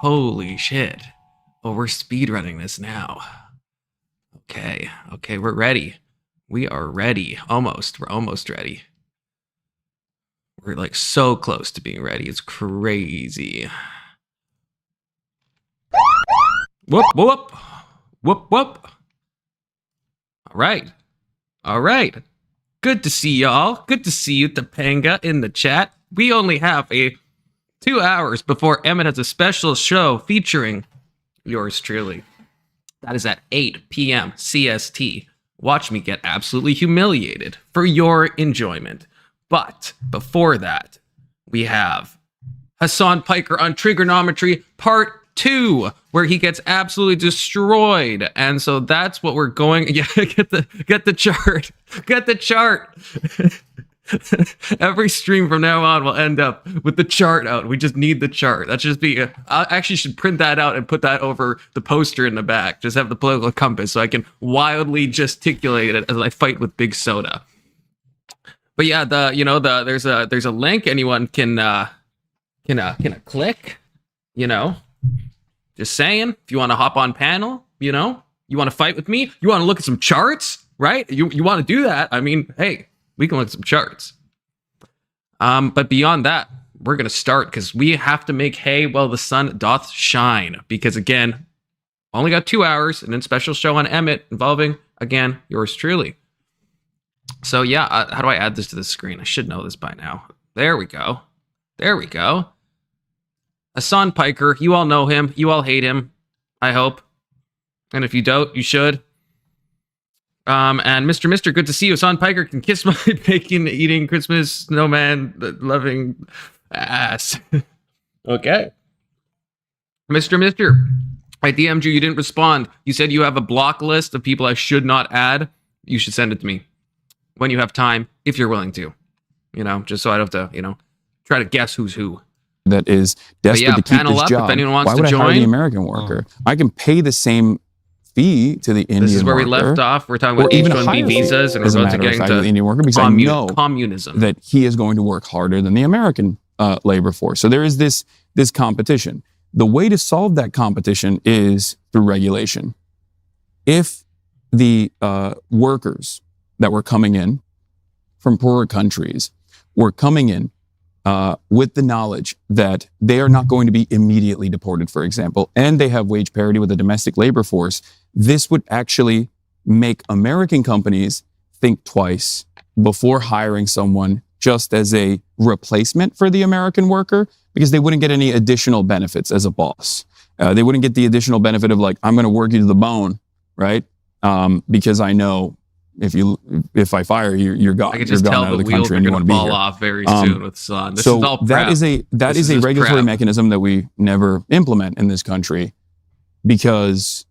Holy shit. Oh, we're speedrunning this now. Okay, we're ready. We are ready. Almost. We're almost ready. We're like so close to being ready. It's crazy. Whoop, whoop. Whoop, whoop. All right. Good to see y'all. Good to see you, Topanga, in the chat. We only have 2 hours before Emmett has a special show featuring yours truly. That is at 8 p.m. CST. Watch me get absolutely humiliated for your enjoyment. But before that, we have Hasan Piker on Triggernometry Part 2, where he gets absolutely destroyed. And so that's what we're going. Yeah, get the chart. Get the chart. Every stream from now on will end up with the chart out. We just need the chart. That should be. I actually should print that out and put that over the poster in the back. Just have the political compass so I can wildly gesticulate it as I fight with Big Soda. But yeah, there's a link anyone can click. Just saying, if you want to hop on panel, you want to fight with me, you want to look at some charts, right? You want to do that? I mean, hey. We can look at some charts. But beyond that, we're going to start because we have to make hay while the sun doth shine. Because again, only got 2 hours and then special show on Emmett involving, again, yours truly. So yeah, how do I add this to the screen? I should know this by now. There we go. Hasan Piker, you all know him. You all hate him, I hope. And if you don't, you should. And Mr. Good to see you. Hasan Piker can kiss my bacon eating Christmas snowman loving ass. Okay. Mr. I DM'd you. You didn't respond. You said you have a block list of people I should not add. You should send it to me when you have time, if you're willing to. Just so I don't have to, try to guess who's who. That is desperate to keep this job. If anyone wants Why would to join, I hire the American worker? I can pay the same fee to the Indian worker. This is where we left off. We're talking about H-1B visas, and we're about to get into the Indian worker because I know communism. That he is going to work harder than the American labor force. So there is this competition. The way to solve that competition is through regulation. If the workers that were coming in from poorer countries were coming in with the knowledge that they are not going to be immediately deported, for example, and they have wage parity with the domestic labor force, this would actually make American companies think twice before hiring someone just as a replacement for the American worker, because they wouldn't get any additional benefits as a boss. They wouldn't get the additional benefit of like, I'm going to work you to the bone, right? Because I know if I fire you, you're gone. I can just tell the wheels are going to fall off very soon with Hasan. This is all prep. That is a regulatory mechanism that we never implement in this country because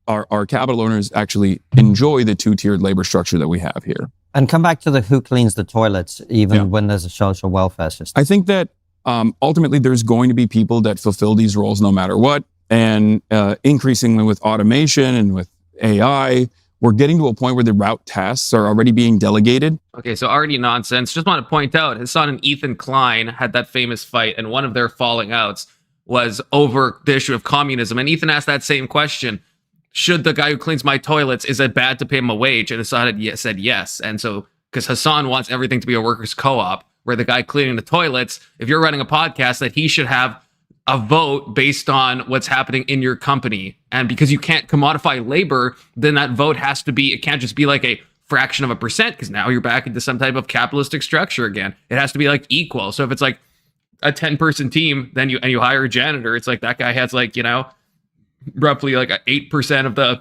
our capital owners actually enjoy the two-tiered labor structure that we have here. And come back to the who cleans the toilets, even when there's a social welfare system. I think that ultimately there's going to be people that fulfill these roles no matter what. And increasingly with automation and with AI, we're getting to a point where the route tasks are already being delegated. Okay, so already nonsense. Just want to point out, Hasan and Ethan Klein had that famous fight, and one of their falling outs was over the issue of communism. And Ethan asked that same question. Should the guy who cleans my toilets, is it bad to pay him a wage? And Hasan had said yes. And so, because Hasan wants everything to be a workers' co-op, where the guy cleaning the toilets, if you're running a podcast, that he should have a vote based on what's happening in your company. And because you can't commodify labor, then that vote has to be, it can't just be like a fraction of a percent, because now you're back into some type of capitalistic structure again. It has to be like equal. So if it's like a 10-person team, then you hire a janitor, it's like that guy has like, roughly like 8% of the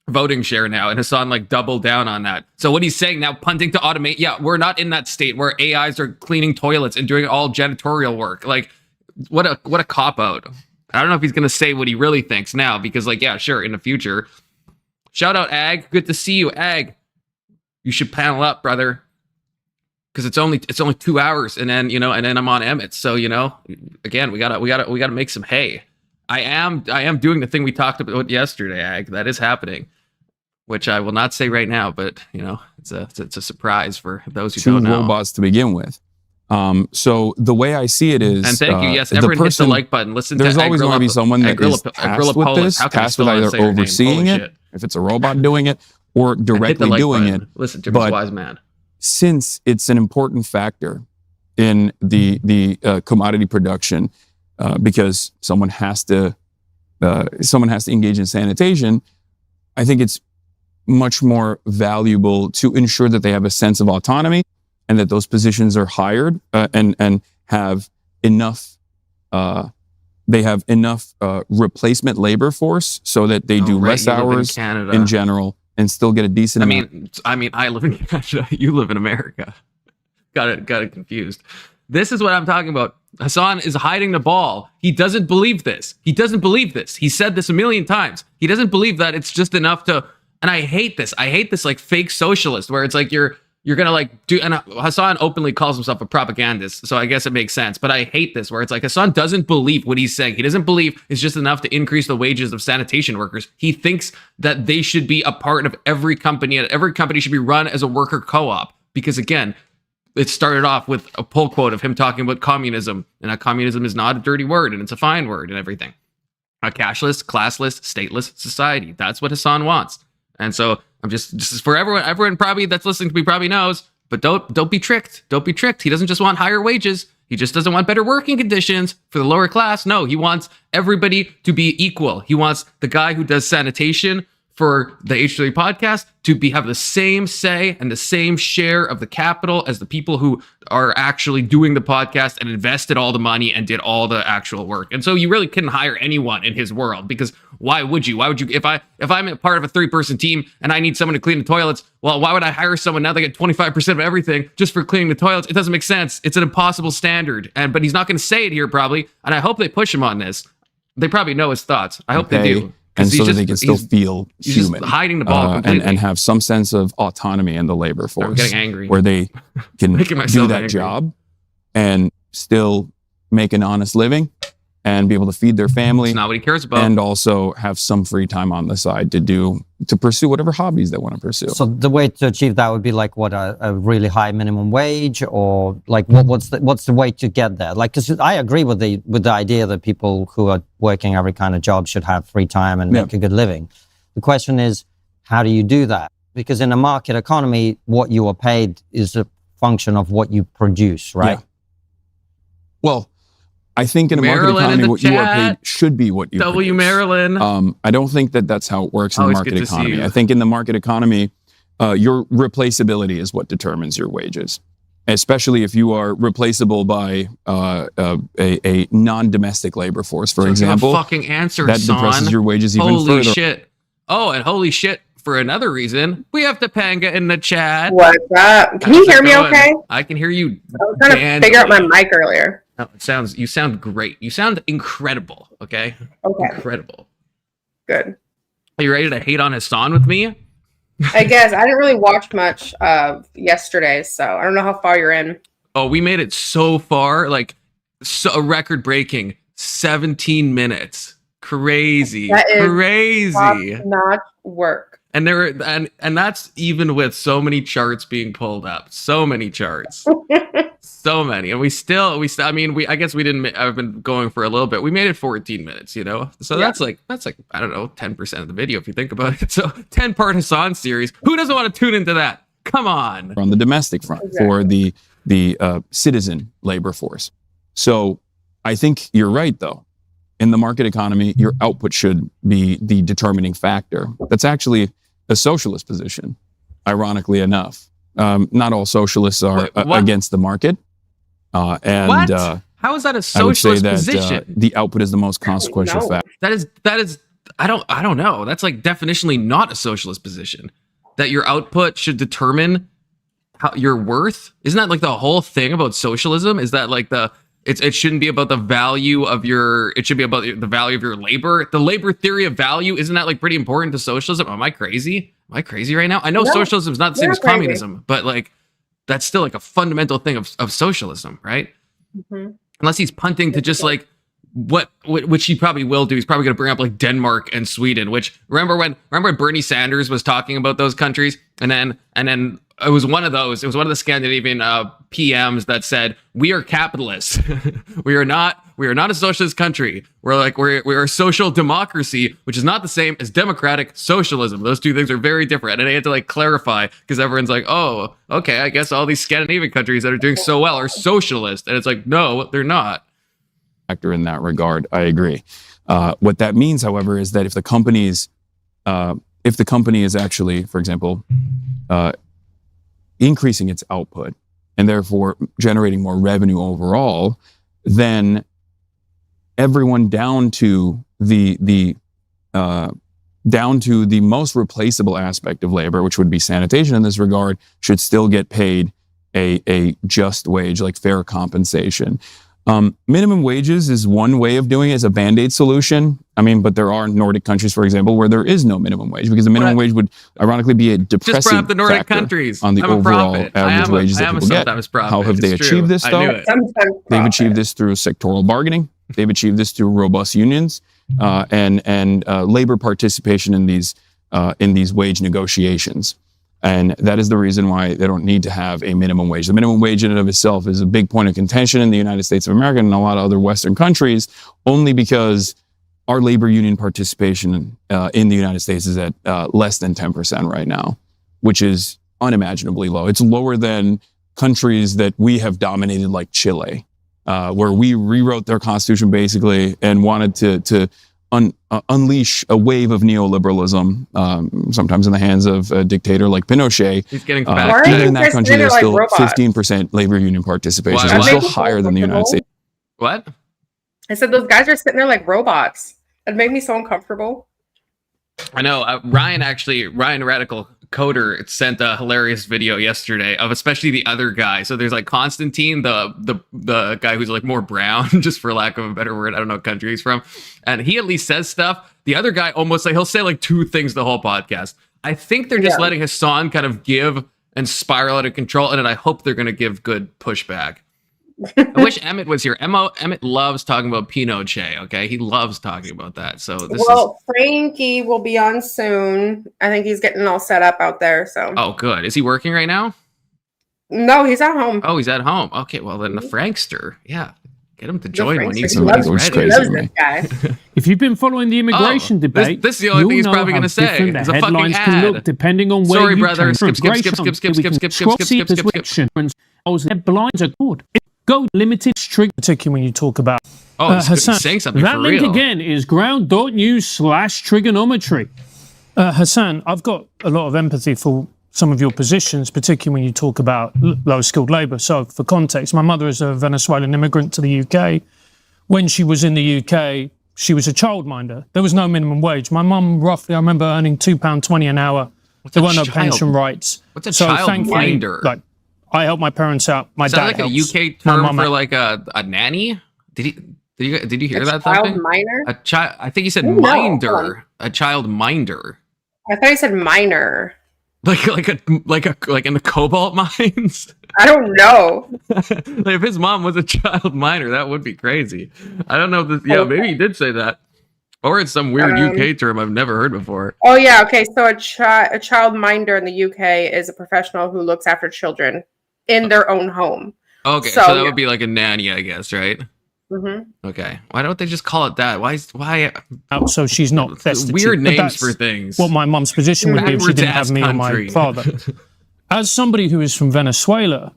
voting share now, and Hasan like doubled down on that. So what he's saying now, punting to automate, we're not in that state where AIs are cleaning toilets and doing all janitorial work. Like, what a cop out. I don't know if he's gonna say what he really thinks now, because like, sure, in the future. Shout out Ag, good to see you, Ag. You should panel up, brother, because it's only 2 hours, and then I'm on Emmett. So again, we gotta make some hay. I am doing the thing we talked about yesterday, Ag. That is happening, which I will not say right now, but it's a surprise for those who don't know. 2 robots to begin with. So the way I see it is, and thank you. Yes, everyone hit the like button. Listen, there's always going to be someone that is tasked with this, tasked with either overseeing it, if it's a robot doing it, or directly doing it. Listen to this wise man. Since it's an important factor in the commodity production, because someone has to engage in sanitation, I think it's much more valuable to ensure that they have a sense of autonomy and that those positions are hired and have enough. They have enough replacement labor force so that they do less hours in general and still get a decent amount. I mean, I live in Canada. You live in America. Got it confused. This is what I'm talking about. Hasan is hiding the ball. He doesn't believe this. He said this a million times. He doesn't believe that it's just enough to. And I hate this. Like fake socialist, where it's like you're gonna like do. And Hasan openly calls himself a propagandist, so I guess it makes sense. But I hate this, where it's like Hasan doesn't believe what he's saying. He doesn't believe it's just enough to increase the wages of sanitation workers. He thinks that they should be a part of every company, and every company should be run as a worker co-op. Because again, it started off with a pull quote of him talking about communism, and that communism is not a dirty word, and it's a fine word, and everything. A cashless, classless, stateless society. That's what Hasan wants. And so I'm just for everyone probably that's listening to me probably knows, but don't be tricked. Don't be tricked. He doesn't just want higher wages. He just doesn't want better working conditions for the lower class. No, he wants everybody to be equal. He wants the guy who does sanitation for the H3 podcast to have the same say and the same share of the capital as the people who are actually doing the podcast and invested all the money and did all the actual work. And so you really couldn't hire anyone in his world, because why would you? Why would you? If I'm a part of a 3-person team and I need someone to clean the toilets, well, why would I hire someone now they get 25% of everything just for cleaning the toilets? It doesn't make sense. It's an impossible standard. But he's not going to say it here probably. And I hope they push him on this. They probably know his thoughts. I hope they do. And so that they can still feel human, just hiding the ball completely. and have some sense of autonomy in the labor force. I'm getting angry. Where they can do that job and still make an honest living and be able to feed their family. It's not what he cares about. And also have some free time on the side to pursue whatever hobbies they want to pursue. So the way to achieve that would be like what, a really high minimum wage, or like what's the way to get there? Like, because I agree with the idea that people who are working every kind of job should have free time and make a good living. The question is, how do you do that? Because in a market economy, what you are paid is a function of what you produce, right? Yeah. Well, I think in a market economy, what you are paid should be what you produce. Marilyn. I don't think that that's how it works in the market economy. I think in the market economy, your replaceability is what determines your wages, especially if you are replaceable by a non-domestic labor force, for example. Fucking answer, that depresses your wages even further. Holy shit. Oh, and holy shit, for another reason, we have Topanga in the chat. What's up? Can you hear me okay? I can hear you. I was trying to figure out my mic earlier. No, you sound great. You sound incredible, okay? Okay. Incredible. Good. Are you ready to hate on Hasan with me? I guess. I didn't really watch much of yesterday, so I don't know how far you're in. Oh, we made it so far, like so record-breaking 17 minutes. Crazy. That is crazy. Top-notch work. And and that's even with so many charts being pulled up. So many charts. So many. And we still I mean, I guess we didn't, I've been going for a little bit. We made it 14 minutes, you know? So that's like, I don't know, 10% of the video if you think about it. So 10-part Hasan series. Who doesn't want to tune into that? Come on. On the domestic front for the citizen labor force. So I think you're right, though. In the market economy, your output should be the determining factor. That's actually a socialist position, ironically enough. Not all socialists are against the market. How is that a socialist position? The output is the most consequential factor. That is. I don't know. That's like definitionally not a socialist position. That your output should determine how your worth. Isn't that like the whole thing about socialism? Is that like it shouldn't be about the value of it should be about the value of your labor. The labor theory of value, isn't that like pretty important to socialism? Am I crazy? Am I crazy right now? I know socialism is not the same as communism, but like that's still like a fundamental thing of socialism, right? Mm-hmm. Unless he's punting to just like which he probably will do. He's probably going to bring up like Denmark and Sweden, which remember when Bernie Sanders was talking about those countries, and then it was one of the Scandinavian PMs that said, "We are capitalists. we are not a socialist country. We're a social democracy, which is not the same as democratic socialism. Those two things are very different." And I had to like clarify because everyone's like, "Oh, okay, I guess all these Scandinavian countries that are doing so well are socialist," and it's like, no, they're not. Factor in that regard, I agree. What that means, however, is that if the company is actually, for example, increasing its output and therefore generating more revenue overall, then everyone down to the most replaceable aspect of labor, which would be sanitation in this regard, should still get paid a just wage, like fair compensation. Minimum wages is one way of doing it as a Band-Aid solution. I mean, but there are Nordic countries, for example, where there is no minimum wage because the minimum wage would ironically be a depressing just the Nordic factor countries. on the overall average wages that people get. How have they achieved this, though? They've achieved this through sectoral bargaining. They've achieved this through robust unions and labor participation in these wage negotiations. And that is the reason why they don't need to have a minimum wage. The minimum wage in and of itself is a big point of contention in the United States of America and a lot of other Western countries, only because our labor union participation in the United States is at less than 10% right now, which is unimaginably low. It's lower than countries that we have dominated, like Chile, where we rewrote their constitution basically and wanted to unleash a wave of neoliberalism, sometimes in the hands of a dictator like Pinochet. He's getting back. Even in that country, there's like still robots? 15% labor union participation. Why? So it's Why? still higher than the United States. What? I said those guys are sitting there like robots. That made me so uncomfortable. I know. Ryan Radical Coder sent a hilarious video yesterday of especially the other guy. So there's like Konstantin, the guy who's like more brown, just for lack of a better word. I don't know what country he's from. And he at least says stuff. The other guy almost like he'll say like 2 things the whole podcast. I think they're just letting Hasan kind of give and spiral out of control. And then I hope they're going to give good pushback. I wish Emmett was here. Emmett loves talking about Pinochet. Okay, he loves talking about that. So Frankie will be on soon. I think he's getting all set up out there. So good. Is he working right now? No, he's at home. Oh, he's at home. Okay, well then the Frankster, get him to join when he's he loves ready. this guy. If you've been following the immigration debate, this is the only thing he's you'll probably know going to how say. different It's the a fucking headlines ad. can look depending on where Sorry, you brother. came from. Skip. Headlines are good. Go limited trigger, particularly when you talk about Hassan, saying something that for link real. again is ground.news/triggernometry. Hassan, I've got a lot of empathy for some of your positions, particularly when you talk about low-skilled labor. So for context, my mother is a Venezuelan immigrant to the UK. When she was in the UK, she was a childminder. There was no minimum wage. My mum, roughly, I remember earning £2.20 an hour. There were no pension rights. What's a childminder? Like, I helped my parents out. My dad like helps. a UK term for like a nanny? Did you hear that? Child minor? A child. I think he said No. minder. A child minder. I thought he said minor. Like in the cobalt mines. I don't know. Like if his mom was a child minor, that would be crazy. I don't know. Maybe he did say that, or it's some weird UK term I've never heard before. Oh yeah, okay. So a child minder in the UK is a professional who looks after children in their own home. Okay, so that would be like a nanny, I guess, right? Mm-hmm. Okay. Why don't they just call it that? Why? So she's not destitute. Weird But names that's for things. What my mum's position would be if she didn't have me or my Country. father. As somebody who is from Venezuela,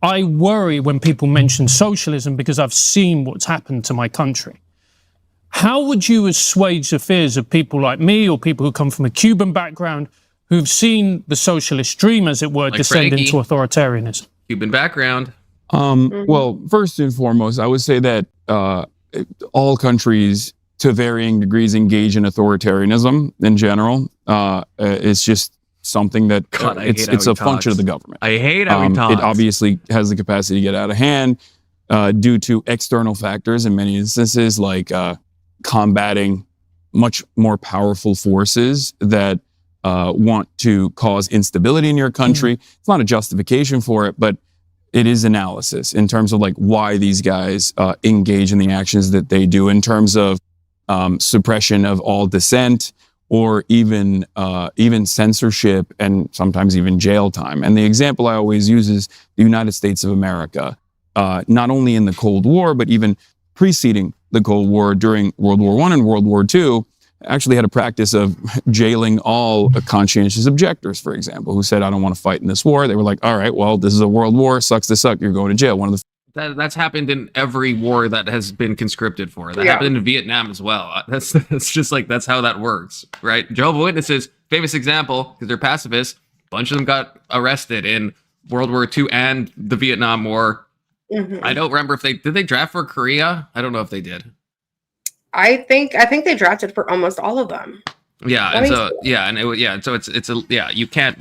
I worry when people mention socialism because I've seen what's happened to my country. How would you assuage the fears of people like me or people who come from a Cuban background who've seen the socialist dream, as it were, Like descend Frankie. into authoritarianism? Cuban background. Well, first and foremost, I would say that all countries, to varying degrees, engage in authoritarianism in general. It's just something that God, I hate how it's he a function talks. of the government. I hate how he talks. It obviously has the capacity to get out of hand due to external factors in many instances, like combating much more powerful forces that want to cause instability in your country. It's not a justification for it, but it is analysis in terms of like why these guys engage in the actions that they do in terms of suppression of all dissent or even censorship and sometimes even jail time. And the example I always use is the United States of America, not only in the Cold War, but even preceding the Cold War during World War I and World War II, actually had a practice of jailing all conscientious objectors, for example, who said, I don't want to fight in this war. They were like, all right, well, this is a world war. Sucks to suck. You're going to jail. One of the That's happened in every war that has been conscripted for. That Yeah. happened in Vietnam as well. That's just like, that's how that works, right? Jehovah's Witnesses, famous example, because they're pacifists. A bunch of them got arrested in World War II and the Vietnam War. Mm-hmm. I don't remember if did they draft for Korea? I don't know if they did. I think they drafted for almost all of them. Yeah, Let and me so see. yeah, and so it's you can't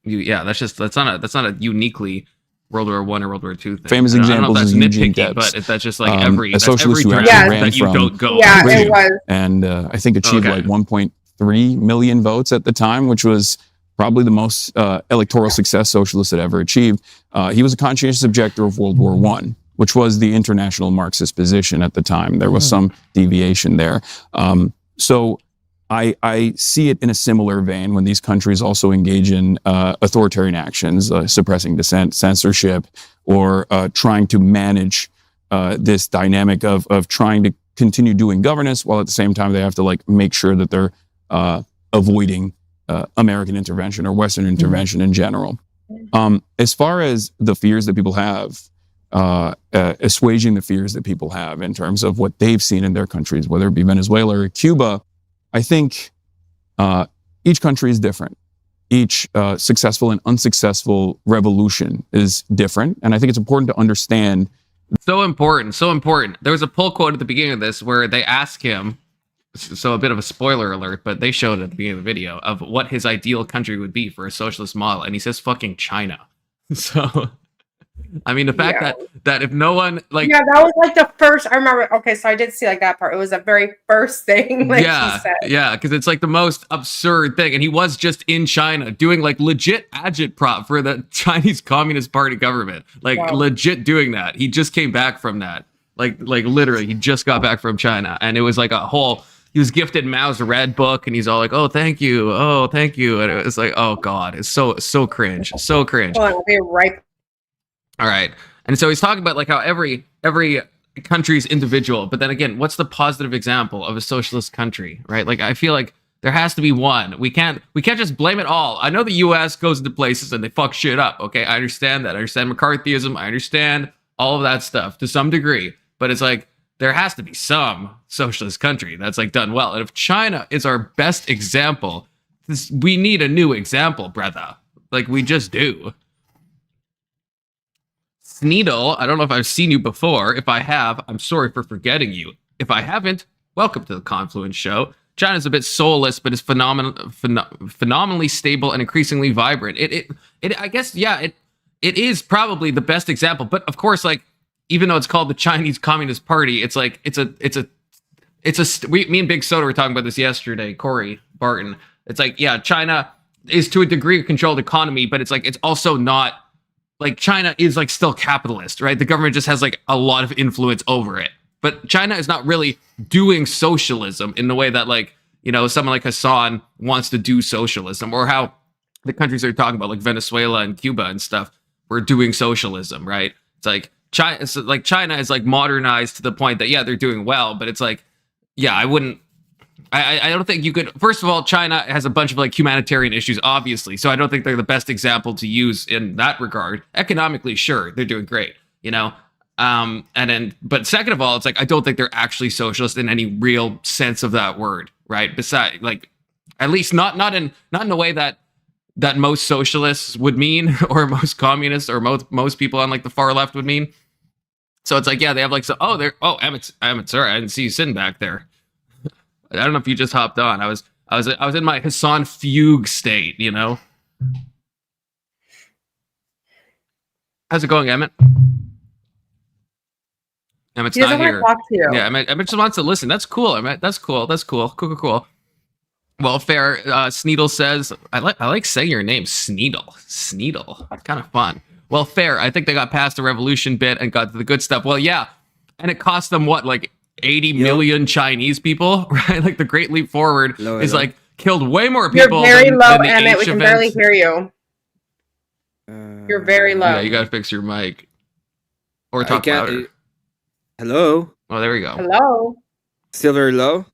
that's not a uniquely World War I or World War II thing. Famous I don't know if examples that's is Eugene nitpicky, Debs, but that's just like a that's socialist who every actually draft ran that you from don't go. Yeah, Britain. it was. and I think achieved Okay. like 1.3 million votes at the time, which was probably the most electoral success socialists had ever achieved. He was a conscientious objector of World War I, which was the international Marxist position at the time. There was some deviation there. So I see it in a similar vein when these countries also engage in authoritarian actions, suppressing dissent, censorship, or trying to manage this dynamic of trying to continue doing governance while at the same time they have to like make sure that they're avoiding American intervention or Western intervention in general. As far as the fears that people have, assuaging the fears that people have in terms of what they've seen in their countries, whether it be Venezuela or Cuba. I think each country is different. Each successful and unsuccessful revolution is different. And I think it's important to understand. So important, so important. There was a pull quote at the beginning of this where they ask him, so a bit of a spoiler alert, but they showed at the beginning of the video of what his ideal country would be for a socialist model, and he says fucking China. So, I mean, the fact that if no one like that was like the first. I remember. Okay, so I did see like that part. It was the very first thing. Like he said. Because it's like the most absurd thing, and he was just in China doing like legit agitprop for the Chinese Communist Party government, like legit doing that. He just came back from that, like literally, he just got back from China, and it was like a whole. He was gifted Mao's Red Book, and he's all like, "Oh, thank you, and it was like, "Oh God, it's so cringe, so cringe." Hold on, I'll be right. All right, and so he's talking about like how every country's individual, but then again, what's the positive example of a socialist country, right? Like I feel like there has to be one. We can't just blame it all. I know the U.S. goes into places and they fuck shit up. Okay, I understand that. I understand McCarthyism. I understand all of that stuff to some degree, but it's like. There has to be some socialist country that's like done well. And if China is our best example, we need a new example, brother. Like we just do. Sneedle, I don't know if I've seen you before. If I have, I'm sorry for forgetting you. If I haven't, welcome to the Confluence Show. China's a bit soulless, but is phenomenally stable and increasingly vibrant. I guess, it is probably the best example. But of course, like, even though it's called the Chinese Communist Party, it's like me and Big Soda were talking about this yesterday. Corey Barton, it's like China is to a degree a controlled economy, but it's like it's also not like China is like still capitalist, right? The government just has like a lot of influence over it, but China is not really doing socialism in the way that like someone like Hasan wants to do socialism, or how the countries they're talking about like Venezuela and Cuba and stuff were doing socialism, right? It's like. China is like modernized to the point that they're doing well, but it's like I don't think you could. First of all, China has a bunch of like humanitarian issues, obviously, so I don't think they're the best example to use in that regard. Economically, sure, they're doing great, but second of all, it's like I don't think they're actually socialist in any real sense of that word, right? Besides, like at least not in the way that most socialists would mean, or most communists, or most people on like the far left would mean. So it's like, they have like, Emmett, sorry, I didn't see you sitting back there. I don't know if you just hopped on. I was in my Hasan fugue state, How's it going, Emmett? Emmett's not here. Talk to you. Yeah, Emmett just wants to listen. That's cool, Emmett. That's cool. Cool. Well, fair. Sneedle says, I like saying your name, Sneedle. It's kind of fun. Well, fair. I think they got past the revolution bit and got to the good stuff. Well, yeah. And it cost them what, like 80 million Chinese people, right? Like the Great Leap Forward is like killed way more people. You're very low, than Emmett. We can barely hear you. You're very low. Yeah, you got to fix your mic. Or talk louder. Hello? Oh, there we go. Hello? Still very low?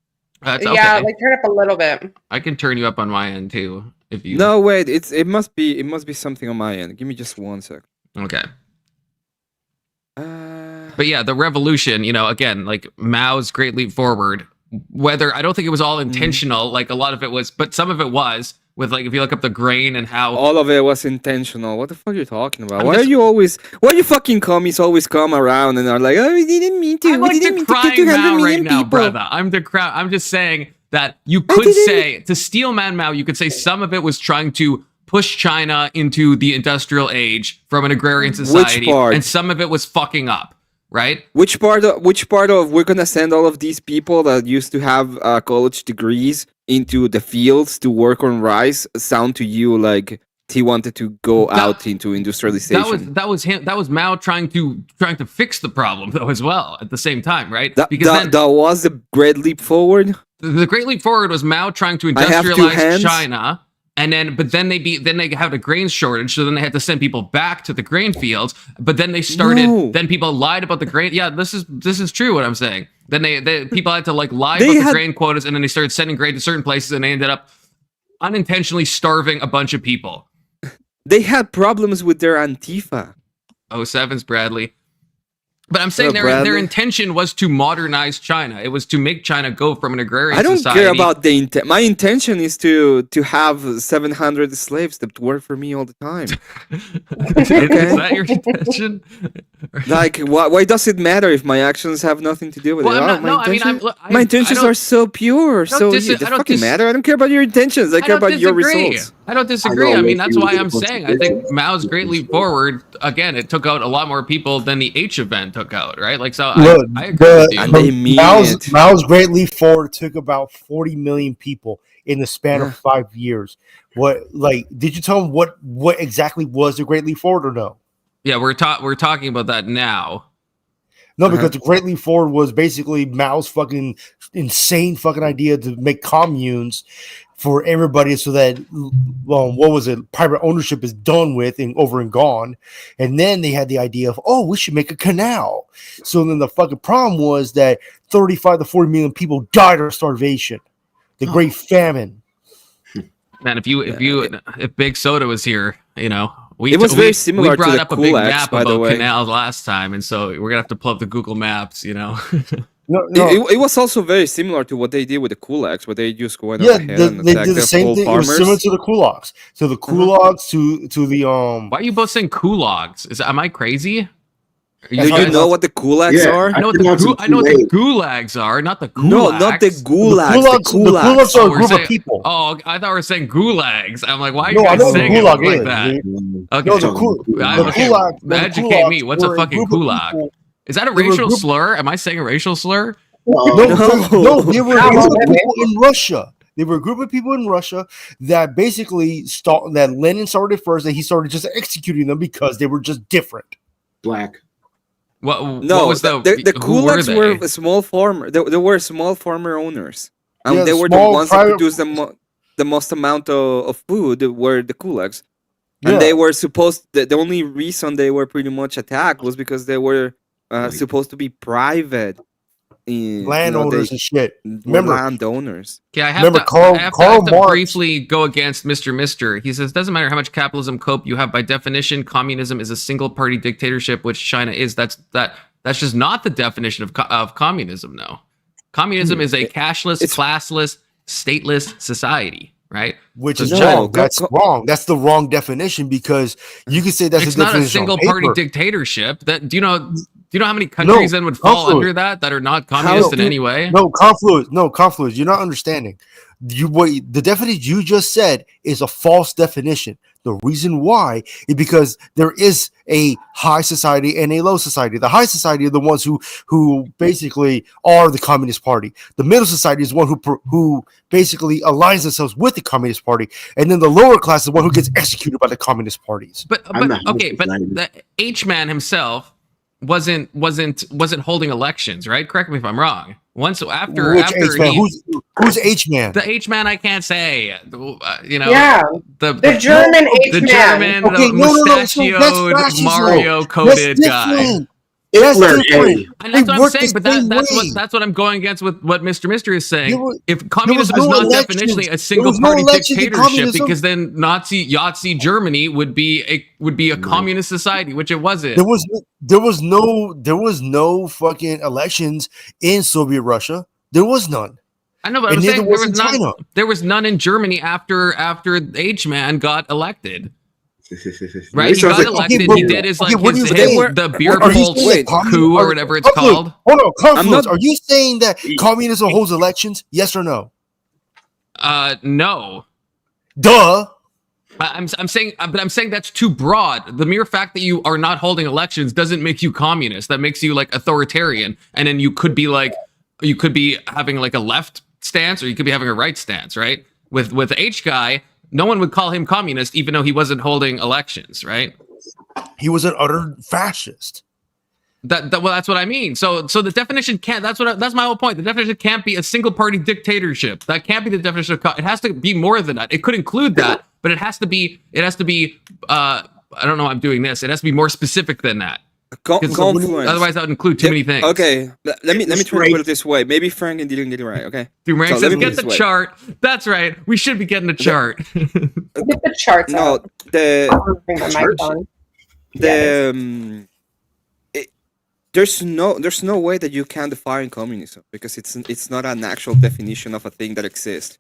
That's okay. Yeah, like turn up a little bit. I can turn you up on my end too, if you. No, wait. It must be something on my end. Give me just 1 sec. Okay. But yeah, the revolution. Again, like Mao's Great Leap Forward. Whether I don't think it was all intentional. Like a lot of it was, but some of it was. With like, if you look up the grain and how all of it was intentional. What the fuck are you talking about? Why you fucking commies always come around and are like, oh, we didn't mean to. I'm like decrying Mao right now, brother. I'm just saying that you could say to steel man Mao, you could say some of it was trying to push China into the industrial age from an agrarian society, and some of it was fucking up. Right? Which part of we're gonna send all of these people that used to have college degrees into the fields to work on rice sound to you like he wanted to go out into industrialization? That was him. That was Mao trying to fix the problem though as well at the same time, right? That was the Great Leap Forward. The Great Leap Forward was Mao trying to industrialize China. And then they had a grain shortage, so then they had to send people back to the grain fields. But then they started. Then people lied about the grain. Yeah, this is true. What I'm saying. Then people had to like lie about the grain quotas, and then they started sending grain to certain places, and they ended up unintentionally starving a bunch of people. They had problems with their Antifa. 07's Bradley. But I'm saying their Bradley? intention was to modernize China. It was to make China go from an agrarian I don't society. care about the intent. My intention is to have 700 slaves that work for me all the time. Is that your intention? Like, why does it matter if my actions have nothing to do with Well, it? I'm not- my no, I mean, intention- I my intentions don't- are so pure. don't So dis- it I doesn't don't fucking dis- matter. I don't care about your intentions. I care about your results. I don't disagree. I mean, that's why I'm saying I think Mao's Great Leap Forward, again, it took out a lot more people than the H event took out, right? Like, so Look, I agree with you. And they mean it. Mao's Great Leap Forward took about 40 million people in the span of 5 years. Did you tell them what exactly was the Great Leap Forward or no? Yeah, we're talking about that now. No, because the Great Leap Forward was basically Mao's fucking insane fucking idea to make communes for everybody, so that private ownership is done with and over and gone. And then they had the idea of, we should make a canal. So then the fucking problem was that 35 to 40 million people died of starvation, the Great Famine. Man, if Big Soda was here, It was very similar we brought to the up a big kulaks, map by the about way. canals last time, and so we're gonna have to pull up the Google Maps. No, It was also very similar to what they did with the kulaks, where they just went yeah, ahead they and did attacked the same whole thing. farmers. It was similar to the kulaks. So the kulaks to the Why are you both saying kulaks? Am I crazy? Do you know what the kulaks are? I know what the gulags are, not the kulaks. No, not the gulags. the kulaks are Oh, a we're group saying- of people. Oh, I thought we were saying gulags. I'm like, why are No, you I guys know what saying the it gulag like is, that? dude. Okay. No, the kulaks. Educate me. What's a fucking gulag? Is that a They were a racial group- slur? Am I saying a racial slur? No, they were a group of people in Russia. They were a group of people in Russia that basically that Lenin started first, and he started just executing them because they were just different. Black. What No, was the who were kulaks they? were a small farmer. They were small farmer owners, and Yeah, they were the small ones that private- produced the most amount of food. Were the kulaks, and Yeah. they were supposed. The only reason they were pretty much attacked was because they were supposed to be private Landowners and shit. Remember, landowners. Okay, I have Remember to, Karl- I have to, Karl I have to Marx- briefly go against Mr. Mister. He says, doesn't matter how much capitalism cope you have. By definition, communism is a single-party dictatorship, which China is. That's just not the definition of communism, no. Communism is a cashless, classless, stateless society, right? which So is no, wrong. That's wrong. That's the wrong definition, because you can say that's It's a not a definition on single-party paper. dictatorship. Do you know how many countries then would fall Confluence. under that are not communist in How- any way? No, confluence. You're not understanding. The definition you just said is a false definition. The reason why is because there is a high society and a low society. The high society are the ones who basically are the Communist Party. The middle society is the one who basically aligns themselves with the Communist Party, and then the lower class is the one who gets executed by the Communist parties. But I'm not okay, but deciding. the H man himself wasn't holding elections, right? Correct me if I'm wrong. Once after Which after H man? he, Who's H man? the H man, I can't say. Yeah, the German H the man. German Okay, the no, mustachioed that's fascism. Mario coded That's guy. different. That's Hitler, different. hey. And that's They what I'm work saying, the but same that's way. what I'm going against with what Mr. Mister is saying. There were- If communism no is not elections. definitionally a There was single no party elections in dictatorship, communism. because then Nazi Yahtzee Germany would be a communist society, which it wasn't. There was no fucking elections in Soviet Russia. There was none. I know, but And I'm neither saying was in China. there was none in Germany after H man got elected. Right, he Sounds got like- elected. Okay, he but- did his okay, like what are his, you his saying? the beer Are you pulse saying that coup or whatever it's Confluence, called. Hold on, confluence. not- Are you saying that communism holds elections? Yes or no? No. Duh. I'm saying, but I'm saying that's too broad. The mere fact that you are not holding elections doesn't make you communist. That makes you like authoritarian, and then you could be having like a left stance, or you could be having a right stance, right? With the H guy, no one would call him communist, even though he wasn't holding elections, right? He was an utter fascist. Well, that's what I mean. So the definition can't. That's my whole point. The definition can't be a single party dictatorship. That can't be the definition of. It has to be more than that. It could include that, but it has to be. I don't know. I'm doing this. It has to be more specific than that. 'Cause Confluence. Otherwise, that would include too many things. Okay, let me try to put it this way. Maybe Frank didn't get it right. Okay. Dude, Frank So says, let me get put it the this way. chart. That's right. We should be getting a chart. Get the charts No, out. the I'm gonna bring my mic on. the there's no way that you can define communism because it's not an actual definition of a thing that exists.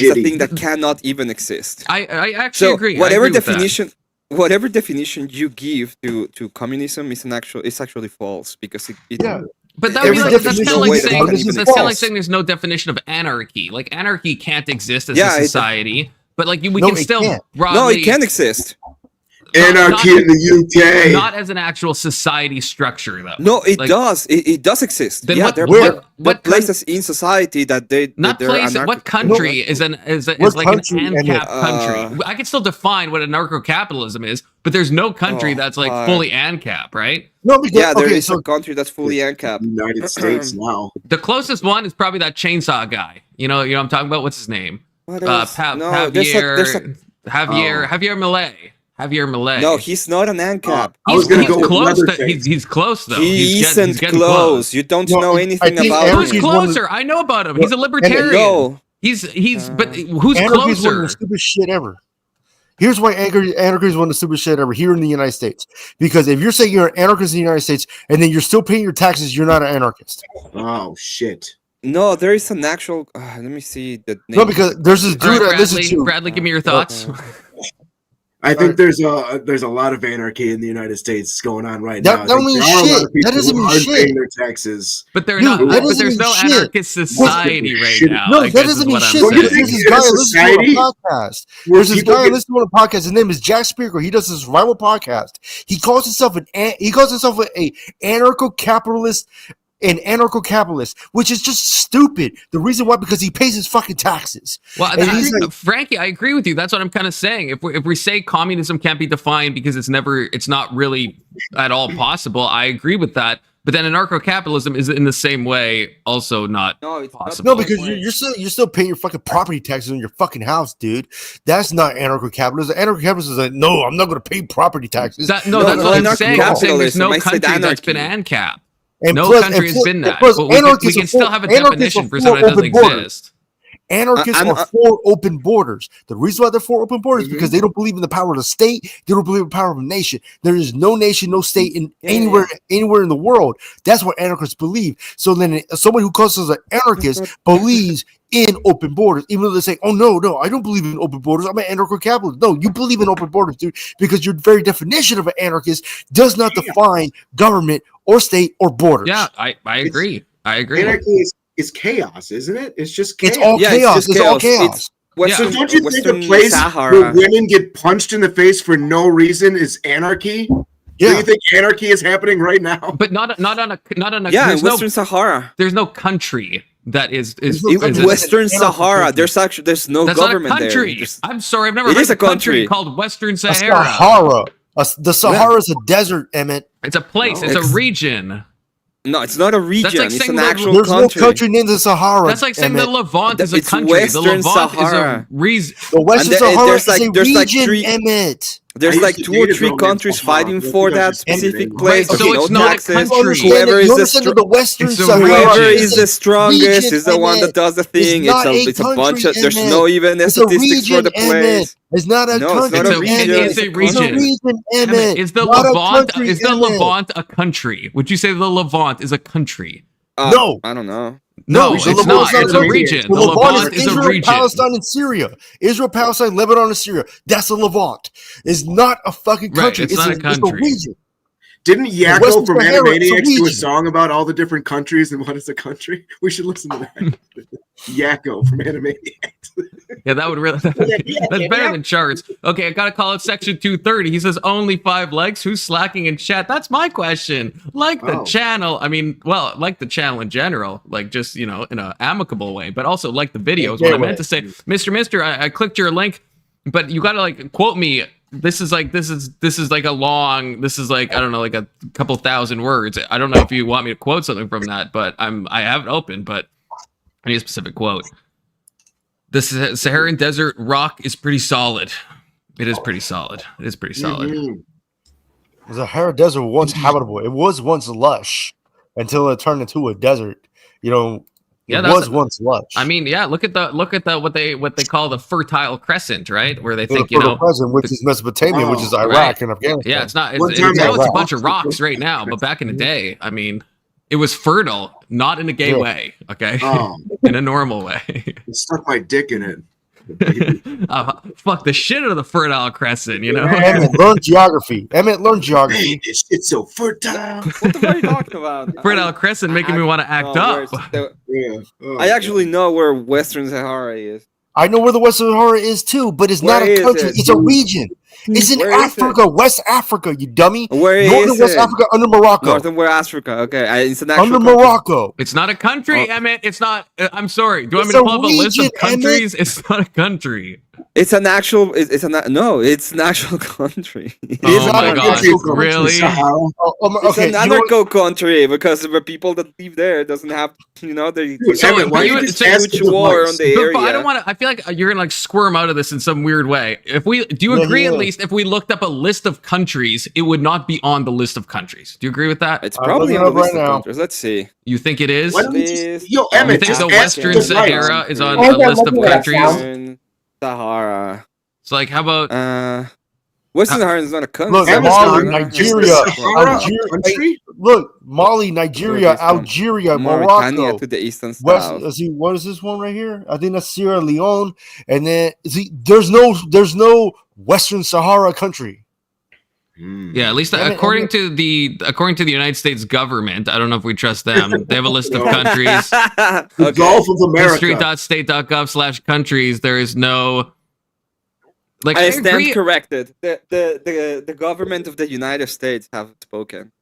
It's a thing that cannot even exist. I actually agree. Whatever I agree with that. whatever definition you give to communism is actually false because it But that Every would be that's definition kind of like way that saying communism is that's kind of like false. saying there's no definition of anarchy. Like anarchy can't exist as Yeah, a it- society, but like we No, can it still can't. broadly no, it can exist. Anarchy in the UK. not as an actual society structure though. No, it Like, does. It does exist. Then Yeah, what- there where- are what places in society that not they're place. anarchic. What country is What like country, an Emmett? ANCAP country? I can still define what anarcho-capitalism is, but there's no country Oh, that's like fuck. fully ANCAP, right? No, because, Yeah, there okay, is so a country that's fully ANCAP. United States now. The closest one is probably that chainsaw guy. You know what I'm talking about? What's his name? What else? No, Javier Milei. Javier Milei. No, he's not an ANCAP. I was gonna He's go with close. Leatherface. He's close though. He getting isn't close. You don't No, know I anything think about Who's Anarchy's him. one of the- closer? I know about him. He's a libertarian. No. He's but who's anarchy is one of the closer? stupidest shit ever. Here's why anarchy is one of the stupidest shit ever here in the United States. Because if you're saying you're an anarchist in the United States and then you're still paying your taxes, you're not an anarchist. Oh shit. No, there is an actual. Let me see the name. No, because there's this All dude right, I listen to. Bradley, give me your thoughts. I think there's a lot of anarchy in the United States going on right That now. I don't think mean there are a lot shit. of people That doesn't who mean aren't shit. paying their taxes. But they're Dude, not. that But doesn't there's mean no shit. anarchist society right Shit. now. No, I that guess is doesn't mean what I'm shit. Don't you There's think saying. this in a guy I listen to on society a podcast. where There's this people guy I get- listen to on a podcast. His name is Jack Speaker. He does a survival podcast. He calls himself an anarcho-capitalist. An anarcho-capitalist, which is just stupid. The reason why, because he pays his fucking taxes. Well, And he's like- Frankie, I agree with you. That's what I'm kind of saying. If we say communism can't be defined because it's not really at all possible, I agree with that. But then anarcho-capitalism is in the same way also not No, it's not possible. No, because you're still paying your fucking property taxes on your fucking house, dude. That's not anarcho-capitalism. Anarcho-capitalism is like, no, I'm not going to pay property taxes. That's No, what I'm anarcho-capitalism. saying. I'm saying there's no I said country that's been anarchy. ANCAP. And No plus- country and has plus- been and that. plus But we anarchists can are still for- have a anarchists definition are for something that doesn't open borders. exist. Anarchists I'm- are for open borders. The reason why they're for open borders is Mhm. because they don't believe in the power of the state. They don't believe in the power of a nation. There is no nation, no state in anywhere in the world. That's what anarchists believe. So then, someone who calls us an anarchist believes in open borders, even though they say, "Oh no, I don't believe in open borders. I'm an anarcho-capitalist." No, you believe in open borders, dude, because your very definition of an anarchist does not define government or state or borders. Yeah, I agree. I agree. Anarchy is chaos, isn't it? It's just chaos. It's all Yeah, it's chaos. just It's all chaos. chaos. It's Western, So don't you think Western a place Sahara. where women get punched in the face for no reason is anarchy? Do Yeah. you think anarchy is happening right now? But not on a Yeah, in there's Western Sahara. there's no country that is no In country. is- Western It's an Sahara, anarcho-country. there's no that's not a government there. country. Just- I'm sorry, I've never It heard is of a country. called Western A Sahara. Sahara. The Sahara is a desert, Emmett. It's a place. No, it's a it's- region. No, it's not a region. like It's saying an that actual There's country. no country named the Sahara. That's like saying Emmett. the Levant is a It's country. The Western Levant is a Sahara. reason. The Western And there- Sahara there's like- is a there's like region, three- Emmett. There's I like used to 2 or date a 3 girl named countries Sahara. fighting Let's for see that how she's specific dating. place. Right, so no it's not a taxes. country. Whoever is you the understand that the Western It's a Sahara region. Whoever is is a the strongest region, is the one Emmett. that does the thing. not a It's a bunch of. country, There's Emmett. no even It's a statistics for the region, Emmett. place. It's not a No, it's country. not a region. Emmett. It's a It's a region. region, Emmett. Is the Not a Levant country, is the Emmett. Levant a country? Would you say the Levant is a country? No. I don't know. No, the it's Levant's not. not It's a a region. region. The The Levant Levant is is a Israel, region. Palestine, and Syria. Israel, Palestine, Lebanon, and Syria. That's the Levant. It's not a fucking Right, country. it's not a country. It's a region. Didn't Yakko Western from Sahara is a Animaniacs do a region. song about all the different countries and what is a country? We should listen to that. Yakko from Animaniacs. Yeah, that would really that's better than charts. Okay, I gotta call it section 230. He says only 5 likes. Who's slacking in chat? That's my question. Like the Oh. channel. I mean, well, like the channel in general, like just in an amicable way, but also like the videos. What I meant to say, Mister, I clicked your link, but you gotta like quote me. This is like a long. This is like I don't know, like a couple thousand words. I don't know if you want me to quote something from that, but I have it open, but I need a specific quote. The Saharan desert rock is pretty solid. It is pretty solid. It is pretty solid. Mhm. The Sahara Desert was once habitable. It was once lush until it turned into a desert. You know, Yeah, it that's was once lush. I mean, yeah. Look at the what they call the Fertile Crescent, right? Where they The think Fertile Crescent, which is Mesopotamia, which is Iraq right. and Afghanistan. Yeah, it's not. One It's, time now I it's a was- bunch of rocks right now, but back in the day, I mean, it was fertile, not in a gay Yeah. way. Okay, Oh, in a normal way. it stuck my dick in it. Fuck the shit out of the Fertile Crescent, you know. Emmett, learn geography. Emmett, learn Hey, geography. it's so fertile. What the fuck are you talking about? Fertile Crescent making me want to act up. Yeah. Oh, I actually know where Western Sahara is. I know where the Western Sahara is too, but it's Where not is a country. it? It's a region. It's in Where is Africa, West Africa, you dummy. Where Northern is West it? Africa under Morocco. Northern West Africa. Okay, it's an actual Under country. Morocco. It's not a country, Oh. Emmett. It's not. I'm sorry. Do you want It's me to a pull up a list of region, countries? It's not a country. It's an actual. It's it's an actual country. It Oh is not my a god! country, Really? Sahara. It's It's an anarcho country because the people that live there doesn't have, they Dude, So Emmett, why you you would just say- ask huge for war advice? on the area. But I don't want to. I feel like you're gonna like squirm out of this in some weird way. If we do you Yeah, agree he at is. least if we looked up a list of countries, it would not be on the list of countries. Do you agree with that? It's I'm probably looking on the up list right of now. countries. Let's see. You think it is? Why don't you just, yo, You You Emmett, think just the ask Western for advice. Sahara is on Oh, a they're list of looking it up countries? now. Western Sahara. So like, how about? Western Sahara is not a country. Look, Amazon Mali, is the Nigeria, Sahara a Algeria. country? Look, Mali, Nigeria, Look, this one. Algeria, Mauritania Morocco. to the eastern West, south. let's see, what is this one right here? I think that's Sierra Leone, and then see, there's no Western Sahara country. Yeah, at least Emmett, according to the United States government, I don't know if we trust them. They have a list of countries. The Okay. Gulf of America. History.state.gov/countries. There is no. Like I I stand agree. corrected. The government of the United States have spoken.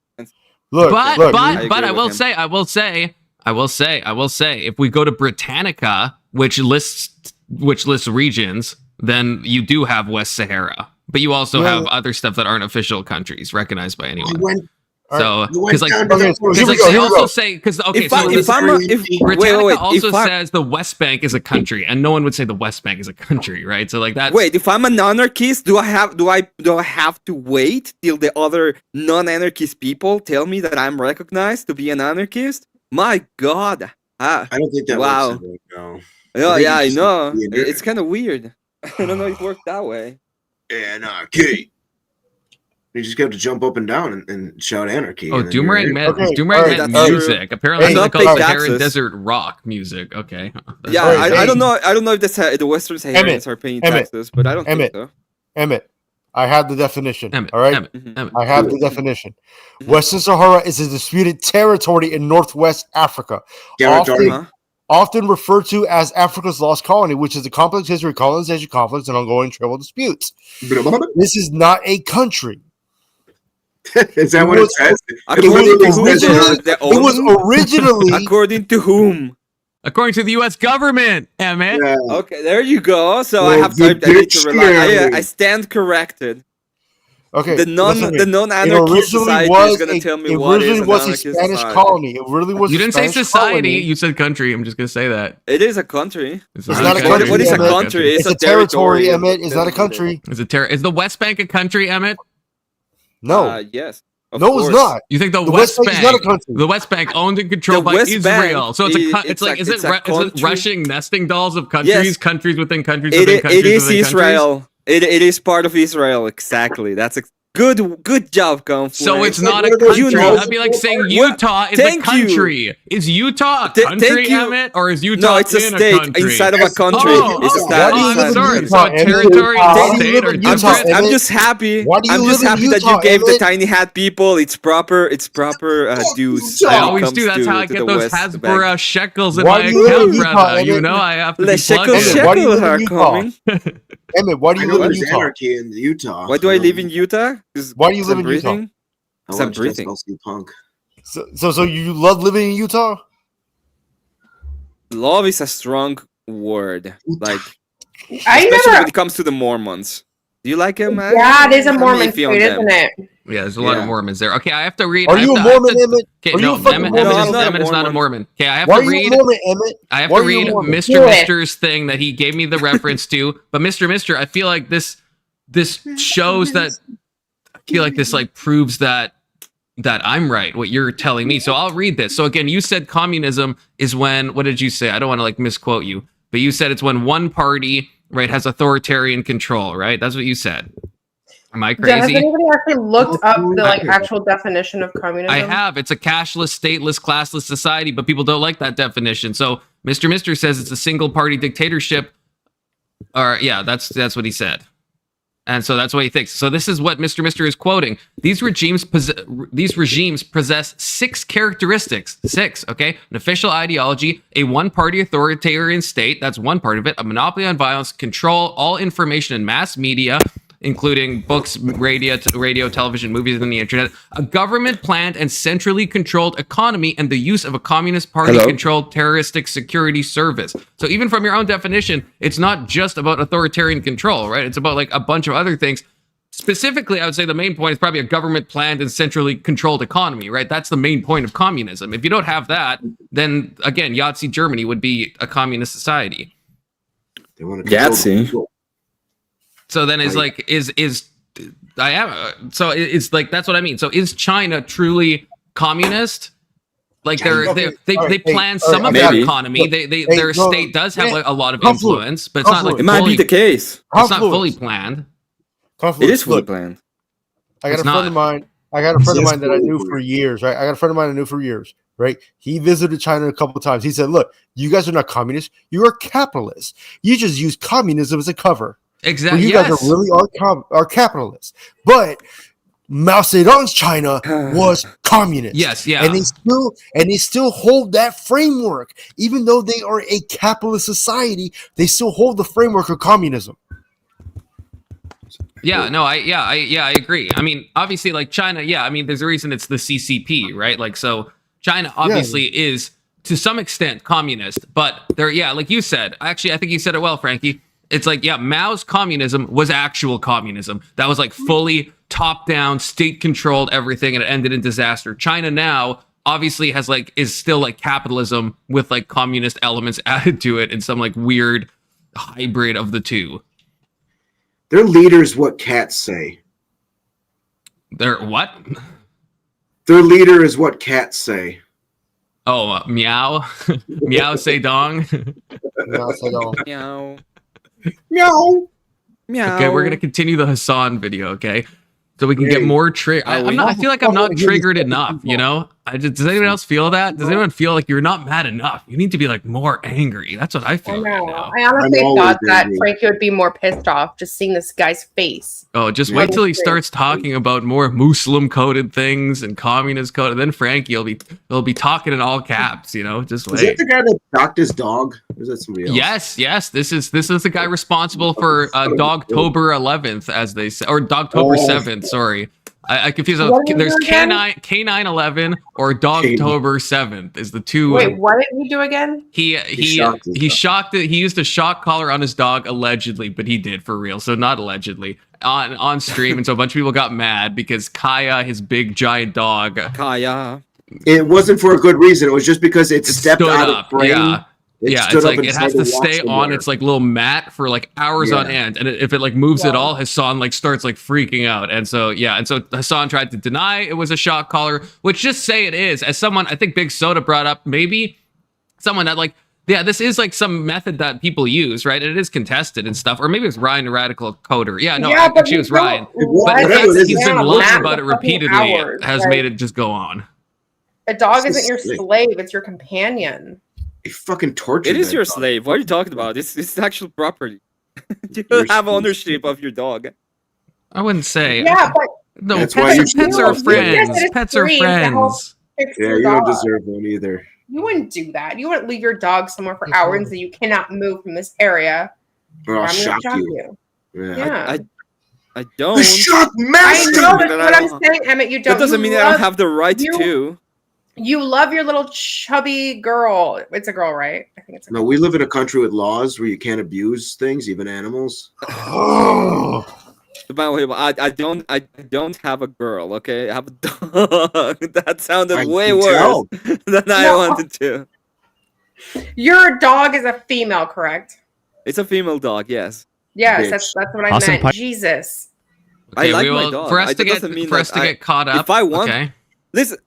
Look, But look, I but agree but I with will him. say I will say if we go to Britannica, which lists regions, then you do have West Sahara, but you also Yeah. have other stuff that aren't official countries recognized by You anyone. went, So you went because like down to Okay, that so person. here we like go, they here we also go. say because okay If so I, this- if I'm a, if Britannica wait, wait, also if I, says the West Bank is a country, and no one would say the West Bank is a country, right? So like that's wait, if I'm an anarchist, do I have to wait till the other non-anarchist people tell me that I'm recognized to be an anarchist? My God. I don't think that Wow. works that way, no. Oh, think yeah, I you should know. be an It's kind of weird. I don't know it worked that way. Anarchy. You just have to jump up and down and shout anarchy. oh and then you're Doomerang in. meant Okay, Doomerang alright, meant that's true. music. Apparently Hey, they not call it pay Sahara taxes. Desert rock music. Okay. Yeah, Alright, I hey. don't know. I don't know if the Western Saharians Emmett, are paying Emmett, taxes, but I don't Emmett. think so. Emmett, I have the definition. Emmett, all right, Emmett, Mhm. Emmett. I have the definition. Western Sahara is a disputed territory in Northwest Africa, Territory. Uh-huh. often referred to as Africa's lost colony, which is a complex history of colonization conflicts and ongoing tribal disputes. This is not a country. Is that what it says? According was to whom? originally- The It was ONU? originally According to whom? According to the U.S. government, Emmett. Yeah. Okay, there you go. So I Well, have to. I the need to rely. dictionary. I stand corrected. okay. The listen to me. non-anarchist It society was is going to tell me it what is originally an was a anarchist Spanish society. colony. It really was. You a didn't say Spanish society. colony. You said country. I'm just gonna say that. It is a country. It's not a What, country, what is a Emmett. country? It's a territory, Emmett. It's not a country. Is the West Bank a country, Emmett? No, Yes. Of no, course. it's not. You think the, The West West Bank is not a Bank? country. The West Bank owned and controlled The by West Israel. Bank So it's a. is- It's it's like a- is it's it a is it country. rushing nesting dolls of countries? Yes. Countries within countries It, within it countries is within Israel. It is part of Israel. Exactly. That's good job, Confluence. So it's Like, not a what are those country. dolls That'd be like saying for? Utah is a Thank you. country. Is Utah a Th- country, thank you. Emmett, or is Utah No, it's a in state country? inside of a Yes. country. Oh, It's a oh, state. Why do you I'm live in sorry. Utah, So a Emmett? territory Why and do a you state live are in I'm Utah, just, different. I'm Emmett? just happy. Why do you I'm live just in happy that Utah, you gave the Emmett? tiny hat people its proper dues. I I when it always comes do. That's to- how I to get the those West Bank. Hasbro shekels in Why my do you live in account, Utah, brother. You Emmett? know I have to Le be shekel plugged in. Emmett, why do you shekels live in are Utah? coming. Emmett, why do I you know live in there's Utah? anarchy in Utah. Why do I live in Utah? 'Cause Why do you live I'm in Utah? breathing. I I'm watch breathing. SLC Punk. So you love living in Utah? Love is a strong word. Like, I especially never. when it comes to the Mormons. Do you like it, man? Yeah, it is a I'm Mormon iffy on food, them. isn't it? Yeah, there's a lot of Yeah. Mormons there. Okay, I have to read. Are I have you a to- I have Mormon, to- Emmett? Okay, Are you no, a fucking Emmett, Mormon? No, I'm not a Emmett is not a Mormon. Mormon. Okay, I have Why to are you read. a Mormon, Emmett? I have Why to are you a read Mormon? Mr. Do it. Mister's thing that he gave me the reference to. But Mr. Mister, I feel like this shows that I feel like this like proves that that I'm right, what you're telling me. So I'll read this. So again, you said communism is when, what did you say? I don't want to like misquote you, but you said it's when one party, right, has authoritarian control, right? That's what you said. Am I Yeah, has crazy? anybody actually looked up the like actual definition of communism? I have. It's a cashless, stateless, classless society, but people don't like that definition. So Mr. Mister says it's a single party dictatorship. Or yeah, that's what he said. And so that's what he thinks. So this is what Mr. Mister is quoting. These regimes possess 6 characteristics. 6, okay? An official ideology, a one-party authoritarian state, that's one part of it, a monopoly on violence, control all information and mass media, including books, radio, television, movies, and the internet, a government-planned and centrally controlled economy, and the use of a communist party-controlled terroristic security service. So even from your own definition, it's not just about authoritarian control, right? It's about like a bunch of other things. Specifically, I would say the main point is probably a government-planned and centrally controlled economy, right? That's the main point of communism. If you don't have that, then again, Yahtzee Germany would be a communist society. They want to Yahtzee. So then it's like, so it's like, that's what I mean. So is China truly communist? Like they plan some of their economy. Their state does have like a lot of influence, but it's not like it might be the case. It's not fully planned. It is fully planned. I got a friend of mine. That I knew for years. Right, I got a friend of mine I knew for years. Right, he visited China a couple of times. He said, "Look, you guys are not communists. You are capitalists. You just use communism as a cover." Exactly. Well, you guys are really are capitalists. But Mao Zedong's China was communist. Yes, yeah. And they still hold that framework. Even though they are a capitalist society, they still hold the framework of communism. Yeah, no, I agree. I mean, obviously, like China, I mean, there's a reason it's the CCP, right? Like, so China obviously is to some extent communist, but like you said, actually, I think you said it well, Frankie. It's like, Mao's communism was actual communism. That was like fully top-down, state-controlled everything, and it ended in disaster. China now obviously is still like capitalism with like communist elements added to it in some like weird hybrid of the two. Their leaders what cats say. They're what? Their leader is what cats say. Oh, meow. Meow Zedong. Meow. Meow. Meow. Okay, we're gonna continue the Hasan video, okay? So we can get more trigger. I feel like I'm not triggered enough, you know? Does anyone else feel that? Does anyone feel like you're not mad enough? You need to be like more angry. That's what I feel right now. I honestly thought that Frankie would be more pissed off just seeing this guy's face. Oh, just wait till he starts talking about more Muslim coded things and communist coded. Then Frankie will be talking in all caps, you know? Just wait. Is that the guy that docked his dog? Or is that somebody else? Yes. This is the guy responsible for Dogtober 11th, as they say, or Dogtober 7th. Sorry. I confuse them. There's K9 11 or Dogtober 7th is the two. Wait, what did he do again? He shocked it. He used a shock collar on his dog allegedly, but he did for real. So not allegedly on stream, and so a bunch of people got mad because Kaya, his big giant dog, it wasn't for a good reason. It was just because it stepped out of frame. Yeah. It's like it has to stay on its like little mat for like hours on end, and if it like moves at all, Hasan like starts like freaking out. And so Hasan tried to deny it was a shock collar, which just say it is. As someone, I think Big Soda brought up, maybe someone that like, this is like some method that people use, right? And it is contested and stuff, or maybe it's Ryan, the radical coder. Actually it was Ryan, but he's been lying about it repeatedly. Has made it just go on. A dog isn't your slave; it's your companion. He fucking tortured. It is your slave. What are you talking about? This is actual property. You have ownership of your dog. I wouldn't say. Yeah, but no, pets are friends. Pets are friends. Yeah, you don't deserve one either. You wouldn't do that. You wouldn't leave your dog somewhere for hours that you cannot move from this area. Or I'll shock you. Yeah. I don't. The shock master. I know, that's what I'm saying, Emmett. You don't. That doesn't mean I don't have the right to. You love your little chubby girl. It's a girl, right? I think it's a girl. No, we live in a country with laws where you can't abuse things, even animals. By the way, I don't have a girl, okay? I have a dog. That sounded way worse than I wanted to. Your dog is a female, correct? It's a female dog, yes. Yes, that's what I meant. Jesus. Okay, I like my dog. For us to get caught up. If I want, listen.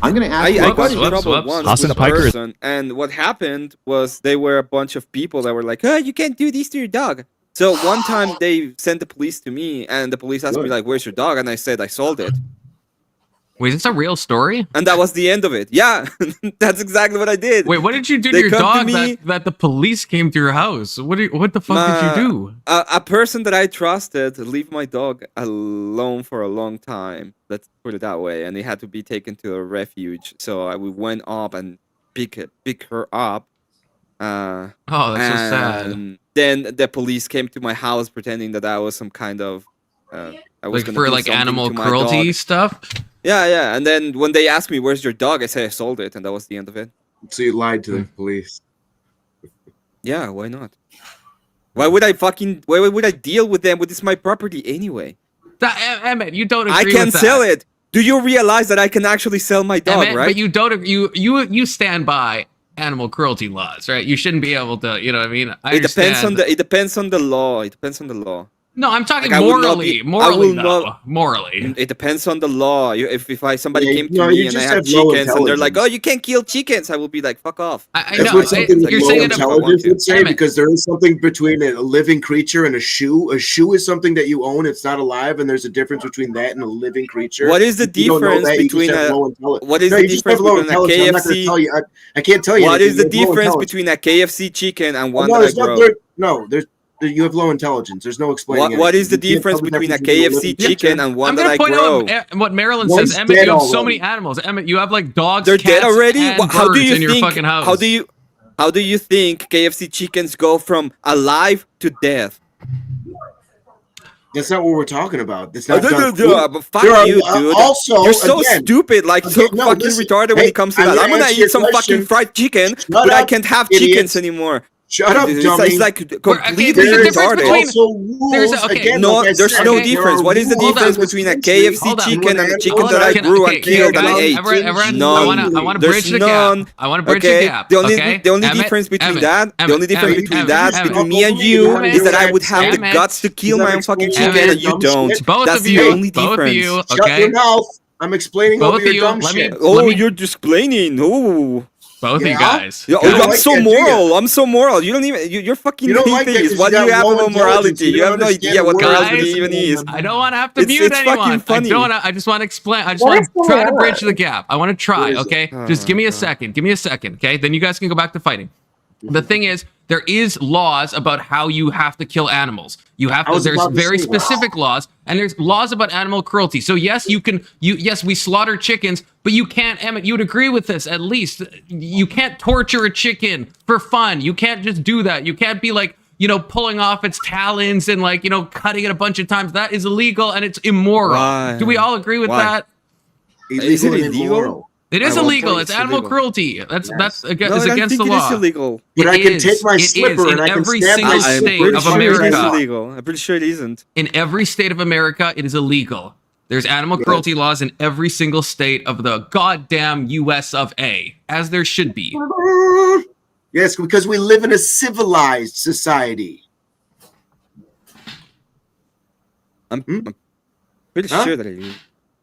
I'm gonna ask you I a got in Whoops, trouble whoops. once Hasan with a Piker. person, and what happened was they were a bunch of people that were like, "Oh, you can't do this to your dog." So one time they sent the police to me, and the police asked me like, "Where's your dog?" And I said I sold it, Wait, is this a real story? and that was the end of it. Yeah, that's exactly what I did. Wait, what did you do to They your come to dog me- that the police came to your house? What the fuck did you do? A person that I trusted leave my dog alone for a long time. Let's put it that way. And he had to be taken to a refuge. So we went up and pick her up. Oh, that's so sad. And then the police came to my house pretending that I was some kind of I was Like gonna for do like something animal to my cruelty dog. stuff. Yeah. And then when they asked me where's your dog, I said I sold it, and that was the end of it. So you lied to the police. Yeah, why not? Why would I deal with them when it's my property anyway? Emmett, you don't agree I with can that. sell it. Do you realize that I can actually sell my dog, Emmett, right? but you don't. You stand by animal cruelty laws, right? You shouldn't be able to. You know what I mean? It depends on the law. It depends on the law. No, I'm talking Like, I would not morally. be- I Morally, will though. not- Morally. It depends on the law. If somebody Yeah, came to no, me you and I just have have low chickens and they're like, intelligence. "Oh, you can't kill chickens," I will be like, "Fuck off." I That's know. what something like You're low saying it. intelligence would say, Emmett. because there is something between a living creature and a shoe. A shoe is something that you own; it's not alive, and there's a difference between that and a living creature. What is the If you don't know difference that, you just between have a- low intelligence. what is No, the you just difference have low between a intelligence. I'm not going KFC to tell you. I can't tell you. What anything. is the You have low difference intelligence. between a KFC chicken and one No, that I there's no. grow? There's you have low intelligence. There's no explaining. What is the anything. You can't difference tell the between a difference KFC between chicken and one I'm that gonna I point grow? out what Marilyn One's says. Emmett, dead you have so already. many animals. Emmett, you have like dogs, They're cats, dead already. and How do birds you in your think? fucking house. How do you think KFC chickens go from alive to death? That's not what we're talking about. That's not done. But fuck There are, you, dude. also, You're so again, stupid, like so okay, no, fucking listen. retarded when Hey, it comes to I'm that. gonna I'm gonna answer eat your some question. fucking fried chicken, Shut but I up, can't have idiots. chickens anymore. Shut up, dummy. It's like okay, completely there's a difference retarded. between- Also rules, there's a- okay, again, No, like I there's said, no okay, difference. there What are is the rules difference in this between a country. KFC Hold on. chicken and the chicken Hold that on. I grew and Okay, killed and guys, ate? everyone, None. I want to There's bridge the none. gap. I want to bridge the Okay, gap. the only okay? the only Emmett, difference between Emmett, that, the Emmett, only difference Emmett, between Emmett, that Emmett. between me and you Emmett, is that I would have the Emmett. guts to kill my own fucking chicken Emmett. and you don't. Both That's of the you, only both of difference. you, Shut okay? your mouth. I'm explaining Both over your of you, dumb let me- shit. Oh, Let me- you're explaining. Oh. Both of you Yeah? guys. Yeah, You don't I'm like so that, do you? moral. I'm so moral. You don't even. You're fucking You don't like that atheist. 'cause What you do you got have low about intelligence. morality? You You don't have no understand idea what the morality Guys, even is. I don't want to have to It's- mute it's anyone. fucking funny. I just want to explain. I just What want is to going try to on? bridge the gap. I want to try, What is it? okay? Just give me a second. Give me a second, okay? Then you guys can go back to fighting. The thing is, there is laws about how you have to kill animals. You have I to. was There's about to very say that. specific laws, and there's laws about animal cruelty. So yes, you can. Yes, we slaughter chickens, but you can't. Emmett, you'd agree with this at least. You can't torture a chicken for fun. You can't just do that. You can't be like, pulling off its talons and like, cutting it a bunch of times. That is illegal and it's immoral. Why? Do we all agree with Why? that? Is it Illegal and illegal? immoral. It is I won't illegal. say It's it's animal illegal. cruelty. That's No, is I don't against the think law. it is illegal. But I can take my It slipper is and I in can every stab my single I'm state pretty of sure it is America. illegal. I'm pretty sure it isn't. In every state of America, it is illegal. There's animal cruelty laws in every single state of the goddamn US of A, as there should be. Yes, because we live in a civilized society. I'm pretty Huh? sure that it is.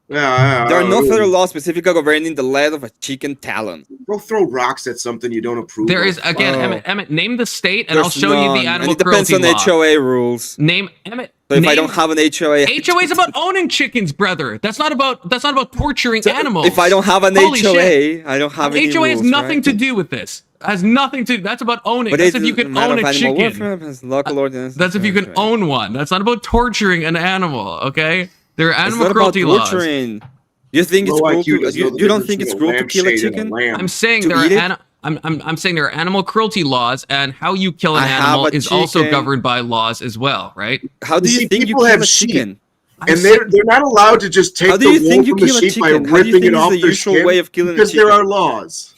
Yeah, There are no federal laws specifically governing the land of a chicken talon. Don't throw rocks at something you don't approve There of. is again, Oh. Emmett. Name the state, and I'll There's show you none, the and animal it depends cruelty on law. HOA rules. Name Emmett. So if I name- don't have an HOA, HOA is about owning chickens, brother. That's not about torturing animals. if I don't have an Holy HOA, shit. I don't have any HOA has rules, nothing right? to do with this. Has nothing to. That's about owning. But That's it's if you can matter own of a animal chicken. welfare, it's local ordinance. That's if you can own one. That's not about torturing an animal. Okay, there are It's animal not about cruelty laws. torturing. You think it's Low cruel IQ to, doesn't know the you don't difference think it's between cruel to kill a lampshade and chicken? lamb. I'm saying To there eat are it? I'm saying there are animal cruelty laws, and how you kill an I have animal a is also chicken. governed by laws as well, right? How do You you see, think you people kill have a sheep. chicken? And they're not allowed to just take How the do you wool think you from the kill a sheep by chicken? How do you ripping think it is off the their usual skin, way of killing a because there chicken? are laws.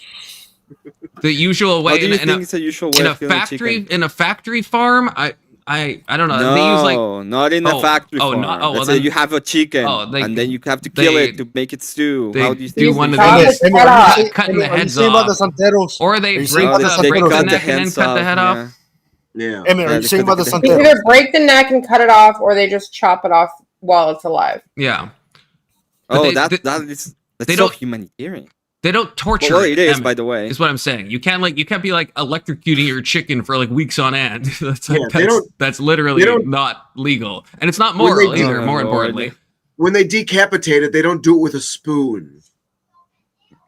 The usual way How do you in think a, it's a usual way in a of killing a factory chicken? in a factory farm. I don't know. No, They use like not in a Oh, factory oh, farm. not- oh, well Let's say then- you have a chicken, Oh, they- and then you have to kill they- it to make it stew. they How do you do think one they of do these- it? cutting the Are you heads saying about off, the santeros? or they Are you break saying about the They santeros? cut the neck and then hands cut the off, head yeah. off. Yeah. Emmy, are Yeah, you they saying cut about the the- They santeros? either break the neck and cut it off, or they just chop it off while it's alive. Yeah. But Oh, they- that they- that is That's They so don't- humanitarian. They don't torture. Well, it is, Emmett, by the way. is what I'm saying. You can't be like electrocuting your chicken for like weeks on end. That's like, Yeah, they don't- that's literally they don't- not legal, and it's not When they moral do- either. Oh, More Lord. importantly, When they decapitate it, they don't do it with a spoon.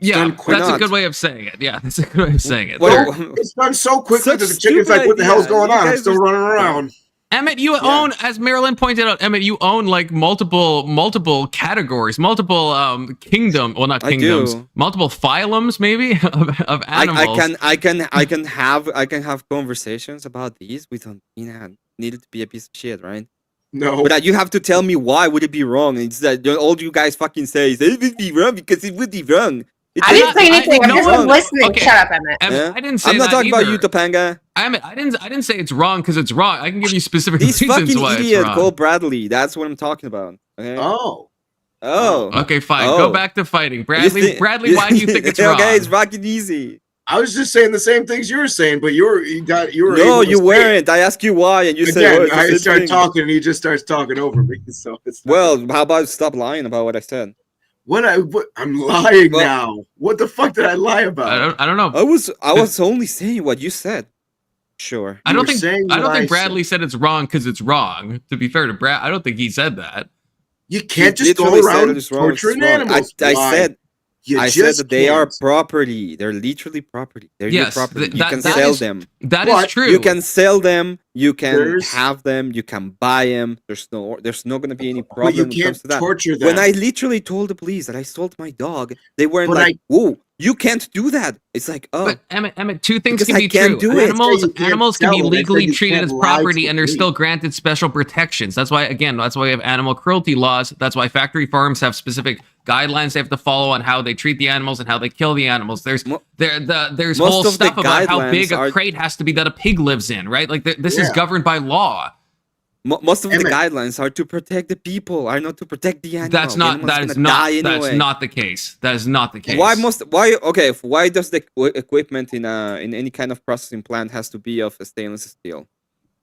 yeah, done quick. that's a not. good way of saying it. Yeah, that's a good way of saying it. Well, There- It's done so quickly Such that the chicken's stupid like, "What the hell's idea. going You on? I'm guys still are- running around." Emmett, you own, as Marilyn pointed out, Emmett, you own like multiple categories, multiple kingdom, well not I kingdoms, do. multiple phylums maybe of animals. I can have conversations about these. We don't need it to be a piece of shit, right? No, But you have to tell me why would it be wrong. It's that all you guys fucking say is it would be wrong because it would be wrong. It's I didn't say anything. I'm no just one- listening. okay. Shut up, Emmett. Emmett, Yeah? I didn't say I'm not that talking either. about you, Topanga. Emmett, I didn't say it's wrong because it's wrong. I can give you specific This reasons fucking why it's idiot wrong. called Bradley. That's what I'm talking about. Okay? oh, Okay, fine. Oh. Go back to fighting, You Bradley. think- Bradley, why do you think it's wrong? Okay, it's fucking easy. I was just saying the same things you were saying, but you were No, able to you say it. weren't. I asked you why, and you said, Again, "Oh, it's the I same start thing." talking, and he just starts talking over me. So it's not- Well, how about stop lying about what I said? I'm lying Well- now. What the fuck did I lie about? I don't know. I was only saying what you said. Sure. I You don't were think saying I don't what I think Bradley said it's wrong because it's wrong. To be fair to Brad, I don't think he said that. You can't You just go literally said around it's wrong, it's torturing wrong. animals. I Why? said You I said just that they are can't. property. They're literally property. They're your Yes, property. th- You that- can that sell is- them. That is But true. You can sell them. You can There's- have them. You can buy them. There's not going to be any But problem you when it comes can't to that. torture them. When I literally told the police that I sold my dog, they weren't But like, "Whoa, you can't do that." It's like, "Oh, But Emmett, two things Because can I be can't true. do it. Animals, I said you can't animals can be sell them. I said legally you treated can't as lie to property the and they're police. still granted special protections. That's why we have animal cruelty laws. That's why factory farms have specific guidelines they have to follow on how they treat the animals and how they kill the animals. There's Mo- there's most whole of the stuff about how guidelines big a are- crate has to be that a pig lives in, right? Like this is Yeah. governed by law. most of the Emmett. guidelines are to protect the people, are not to protect the animal. That's The not animal's that is gonna not die that's anyway. not the case. That is not the case. Why does the equipment in any kind of processing plant has to be of a stainless steel?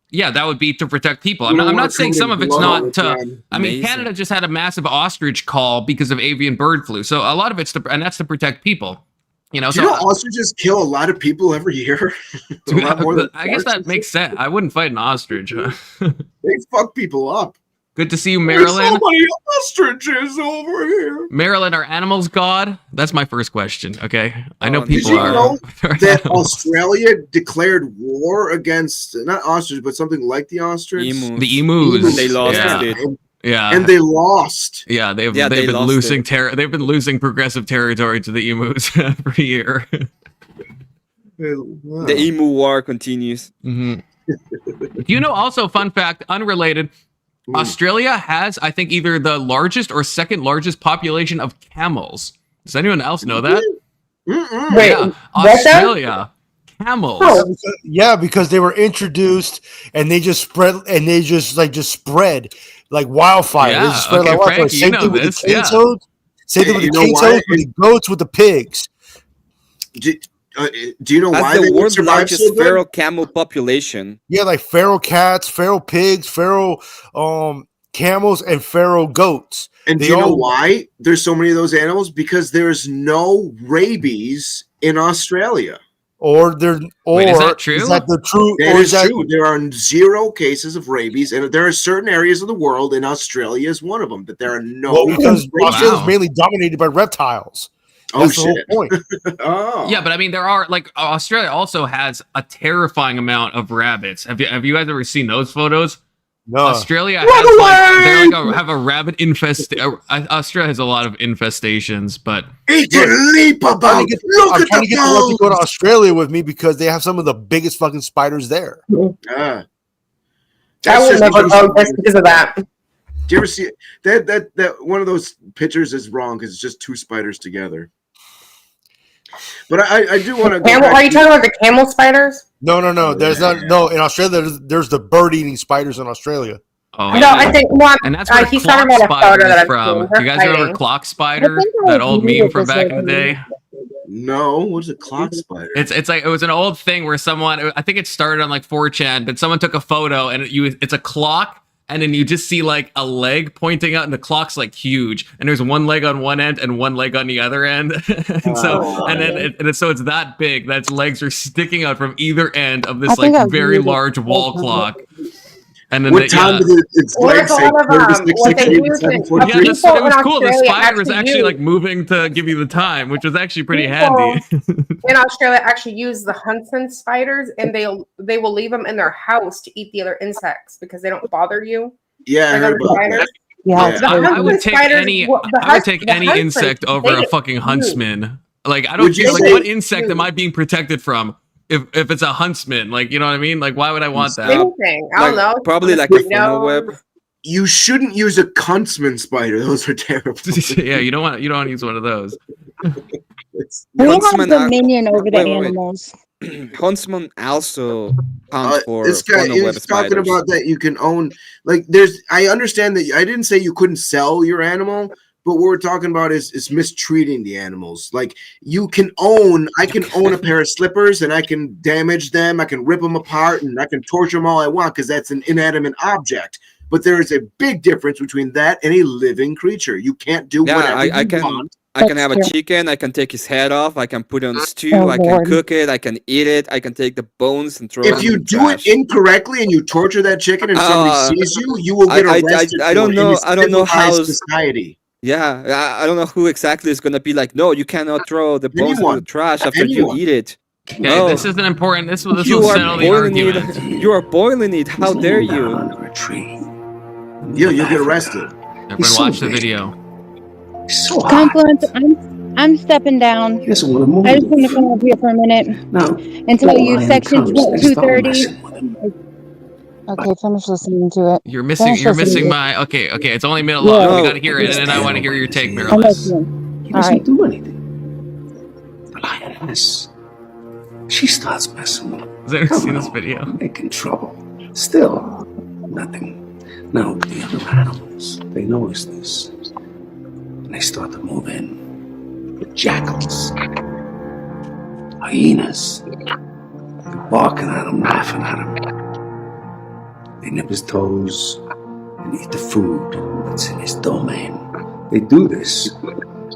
Yeah, that would be to protect people. I'm You not, don't I'm wanna not saying come some in of it's blood all not the to. time. I mean, Amazing. Canada just had a massive ostrich call because of avian bird flu. So a lot of it's and that's to protect people. You know, Do you know ostriches kill a lot of people every year? A lot more than I guess that partridges. makes sense. I wouldn't fight an ostrich. They fuck people up. Good to see you, There's Marilyn. so many ostriches over here. Marilyn, are animals God? That's my first question. Okay, I know Did people you are. know are That animals. Australia declared war against not ostrich, but something like the ostrich. Emus. The emus. And they lost Yeah, it. yeah. And they lost. Yeah, they've Yeah, they been lost losing it. They've been losing progressive territory to the emus every year. The emu war continues. Mhm. Do you know also, fun fact, unrelated, Australia has, I think, either the largest or second largest population of camels. Does anyone else know that? Mm-mm. Wait, Yeah, what now? Australia. Camels. Oh. Yeah, because they were introduced and they just spread and they just spread like wildfire. They Yeah, just spread okay, like wildfire. Frank, you Same know thing with this, the yeah. cane toads. Same thing with You the know cane why? toads, with the goats, with the pigs. Do you know That's why the they would world's survive largest so good? feral camel population. Yeah, like feral cats, feral pigs, feral camels, and feral goats. And They do you know all- why there's so many of those animals? Because there's no rabies in Australia. Or they're or Wait, is that true? Is that the true? That or is that true. There are 0 cases of rabies, and there are certain areas of the world, and Australia is one of them, that there are no well because rabies. Australia's mainly dominated by reptiles. Oh That's the shit! whole point. Oh Yeah, but I mean, there are like Australia also has a terrifying amount of rabbits. Have you guys ever seen those photos? No. Australia Run has away! they're like have a rabbit Australia has a lot of infestations, but he can leap I'm about. trying to get, Look I'm at trying the to get the ones to go to bones. Australia with me because they have some of the biggest fucking spiders there. Ah. I That's will just never because- go just because of that. Do you ever see that one of those pictures is wrong because it's just 2 spiders together. But I do want to. Camel, are you talking about the camel spiders? No. There's not. No, in Australia, there's the bird-eating spiders in Australia. oh, No, yeah. I think well, And that's where he's clock talking about a spider photo that is I've from. seen. Do you guys They're remember fighting. clock spider? I think That I old knew meme it from was back like in the day. No, what's a clock spider? It's like it was an old thing where someone, I think it started on like 4chan, but someone took a photo and it's a clock and then you just see like a leg pointing out, and the clock's like huge, and there's one leg on one end and one leg on the other end, so it's that big that its legs are sticking out from either end of this like very large wall clock. And then what time did its legs say? 36, 68, 743? Yeah, it was cool. The spider was actually like moving to give you the time, which was actually pretty handy. In Australia, actually use the huntsman spiders, and they will leave them in their house to eat the other insects because they don't bother you. Yeah, I heard about that. Yeah, I would take any insect over a fucking huntsman. Like I don't get like what insect am I being protected from? If it's a huntsman, like, you know what I mean? Like, why would I want that? Anything. I don't know. Probably like a funnel web. You shouldn't use a huntsman spider. Those are terrible. Yeah, you don't want to use one of those. We have dominion over the animals. Huntsman also counts for this guy funnel web is spiders. talking about that you can own. Like, I understand that. I didn't say you couldn't sell your animal. But what we're talking about is mistreating the animals. Like I can own a pair of slippers and I can damage them. I can rip them apart and I can torture them all I want because that's an inanimate object. But there is a big difference between that and a living creature. You can't do whatever you want. I can have a chicken. I can take his head off. I can put it on stew. I can cook it. I can eat it. I can take the bones and throw it in the trash. If you do it incorrectly and you torture that chicken and somebody sees you, you will get arrested. I don't know how society. Yeah, I don't know who exactly is going to be like, no, you cannot throw the bones in the trash after you eat it. Okay, no. This isn't important. This will settle the argument. You are boiling it. How dare you? You'll get arrested. Everyone watch the video. Confluence, I'm stepping down. I just want to come up here for a minute and tell you section 230. Okay, finish listening to it. You're missing my. Okay. It's only middle long. We gotta hear it, and then I want to hear your take, Marilyn. He doesn't do anything. The lioness, she starts messing with him. Has anyone seen this video? Making trouble. Still, nothing. Now, the other animals, they notice this. And they start to move in. The jackals, hyenas, they're barking at him, laughing at him. They nip his toes and eat the food that's in his domain. They do this,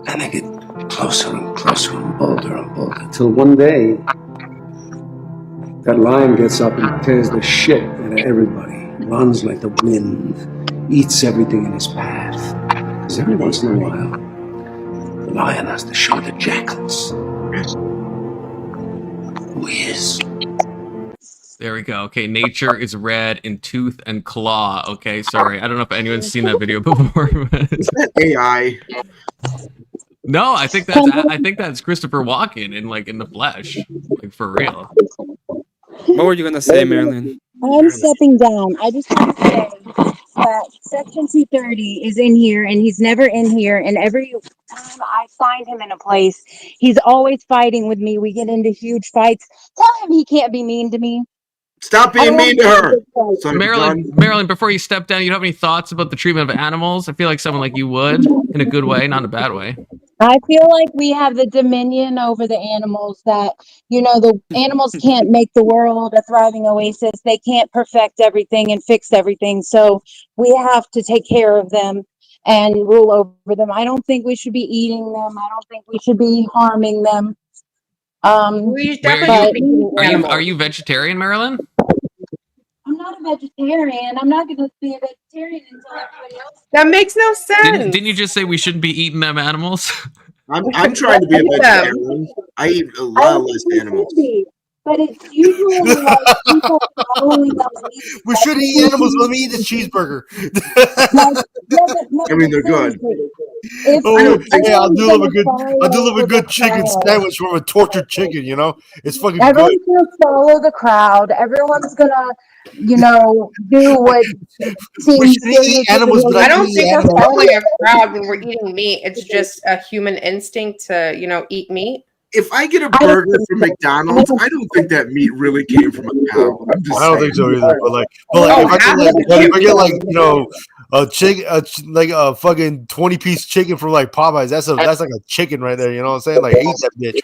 and they get closer and closer and bolder, till one day, that lion gets up and tears the shit out of everybody, runs like the wind, eats everything in his path. Because every once in a while, the lion has to show the jackals who he is. There we go. Okay, nature is red in tooth and claw. Okay, sorry. I don't know if anyone's seen that video before. Is that AI? No, I think that's Christopher Walken in the flesh. Like for real. What were you gonna say, Marilyn? I'm stepping down. I just want to say that section 230 is in here and he's never in here, and every time I find him in a place, he's always fighting with me. We get into huge fights. Tell him he can't be mean to me. Stop being mean to her. Marilyn, before you step down, you have any thoughts about the treatment of animals? I feel like someone like you would, in a good way, not in a bad way. I feel like we have the dominion over the animals that, the animals can't make the world a thriving oasis. They can't perfect everything and fix everything. So we have to take care of them and rule over them. I don't think we should be eating them. I don't think we should be harming them. Are you vegetarian, Marilyn? I'm not a vegetarian. I'm not going to be a vegetarian until everybody else. That makes no sense. Didn't you just say we shouldn't be eating them animals? I'm trying to be a vegetarian. I eat a lot less animals. But it's usually like people following those. We should eat animals. Let me eat the cheeseburger. I mean, they're good. I'll do love a good chicken sandwich from a tortured chicken. It's fucking good. Everyone's gonna follow the crowd. Everyone's gonna, do what seems. Animals. I don't think we're following a crowd when we're eating meat. It's just a human instinct to, eat meat. If I get a burger from McDonald's, I don't think that meat really came from a cow. I don't think so either. But if I get a chicken, like a fucking 20-piece chicken from like Popeyes, that's like a chicken right there. You know what I'm saying? Like, eat that bitch.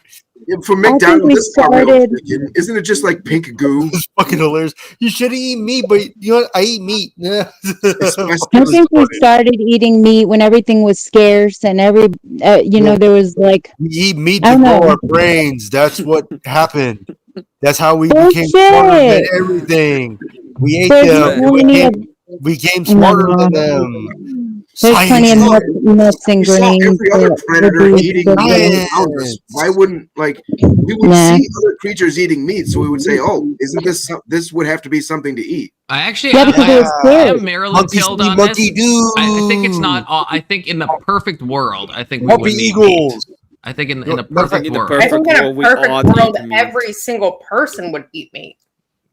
From I think McDonald's, we this is not real started. chicken. Isn't it just like pink goo? It's fucking hilarious. You shouldn't eat meat, but you know what? I eat meat. Yeah. I think we started eating meat when everything was scarce and there was like We eat meat I to don't grow know. our brains. That's what happened. That's how we became smarter than Bullshit. everything. We ate There's them. plenty of We became smarter than them. there's plenty of Science. nuts and We saw greens. every other that predator would be eating good. meat around us. Why wouldn't we would Nah. see other creatures eating meat, so we would say, "Oh, isn't this would have to be something to eat?" I actually Yeah, because it was I scarce. am Marilyn Monkey killed see, on monkey this. do. I think it's not. I think in the perfect world, I think we Harpy would need eagles. meat. I think in the Matter of perfect fact, in the world. perfect I think in a world, we perfect ought world, to eat meat. every single person would eat meat.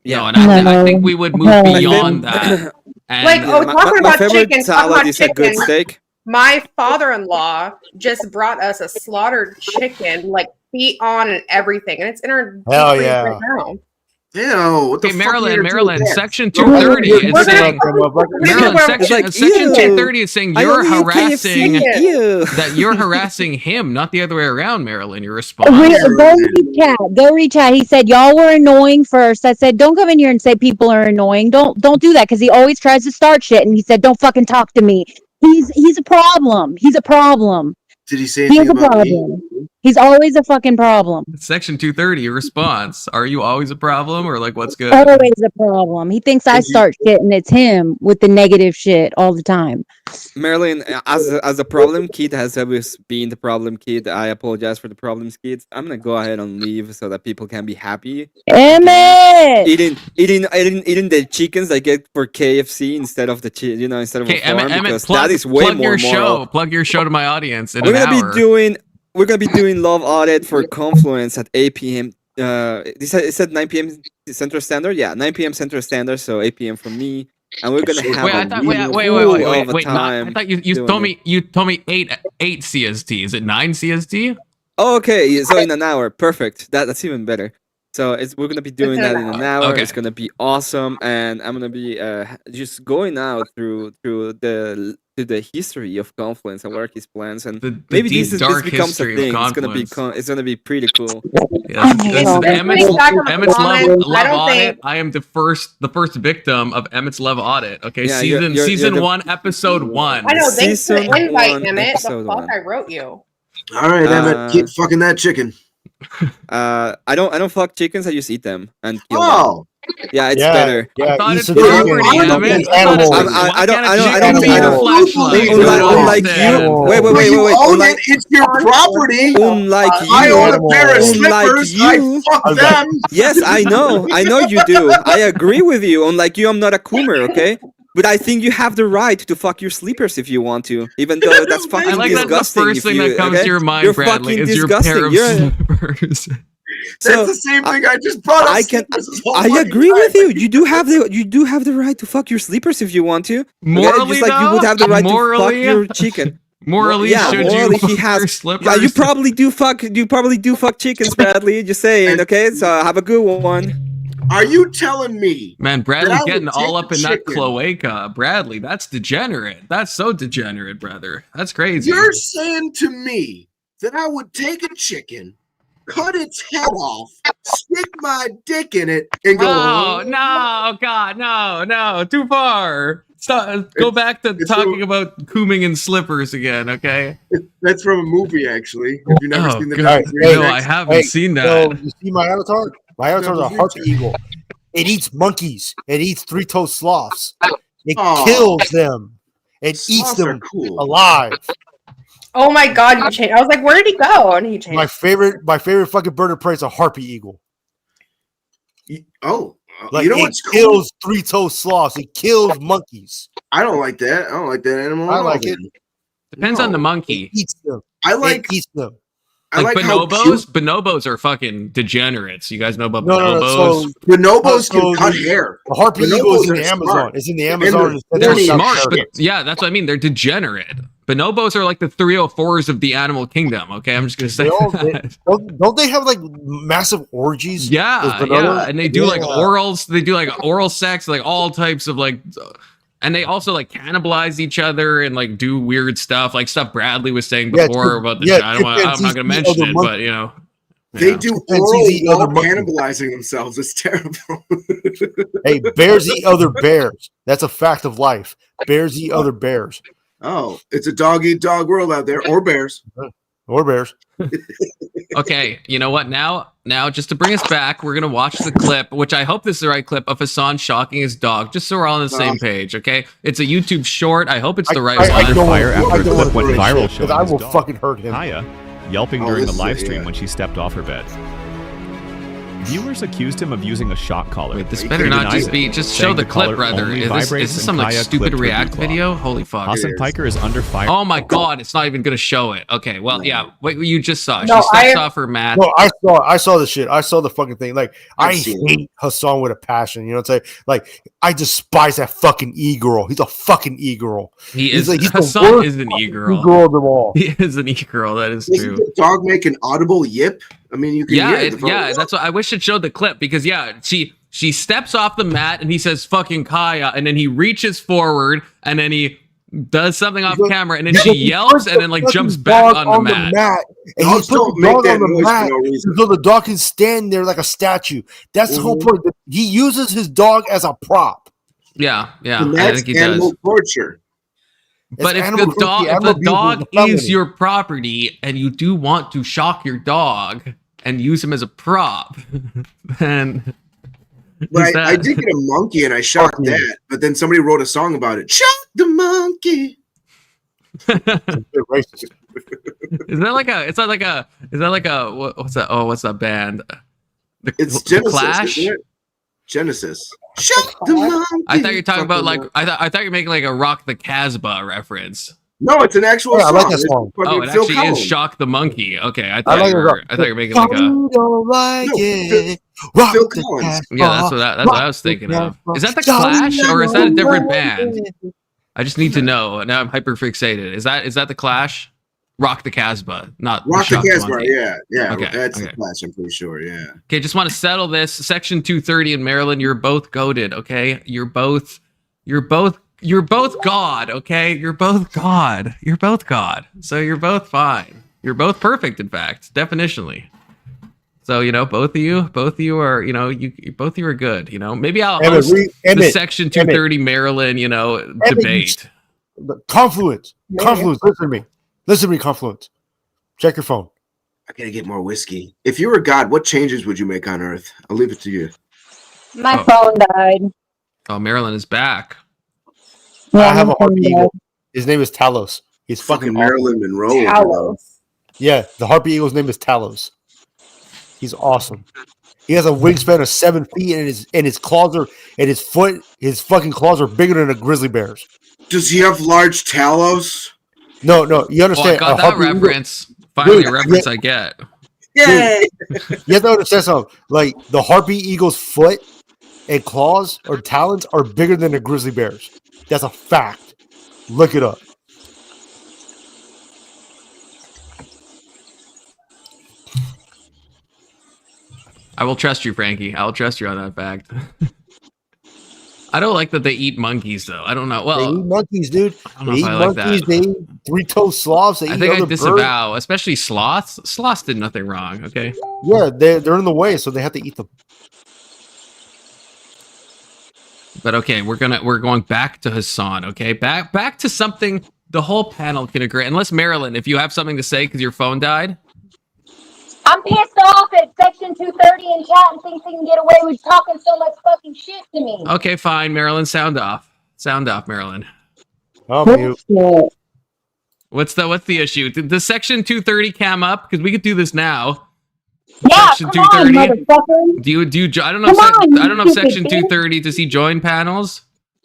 No, and I think we would move No. beyond that. And Like, oh, talking my about favorite chicken, talking salad about is a good chicken. steak. My father-in-law just brought us a slaughtered chicken, like feet on and everything, and it's in our deep Hell freeze yeah. right now. Ew, what the okay, fuck are you gonna do Marilyn, with that? section We're 230 We're is gonna saying. Marilyn, It's like, section ew. 230 is saying I you're only eat harassing KFC. Ew. that you're harassing him, not the other way around. Marilyn, your response. Go reach out. Go reach out. He said y'all were annoying first. I said don't come in here and say people are annoying. Don't do that because he always tries to start shit. And he said don't fucking talk to me. He's a problem. He's a problem. Did he say He is anything a about me? problem. He's always a fucking problem. Section 230, your response. Are you always a problem or like what's good? Always a problem. He thinks I start shit and it's him with the negative shit all the time. Marilyn, as a problem kid has always been the problem kid. I apologize for the problems kids. I'm gonna go ahead and leave so that people can be happy. Emmett! Eating the chickens I get for KFC instead of instead of Okay, a farm Emmett, because plug, that is way plug more your moral. show. Plug your show to my audience in We're an gonna hour. we're gonna be doing Love Audit for Confluence at 8 p.m. It said 9 p.m. Central Standard. Yeah, 9 p.m. Central Standard, so 8 p.m. for me. And we're gonna have Wait, I a thought, really wait, cool wait, time. I thought you doing told it. me you told me 8 CST. Is it 9 CST? Oh, okay, so in an hour, perfect. That's even better. So we're gonna be doing that in an hour. Okay. It's gonna be awesome, and I'm gonna be just going out through the history of Confluence and Workies plans, and The maybe deep, this dark becomes a history thing. of It's gonna be Confluence. it's gonna be pretty cool. Yes, this is God. Emmett's, Getting back on the Emmett's love, comments, I love don't audit. think- I am the first victim of Emmett's love audit. Okay, Yeah, season you're season the- 1, episode 1. I know. Thanks for the Season invite, 1, Emmett. The episode fuck 1. I wrote you. All right, Emmett, Uh, keep fucking that chicken. I don't fuck chickens. I just eat them and kill them. Oh, Yeah, it's Yeah, better. yeah, I thought eat it's some property, chicken. Emmett. Eat I thought it's- animals. why I don't- can't a I don't- chicken I don't- be I a don't- fleshlight? Unlike Instead? you, wait, but you own unlike it. It's your property. unlike I you, own a pair of unlike slippers. you. I fuck them. Yes, I know you do. I agree with you. Unlike you, I'm not a coomer, okay? But I think you have the right to fuck your sleepers if you want to, even though that's fucking I like that's the disgusting. first if thing you, that comes okay? to your mind, You're Bradley, fucking is your disgusting. pair of slippers. That's So, the same thing I just brought up. I can. slippers this whole I fucking agree time. with you. You do have the right to fuck your sleepers if you want to. Okay? Morally, just like you would though? have the right to fuck Morally? your chicken. Morally, Yeah, should morally, you he has- wear slippers? Yeah, you probably do fuck chickens, Bradley. Just saying, okay? So have a good one. Are you telling me? Man, Bradley's That I would getting all take up the in that chicken. cloaca. Bradley, that's degenerate. That's so degenerate, brother. That's crazy. You're saying to me that I would take a chicken, cut its head off, stick my dick in it, and go, Oh, no, God, no, too far. Stop. Go back to it's talking a- about cooming and slippers again, okay? That's from a movie, actually. Have you never Oh, seen the God. movie? No, I haven't Hey, seen So that. you see my avatar? My avatar's a harpy eagle. It eats monkeys. It eats three-toed sloths. It Aw. kills them. It eats Sloths are them cool. alive. Oh my god, you changed. I was like, where did he go? And he changed. My favorite fucking bird of prey is a harpy eagle. Oh, Like you know it what's cool? kills three-toed sloths. It kills monkeys. I don't like that. I don't like that animal. I at all, like it. man. Depends on the It monkey. eats them. I like. It eats them. I like how bonobos. cute Bonobos are fucking degenerates. You guys know about No, bonobos? no, so bonobos can So- cut hair. the harpy Bonobos eagle is in are the Amazon. smart. It's in the And Amazon. they're They're They're smart, South but America. yeah, that's what I mean. They're degenerate. Bonobos are like the 304s of the animal kingdom. Okay, I'm just gonna say They all- that. Don't they have like massive orgies? Yeah, Those yeah, bonobos? and they do like Yeah. orals. They do like oral sex, like all types of like, and they also like cannibalize each other and like do weird stuff, like stuff Bradley was saying Yeah, before dude, about the. yeah, I'm not gonna chimpanzees mention eat it, other but you know, They Yeah. do Chimpanzees oral eat other while monkeys. cannibalizing themselves. It's terrible. Hey, bears eat other bears. That's a fact of life. Bears eat other bears. Oh, it's a dog eat dog world out there, or bears. Or bears. Okay, you know what? Now, just to bring us back, we're gonna watch the clip, which I hope this is the right clip of Hasan shocking his dog, just so we're all on the same page. Okay, it's a YouTube short. I hope it's the right I one. don't Fire wanna- after I a don't wanna clip went do this viral shit, 'cause showing I his will dog, fucking hurt him. Kaya, yelping Oh, during the this is live it, stream yeah. when she stepped off her bed. Viewers accused him of using a shock collar. Wait, this He better not denied just it, be. Just saying show the clip, collar brother. only Is vibrates this and some like Kaya stupid clipped her React boot claw. video? Holy fuck! Hasan is. Piker is under fire. Oh my god, it's not even gonna show it. Okay, well, yeah. What you just saw? No, She steps I- off her mat. No, I saw the shit. I saw the fucking thing. Like, I I've seen hate Hasan with a passion. You know what I'm saying? Like, I despise that fucking e-girl. He's a fucking e-girl. He He's is. like, he's the Hasan worst is an fucking e-girl. E-girl of them all. He is an e-girl. That is Doesn't true. the dog make an audible yip? I mean, you can Yeah, hear it. that's what I wish it showed the clip because she steps off the mat and he says fucking Kaya and then he reaches forward and then he does something off camera and then she yelps and then like jumps back on the mat. And he Dogs put don't the make dog that on the noise for mat no reason. so the dog can stand there like a statue. That's the whole point. He uses his dog as a prop. Yeah, And I that's think he animal does. torture. But It's if animal the dog, cruelty. if Animal the abuse dog a felony. is your property and you do want to shock your dog and use him as a prop, then But is I that- did get a monkey and I shocked Fuck you. that. But then somebody wrote a song about it. Shock the monkey. They're racist. is that like a? Is that like a? What's that? Oh, what's that band? It's the Genesis, Clash. isn't it? Genesis. Shock the monkey. I thought you were talking about Fucking like I thought you were making like a Rock the Casbah reference. No, it's an actual Yeah, I song. like that It's song. fucking Oh, it Phil actually Collins. is Shock the Monkey. Okay, I I thought like you it. were making like a. You don't like No, it. Rock Phil the Collins. Casbah. Yeah, that's what I was thinking of. Is that the Clash or is that a different band? I just need to know. Now I'm hyper fixated. Is that the Clash? Rock the Casbah, not Rock the Shock Casbah. Monkey. Yeah. Okay, That's okay. the Clash, I'm pretty sure. Yeah. Okay, just want to settle this. Section 230 in Maryland, you're both goated, okay? You're both God, okay? You're both God. You're both God. So you're both fine. You're both perfect, in fact, definitionally. So, both of you are, you both of you are good, Maybe I'll host the Section 230 Maryland, debate. Confluence. Confluence. Listen to me, Confluence. Check your phone. I gotta get more whiskey. If you were God, what changes would you make on Earth? I'll leave it to you. My Oh. phone died. Oh, Maryland is back. I have my a harpy phone eagle. His name is Talos. He's Fucking fucking awesome. Marilyn Monroe. you know. Talos. Yeah, the harpy eagle's name is Talos. He's awesome. He has a wingspan of 7 feet, and his claws are, and his fucking claws are bigger than a grizzly bear's. Does he have large talos? No, you Oh, I understand? got a that harpy eagle- reference. Finally, Dude, a reference I get. Yay! You have to understand something. Like the harpy eagle's foot and claws or talons are bigger than a grizzly bear's. That's a fact. Look it up. I will trust you, Frankie. I'll trust you on that fact. I don't like that they eat monkeys, though. I don't know. They Well, eat monkeys, dude. I don't know They if eat I like monkeys. that. They eat three-toed sloths. They I eat think I other birds. disavow, especially sloths. Sloths did nothing wrong. Okay. Yeah, they're in the way, so they have to eat them. But okay, we're going back to Hasan. Okay, back to something the whole panel can agree. Unless Marilyn, if you have something to say because your phone died. I'm pissed off at Section 230 in chat and thinks he can get away with talking so much fucking shit to me. Okay, fine, Marilyn. Sound off. Sound off, Marilyn. Oh, mute. Bullshit. What's the issue? Did the Section 230 cam up? Because we could do this now. Yeah, Section come on, 230. motherfucker. Do you? I don't know. Come on, I don't know if you Section stupid bitch. 230 does he join panels?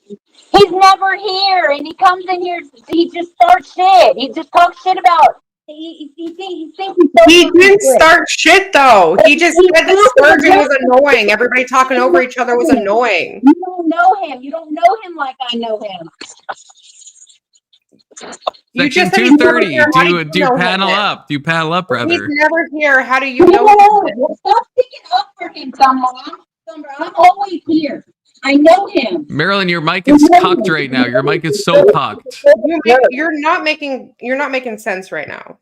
He's never here, and he comes in here. He just starts shit. He just talks shit about. He thinks he's so He didn't good. start shit though. He just He said that started Sturgeon was just- annoying. Everybody talking over each other was annoying. You don't know him. You don't know him like I know him. You Section just said he's never 230. here. How Do you know him panel then? up? Do you panel up, He's brother? never here. How do you No, know him? stop sticking up for him, someone. I'm always here. I know him. Marilyn, your mic is cocked right now. Your mic is so cocked. You're not making sense right now.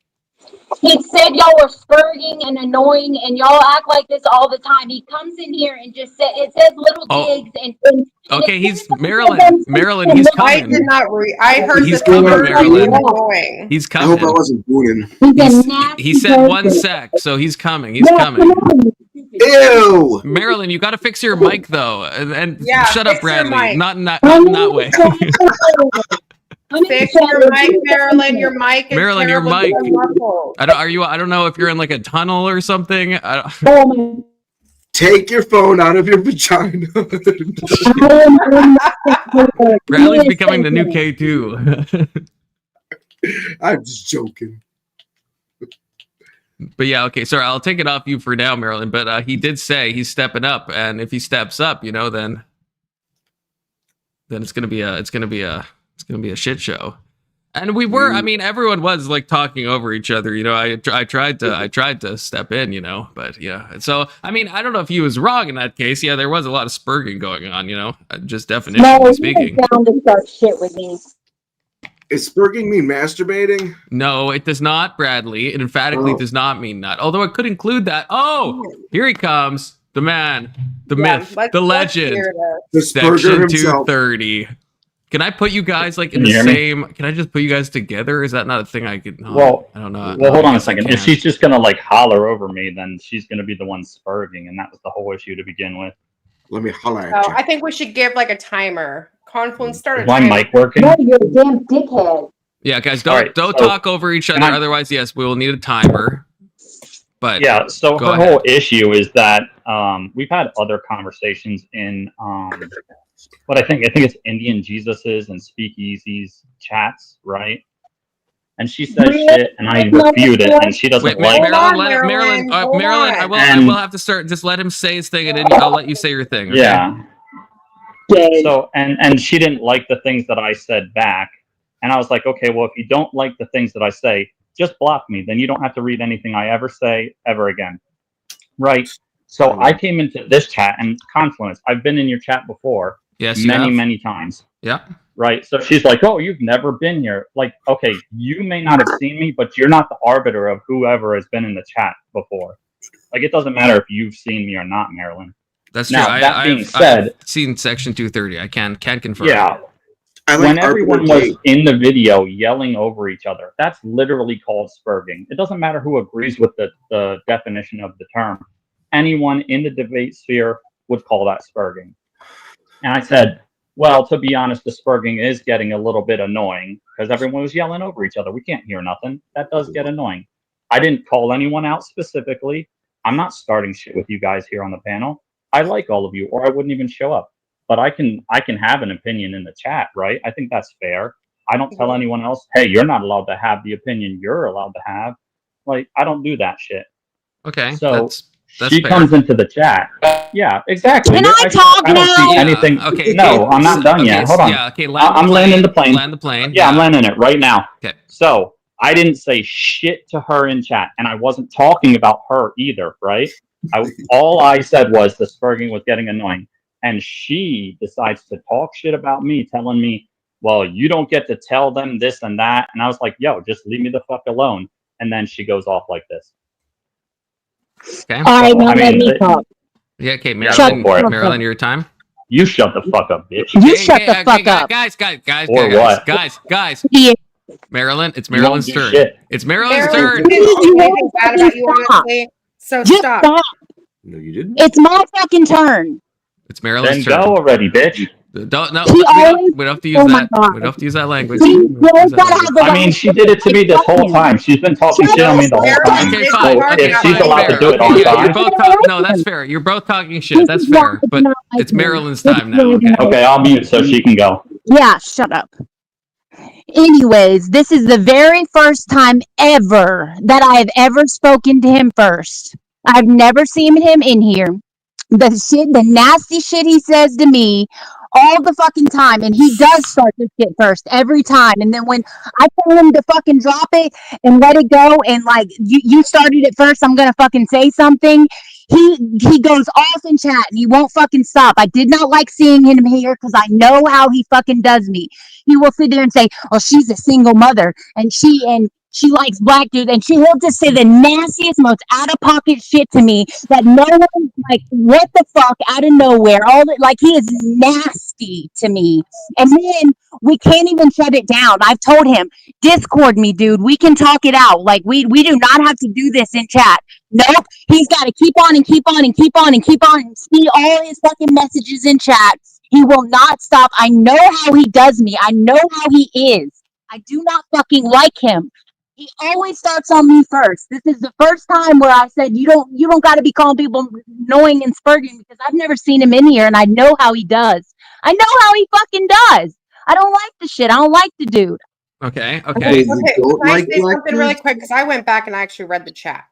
He said y'all were spurting and annoying, and y'all act like this all the time. He comes in here and just said it says little digs and Okay, it he's says Marilyn. Marilyn, he's I coming. did not read. I heard He's the coming, spurting Marilyn. and annoying. He's I hope I coming. wasn't booting. He said 1 sec, so he's coming. He's coming. Ew. Marilyn, you got to fix your mic though, and Yeah, shut up, fix your Bradley. mic. Not in that way. Fix your mic, Marilyn. Your mic is Marilyn, your terribly mic. muffled. I don't know if you're in like a tunnel or something. I don't, Take your phone out of your vagina. Bradley's becoming the new K2. I'm just joking. But yeah, okay. Sorry, I'll take it off you for now, Marilyn. But he did say he's stepping up, and if he steps up, then it's gonna be a shit show. And we were, I mean, everyone was like talking over each other. I tried to step in, but yeah. So I mean, I don't know if he was wrong in that case. Yeah, there was a lot of spurging going on. Just definitionally speaking. Down to start shit with me. Is spurging mean masturbating? No, it does not, Bradley. It emphatically does not mean that. Although it could include that. Oh, here he comes. The man, the myth, the legend. The spurger Section himself. 230. Can I put you guys like in the same? Can I just put you guys together? Is that not a thing I could? Well, I don't know. Well, hold on a second. If she's just gonna like holler over me, then she's gonna be the one spurging, and that was the whole issue to begin with. Let me holler So at you. I think we should give like a timer. Confluence started. Is my mic working? No, you're a damn dickhead. Yeah, guys, don't Alright, so- talk over each other. Otherwise, yes, we will need a timer. But Yeah, so go her ahead. whole issue is that we've had other conversations in what I think it's Indian Jesus's and Speakeasy's chats, right? And she says shit, and I refute it, and she doesn't Wait, like it. Marilyn, I will have to start. Just let him say his thing, and then I'll let you say your thing. Okay? Yeah. So and she didn't like the things that I said back, and I was like, okay, well, if you don't like the things that I say, just block me. Then you don't have to read anything I ever say ever again, right? So I came into this chat and Confluence. I've been in your chat before, Yes, you have. many times. Yeah. Right. So she's like, oh, you've never been here. Like, okay, you may not have seen me, but you're not the arbiter of whoever has been in the chat before. Like, it doesn't matter if you've seen me or not, Marilyn. That's true. Now, that being said, I've seen Section 230. I can confirm. yeah. When everyone was in the video yelling over each other, that's literally called spurging. It doesn't matter who agrees with the definition of the term. Anyone in the debate sphere would call that spurging. And I said, well, to be honest, the spurging is getting a little bit annoying because everyone was yelling over each other. We can't hear nothing. That does get annoying. I didn't call anyone out specifically. I'm not starting shit with you guys here on the panel. I like all of you, or I wouldn't even show up. But I can have an opinion in the chat, right? I think that's fair. I don't tell anyone else, hey, you're not allowed to have the opinion you're allowed to have. Like, I don't do that shit. Okay. So that's she fair. comes into the chat. Yeah, exactly. Can I talk I don't see now? anything. Okay. No, I'm not done yet. Hold on. Yeah. Okay. I'm landing the plane. Land the plane. Yeah, I'm landing it right now. Okay. So I didn't say shit to her in chat, and I wasn't talking about her either, right? All I said was the spurging was getting annoying. And she decides to talk shit about me, telling me, well, you don't get to tell them this and that. And I was like, yo, just leave me the fuck alone. And then she goes off like this. Okay. All right, now I let mean, me talk. Yeah. Okay. Shut Marilyn, up. Marilyn, your time. You shut the fuck up, bitch. You Okay, shut the fuck up. Guys. Or what? Guys. Yeah. Marilyn, it's You won't Marilyn's do turn. shit. It's Marilyn's Marilyn, turn. You anything won't bad about you, stop. honestly. So Just stop. stop. No, you didn't. It's my fucking turn. It's Marilyn's Then turn. go already, bitch. Don't no. He We always- don't have to use oh my that. God. We don't have to use that language. See, We you don't have to use always that gotta language. have the I mean, she did it to me this whole time. She's been talking shit on me the whole time. Okay, It's fine. hard Okay, If to she's find allowed to fair. do it, Okay, aren't yeah, I? you're both no, that's fair. You're both talking shit. That's fair. But it's Marilyn's time now. Okay. Okay, I'll mute so she can go. Yeah, shut up. Anyways, this is the very first time ever that I have ever spoken to him first. I've never seen him in here. The nasty shit he says to me all the fucking time, and he does start this shit first every time. And then when I tell him to fucking drop it and let it go, and like you started it first, I'm gonna fucking say something. He goes off in chat and he won't fucking stop. I did not like seeing him here because I know how he fucking does me. He will sit there and say, "Oh, she's a single mother and she she likes black dudes, and he'll just say the nastiest, most out of pocket shit to me that no one, like, what the fuck, out of nowhere, like, he is nasty to me. And then we can't even shut it down. I've told him, Discord me, dude. We can talk it out. Like, we do not have to do this in chat. Nope. He's got to keep on and keep on and keep on and keep on and see all his fucking messages in chat. He will not stop. I know how he does me. I know how he is. I do not fucking like him. He always starts on me first. This is the first time where I said, you don't got to be calling people annoying and spurging, because I've never seen him in here, and I know how he does. I know how he fucking does. I don't like the shit. I don't like the dude. Okay. Okay. Can I say something really quick? Because I went back and I actually read the chat.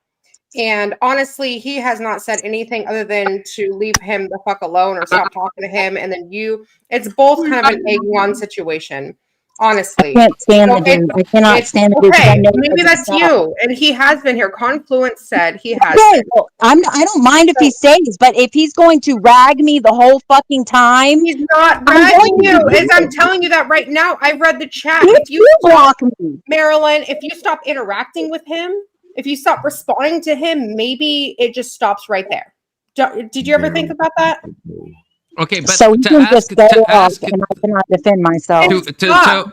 And honestly, he has not said anything other than to leave him the fuck alone or stop talking to him. And then it's both kind of an egg one situation. Honestly, I can't stand the dude. I cannot stand the dude. Okay, maybe that's you. And he has been here. Confluence said he has. Okay, well, I don't mind if he stays, but if he's going to rag me the whole fucking time, he's not ragging you. I'm telling you that right now. I read the chat. If you block me, Marilyn, if you stop interacting with him, if you stop responding to him, maybe it just stops right there. Did you ever think about that? Okay, but so you to can ask, just go to off, ask, and I cannot defend myself. Stop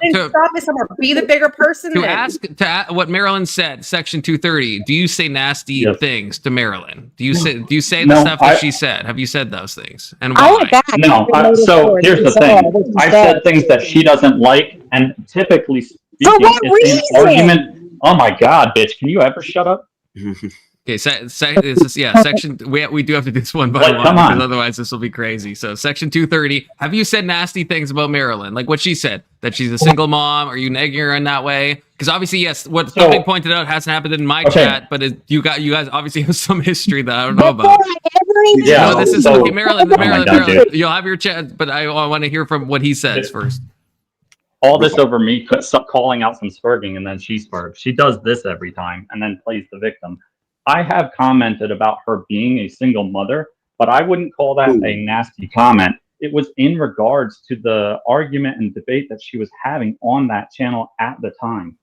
this somewhere. Be the bigger person. To what Marilyn said, Section 230. Do you say nasty things to Marilyn? Do you say the stuff that she said? Have you said those things? And why? I went back. No. So here's the thing. I've said things that she doesn't like, and typically speaking, it's an argument. Oh my God, bitch! Can you ever shut up? Okay, section. We do have to do this one by one, because otherwise this will be crazy. So, Section 230. Have you said nasty things about Marilyn, like what she said, that she's a single mom? Are you negging her in that way? Because obviously, yes, what Big pointed out hasn't happened in my chat, but you guys obviously have some history that I don't know about. No, this is okay, Marilyn. Marilyn, you'll have your chat, but I want to hear from what he says first. All this over me calling out some spurging, and then she spurgs. She does this every time, and then plays the victim. I have commented about her being a single mother, but I wouldn't call that a nasty comment. It was in regards to the argument and debate that she was having on that channel at the time.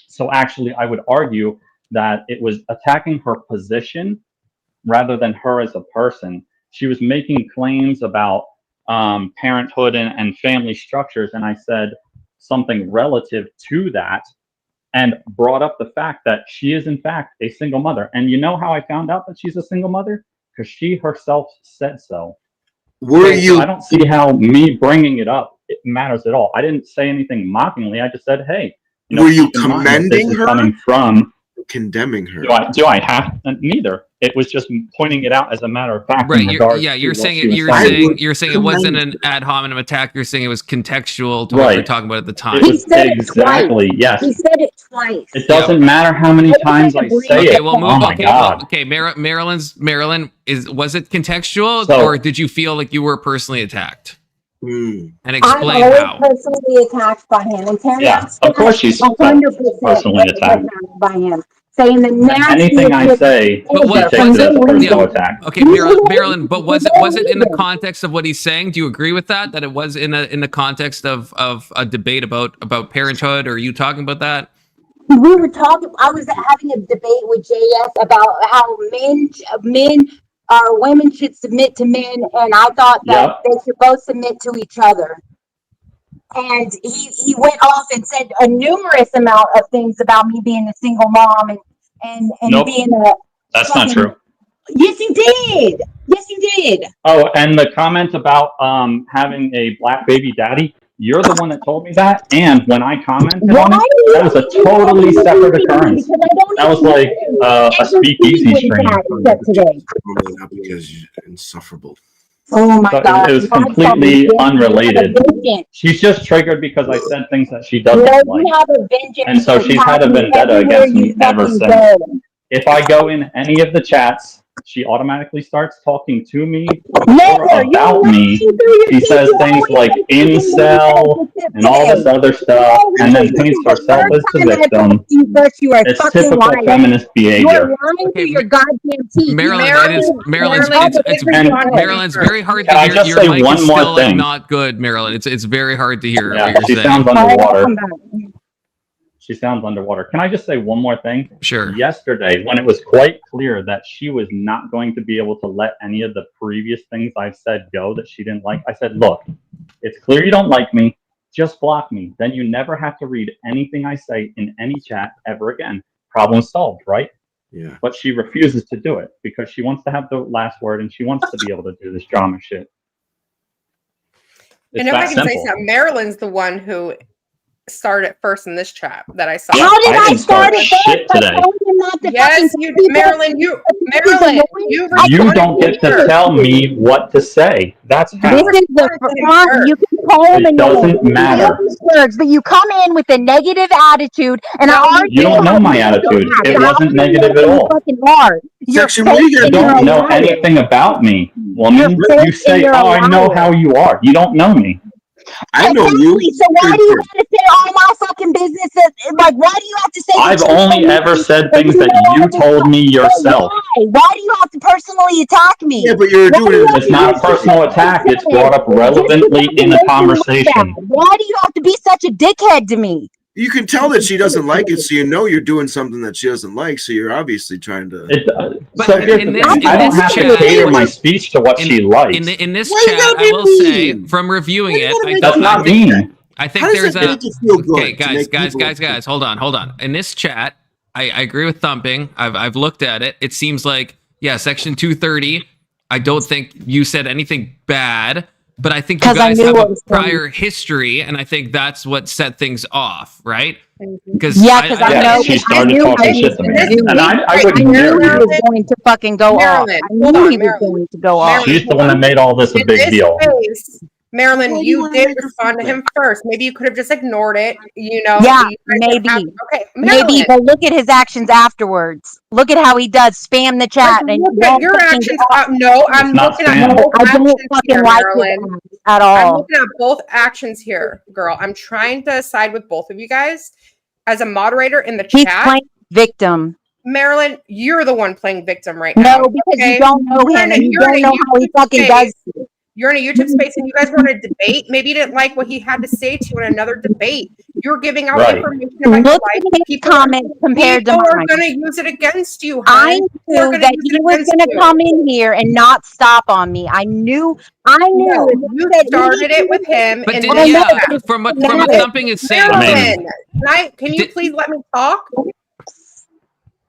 So actually, I would argue that it was attacking her position rather than her as a person. She was making claims about parenthood and family structures, and I said something relative to that, and brought up the fact that she is in fact a single mother. And you know how I found out that she's a single mother? Because she herself said so. I don't see how me bringing it up matters at all. I didn't say anything mockingly. I just said, hey, were you commending her? Coming from condemning her. Do I have neither? It was just pointing it out as a matter of fact. Right. You're saying it wasn't an ad hominem attack. You're saying it was contextual to what you're talking about at the time. He said exactly. Yes. He said it twice. It doesn't matter how many times I say it. Well, oh my God. Marilyn, was it contextual, or did you feel like you were personally attacked? And explain how. I was personally attacked by him. And of course she's 100% personally attacked by him. Saying the anything I say, attack. Okay, Marilyn, but was it in the context of what he's saying? Do you agree with that? That it was in the context of a debate about parenthood? Or are you talking about that? We were talking. I was having a debate with JS about how women should submit to men, and I thought that they should both submit to each other. And he went off and said a numerous amount of things about me being a single mom and being a. That's not true. Yes, he did. Yes, he did. Oh, and the comment about having a black baby daddy. You're the one that told me that, and when I commented on it, that was a totally separate occurrence. That was like a speakeasy stream. Because you're insufferable. Oh my God! It was completely unrelated. She's just triggered because I said things that she doesn't like, and so she's had a vendetta against me ever since. If I go in any of the chats, she automatically starts talking to me or about me. She says things like incel and all this other stuff, and then paints herself as the victim. It's typical feminist behavior. You're lying to your goddamn teeth. Marilyn's very hard to hear. Your mic is still not good, Marilyn. It's very hard to hear what you're saying. She sounds underwater. She sounds underwater. Can I just say one more thing? Sure. Yesterday, when it was quite clear that she was not going to be able to let any of the previous things I've said go that she didn't like, I said, look, it's clear you don't like me. Just block me. Then you never have to read anything I say in any chat ever again. Problem solved, right? Yeah. But she refuses to do it because she wants to have the last word and she wants to be able to do this drama shit. It's and if I that can say simple. something, Marilyn's the one who started first in this chat that I saw. How did I didn't start start it? shit today. Yes, you, Marilyn, you You responded don't get to first. tell me what to say. That's how. This is the front. You can call him It doesn't annoying. matter. Words, but you come in with a negative attitude, and I already You don't know my attitude. It wasn't negative at all. Fucking hard. You're Section, what are you You gonna don't do? know anything about me, woman. You're You say, you're a "Oh, I know liar. how you are." You don't know me. I know you. Exactly. So why do you have to say all my fucking business? Like, why do you have to say? I've that you only told ever me said that things you that know you all this told stuff? me yourself. Why? Why do you have to personally attack me? Yeah, but you're Why doing do you it. have It's to not be a personal such attack. It's dickhead? brought up Just relevantly because in you a make me look conversation. bad. Why do you have to be such a dickhead to me? You can tell that she doesn't like it, so you know you're doing something that she doesn't like. So you're obviously trying to. But So here's in the this- thing. in I don't this have to chat- cater my speech to what in- she likes. In this Why you chat, gotta I be will say, mean? from reviewing Why you it, gotta I make don't. That's not I think, mean. I think How does there's that a. make you feel good? Okay, to guys, make guys, people- guys. Hold on. In this chat, I agree with Thumping. I've looked at it. It seems like, yeah, Section 230. I don't think you said anything bad, but I think you 'Cause I guys knew have what a was coming. prior history, and I think that's what set things off, right? Because Yeah, because I Yeah, know she I started knew talking how he shit to was me, going to do and it. I wouldn't I dare knew he you. was going to fucking go off. Marilyn, I hold knew on, he was Marilyn. going to go off. She's the one that made all this a In big this deal. case, Marilyn, Why do you you wanna did make her respond to feel him first. Maybe you could have just ignored it. You know. Yeah, You guys maybe. have- okay, Maybe, Marilyn. but look at his actions afterwards. Look at how he does spam the chat Like, and look won't at your fucking actions. get off. No, I'm not looking at spam. both I don't actions fucking here, like Marilyn. his acts at I'm all. looking at both actions here, girl. I'm trying to side with both of you guys. As a moderator in the He's chat, playing victim. Marilyn, you're the one playing victim right now. No, because okay? you don't know him and you you're don't in a know how he YouTube fucking space. does it. You're in a YouTube space and you guys want to debate. Maybe you didn't like what he had to say to you in another debate. You're giving out Right. information about your Look life. at his comments compared to People are mine. going to use it against you, I hon. People are knew gonna that use he it was against going to you. come in here and not stop on me. I knew. No, if you he said started it with anything- him. But in did, this yeah, chat. from what matter. Thumping is saying, Marilyn, can you Did- please let me talk?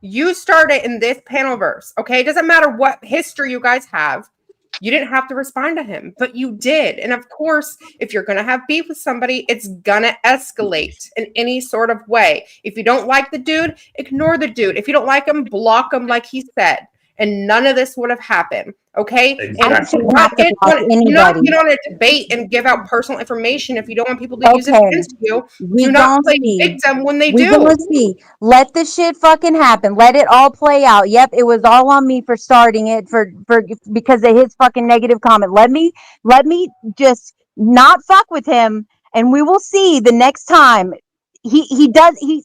You started in this panel verse, okay? It doesn't matter what history you guys have. You didn't have to respond to him, but you did. And of course, if you're going to have beef with somebody, it's going to escalate in any sort of way. If you don't like the dude, ignore the dude. If you don't like him, block him like he said. And none of this would have happened, okay? Exactly. And shouldn't have to block do not anybody. get on a debate and give out personal information if you don't want people to use it Okay. against you. We Do not gon' play see. victim when they We do. gonna see. Let the shit fucking happen. Let it all play out. Yep, it was all on me for starting it for because of his fucking negative comment. Let me just not fuck with him, and we will see the next time. He does he.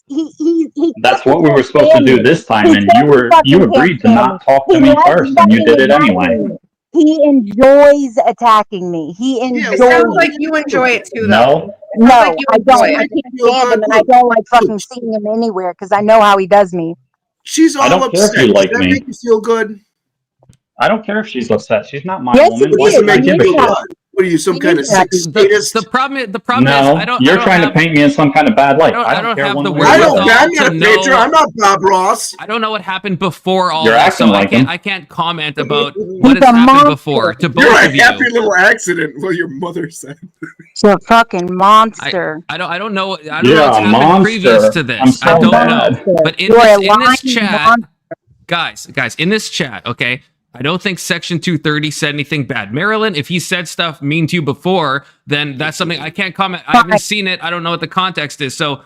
That's what we were supposed to do this time, and you agreed to not talk to me first, and you did it anyway. He enjoys attacking me. He enjoys. It sounds like you enjoy it too, though. No, No, like you I don't. enjoy I it. can't stand him, and I don't like fucking seeing him anywhere because I know how he does me. She's all I don't care if upset. you like Does that me. make you feel good? I don't care if she's upset. She's not my Yes, woman. it Why is. should I Make you give a feel shit? good? What are you, some He kind of is sex happy. statist? the problem is No, I don't. you're I don't trying have, to paint me in some kind of bad light. I don't care have one the way or I the don't. other. I'm not to a painter. know- I'm not Bob Ross. I don't know what happened before all You're this, acting so like I him. can't comment about what He's has a happened monster. before to You're both a of you. happy little accident. Well, your mother said. He's a fucking monster. I don't know. I don't You're know what's a happened previous monster. to this. I'm so I don't bad. know. But in You're a this lying chat, monster. guys, in this chat, okay, I don't think Section 230 said anything bad. Marilyn, if he said stuff mean to you before, then that's something I can't comment. I haven't seen it. I don't know what the context is. So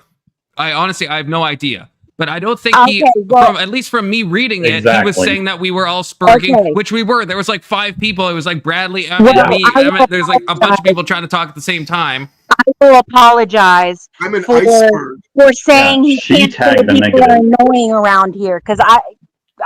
I honestly, I have no idea. But I don't think he, Okay, well- from at least from me reading it, he was Exactly. saying that we were all spurging, Okay. which we were. There was like 5 people. It was like Bradley, Well, me, I Emmett. There's like a bunch of apologize. people trying to talk at the same time. I will apologize I'm an for iceberg. saying Yeah, he she can't say tagged the people are negative. annoying around here because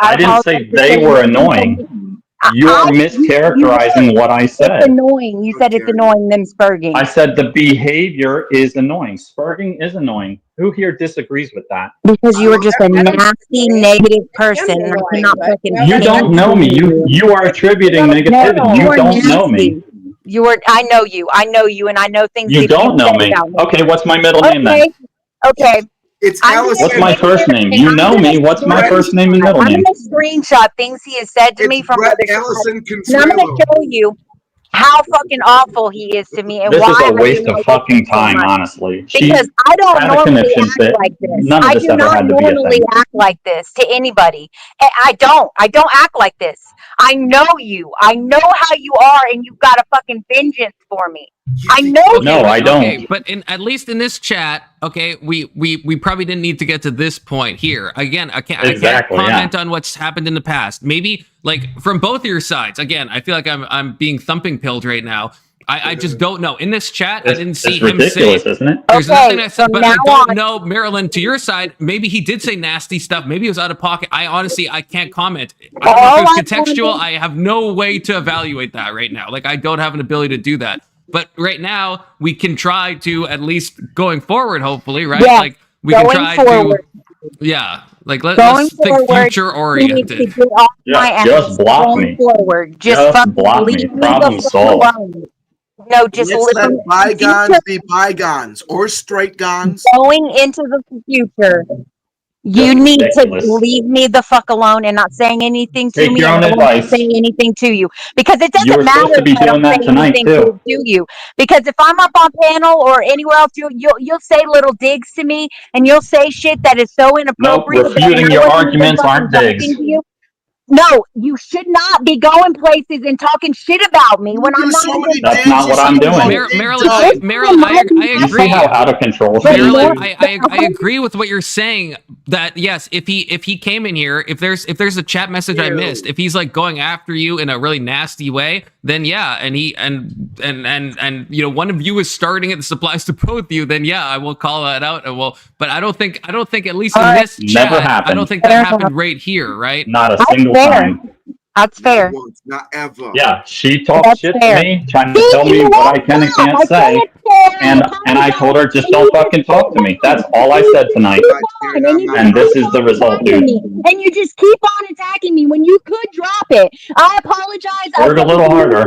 I didn't say apologize for they saying were people- annoying. You're mischaracterizing what I said. It's annoying. You said it's annoying them spurging. I said the behavior is annoying. Spurging is annoying. Who here disagrees with that? Because you were just a nasty, negative person. And I cannot fucking. You don't know me. You are attributing negativity. No, you don't know me. You were. I know you, and I know things. You don't know me. Okay, what's my middle name then? Okay. It's Allison. What's my first name? You know me. What's my first name and middle name? I'm going to screenshot things he has said to me from other Allison and I'm going to show you how fucking awful he is to me and this why is a I waste really of fucking time, honestly. Because I don't had a normally conniption act fit. like this. None of I this do ever not had to be a normally thing. act like this to anybody. I don't act like this. I know you. I know how you are, and you've got a fucking vengeance for me. I know. No, I don't. Okay, but at least in this chat, okay, we probably didn't need to get to this point here. Again, I can't comment on what's happened in the past. Maybe like from both of your sides. Again, I feel like I'm being thumping pilled right now. I just don't know. In this chat, I didn't see him say. Isn't it? There's nothing I said, but I don't know, Marilyn, to your side, maybe he did say nasty stuff. Maybe it was out of pocket. I can't comment. I don't know if it was contextual. I have no way to evaluate that right now. Like, I don't have an ability to do that. But right now, we can try to, at least going forward, hopefully, right? Yeah, like, we can try forward. to, yeah. Like, let's think future-oriented. Yeah, just block me. Forward. Just block me. Problem solved. No, just let's let bygones be bygones, or straight guns. Going into the future, you need to leave me the fuck alone and not saying anything to me. And not saying anything to you because it You doesn't were matter supposed to be if I doing don't that say tonight, anything too. to you. Because if I'm up on panel or anywhere else, you'll say little digs to me and you'll say shit that is so Nope, inappropriate. refuting your arguments aren't digs. No, you should not be going places and talking shit about me when I'm not. That's not what I'm doing. Marilyn, I You agree. see how out of control she Marilyn, is? I agree with what you're saying. That yes, if he came in here, if there's a chat message I missed, if he's like going after you in a really nasty way, then yeah, and you know one of you is starting it. This applies to both of you. Then yeah, I will call that out. And but I don't think at least in this chat, happened. I don't think that happened right here, right? Not a single time. That's fair. Not ever. Yeah, she talked shit to me, trying to tell me what I can and can't say, and I told her just don't fucking talk to me. That's all I said tonight, and this is the result, dude. And you just keep on attacking me when you could drop it. I apologize. Erg a little harder.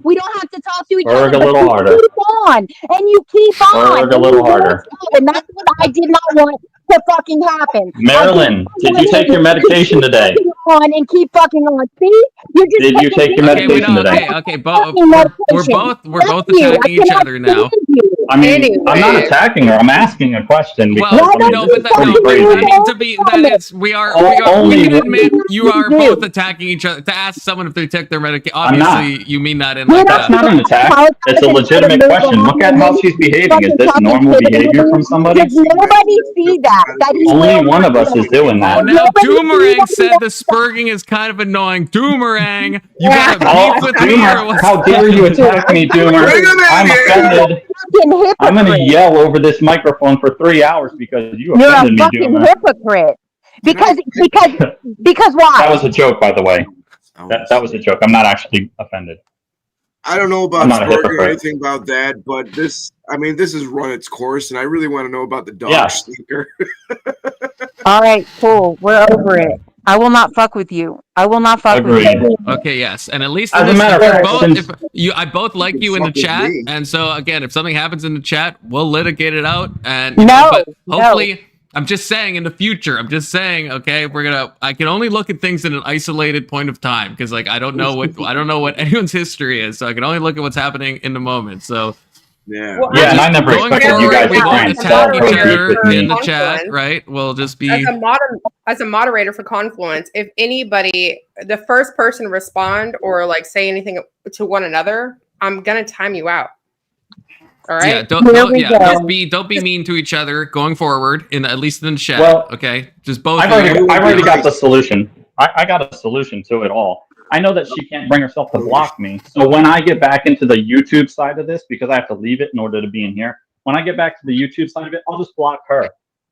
We don't have to talk to each other. Erg a little harder. Keep on, and you keep on. Erg a little harder. And that's what I did not want to fucking happen. Marilyn, did you take your medication today? On and keep fucking on. See, you're just. Did you take your medication today? Okay, we're both attacking each other now. I mean, I'm not attacking her. I'm asking a question. Well, no, but we can admit you are both attacking each other. To ask someone if they took their medication, obviously you mean that in like that's not an attack. It's a legitimate question. Look at how she's behaving. Is this normal behavior from somebody? Does nobody see that? Only one of us is doing that. Oh, now Doomerang said the spurging is kind of annoying. Doomerang, you got to beef with me or what? How dare you attack me, Doomer? I'm offended. I'm going to yell over this microphone for 3 hours because you offended me, Doomer. You're a fucking hypocrite. Because why? That was a joke, by the way. That was a joke. I'm not actually offended. I don't know about Spurgeon or anything about that, but this has run its course, and I really want to know about the dog stinker. All right, cool. We're over it. I will not fuck with you. I will not fuck with you. Okay, yes, and at least as a matter of fact, I both like you in the chat, and so again, if something happens in the chat, we'll litigate it out, and hopefully. I'm just saying in the future, okay, I can only look at things in an isolated point of time because like I don't know what anyone's history is, so I can only look at what's happening in the moment. So yeah, and I never expected you guys to attack each other in the chat, right? We'll just be as a moderator for Confluence. If anybody, the first person to respond or like say anything to one another, I'm gonna time you out. All right. Yeah, don't be mean to each other going forward. At least in the chat. Well, okay, just both. I've already got the solution. I got a solution to it all. I know that she can't bring herself to block me. So when I get back into the YouTube side of this, because I have to leave it in order to be in here. When I get back to the YouTube side of it, I'll just block her.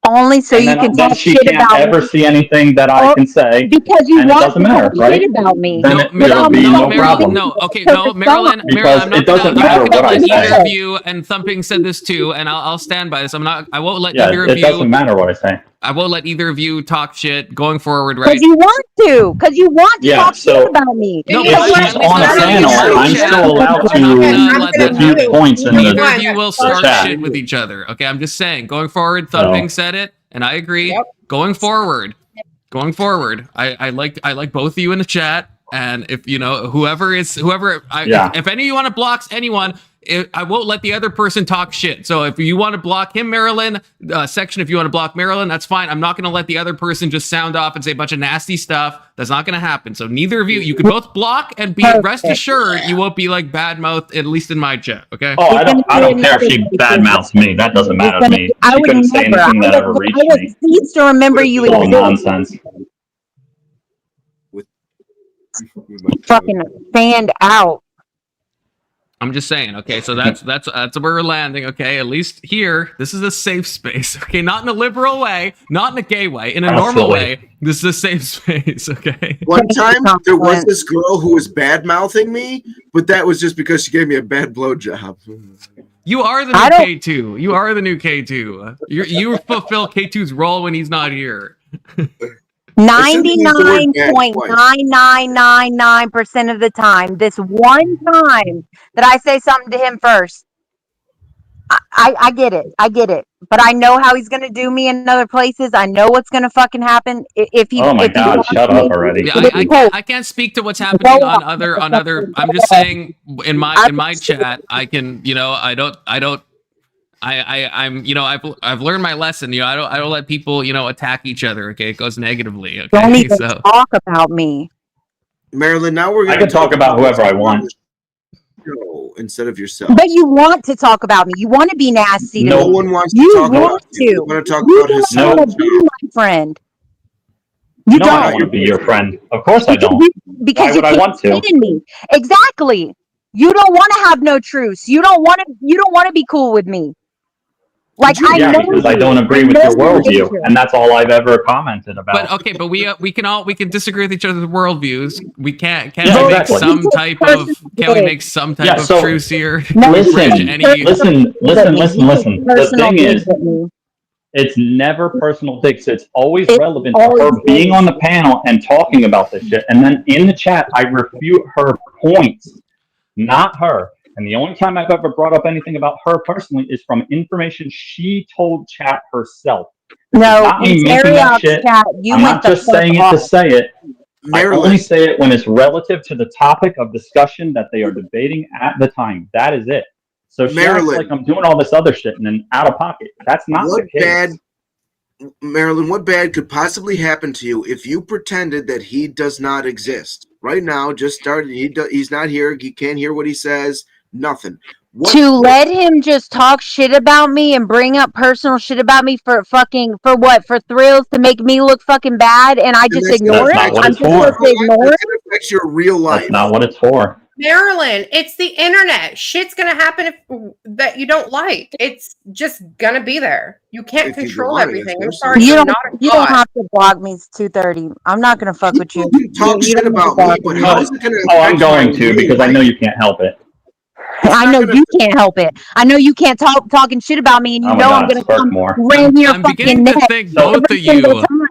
only so And you then, can then talk she shit can't about ever me. see anything that I can say, Because you and it want doesn't to matter, talk right? shit about me. Then it'll be no problem. No, okay, no, Marilyn, Because I'm not it doesn't gonna, matter I'm not what gonna I let either say. of you, and Thumping said this too, and I'll stand by this. I won't let Yeah, either of it doesn't you. matter what I say. I won't let either of you talk shit going forward, Because right? you want to. Because you want to Yeah, talk so shit about me. No, if but she's at least on a I'm not panel, gonna I'm chat. still allowed I'm not gonna to let that review happen. points in Neither the of you will start chat. shit with each other. Okay, I'm just saying. Going forward, Thumping said it, and I agree. Yep. Going forward, I like both of you in the chat, and if you know whoever, Yeah. if any of you want to block anyone, I won't let the other person talk shit. So if you want to block him, Marilyn, Section, if you want to block Marilyn, that's fine. I'm not going to let the other person just sound off and say a bunch of nasty stuff. That's not going to happen. So neither of you can both block and be rest assured you won't be like bad mouth, at least in my chat. Okay. Oh, I don't care if she badmouths me. That doesn't matter to me. I She would couldn't say never. anything that ever reached I would me. cease to remember you It's all exist. nonsense. Fucking stand out. I'm just saying, okay, so that's where we're landing, okay? At least here, this is a safe space, okay? Not in a liberal way, not in a gay way, in a normal way. This is a safe space, okay? One time there was this girl who was bad mouthing me, but that was just because she gave me a bad blowjob. You are the new K2. You are the new K2. You fulfill K2's role when he's not here. 99.9999% of the time, this one time that I say something to him first, I get it. I get it. But I know how he's gonna do me in other places. I know what's gonna fucking happen if he. Oh my if he God! wants Shut me. up already. Yeah, I can't speak to what's happening on other. I'm just saying in my chat, I can, you know, I'm, you know, I've learned my lesson. You know, I don't let people, you know, attack each other. Okay, it goes negatively. Okay, Don't even so talk about me. Marilyn, now we're I going can talk about whoever I want. Instead of yourself. But you want to talk about me. You want to be nasty to No me. one wants to You talk want about you. You want to talk You about his don't want to be my friend. You No, I don't don't. want to be your friend. Of course I don't. Because Why you would I keep want to? kidding me. Exactly. You don't want to have no truce. You don't want to be cool with me. Like I Yeah, know because you. I don't agree with know your your worldview, nature. and that's all I've ever commented about. But okay, but we can disagree with each other's worldviews. We can't Yeah, we make exactly. some type of truce here? Listen, Any- listen. The thing is, with me. it's never personal digs. It's always relevant to always her being on the panel and talking about this shit. And then in the chat, I refute her points, not her. And the only time I've ever brought up anything about her personally is from information she told chat herself. This is not me making up shit. Chat, you I'm went not the just fuck saying it off. to say it. Marilyn. I only say it when it's relative to the topic of discussion that they are debating at the time. That is it. So she acts like I'm doing all this other shit and then out of pocket. That's not the case. Marilyn, what bad could possibly happen to you if you pretended that he does not exist? Right now, just started. He's not here. You can't hear what he says. Nothing. Let him just talk shit about me and bring up personal shit about me for what? For thrills, to make me look fucking bad, and I just ignore it? That's not what I'm it's just for. supposed to ignore it? It affects your real life. That's not what it's for. Marilyn, it's the internet. Shit's gonna happen that you don't like. It's just gonna be there. You can't control everything. I'm sorry, You you're don't. not a You don't god. have to block me. It's 2:30. I'm not gonna fuck with you. Talk You shit don't have to about me, block but me. how is it gonna? Oh, I'm affect going my to real because I know life? you can't help it. I know you can't help it. I know you can't talking shit about me, and you Oh my know God, I'm gonna spark come more. ram your I'm fucking beginning to neck think every both of single you, time I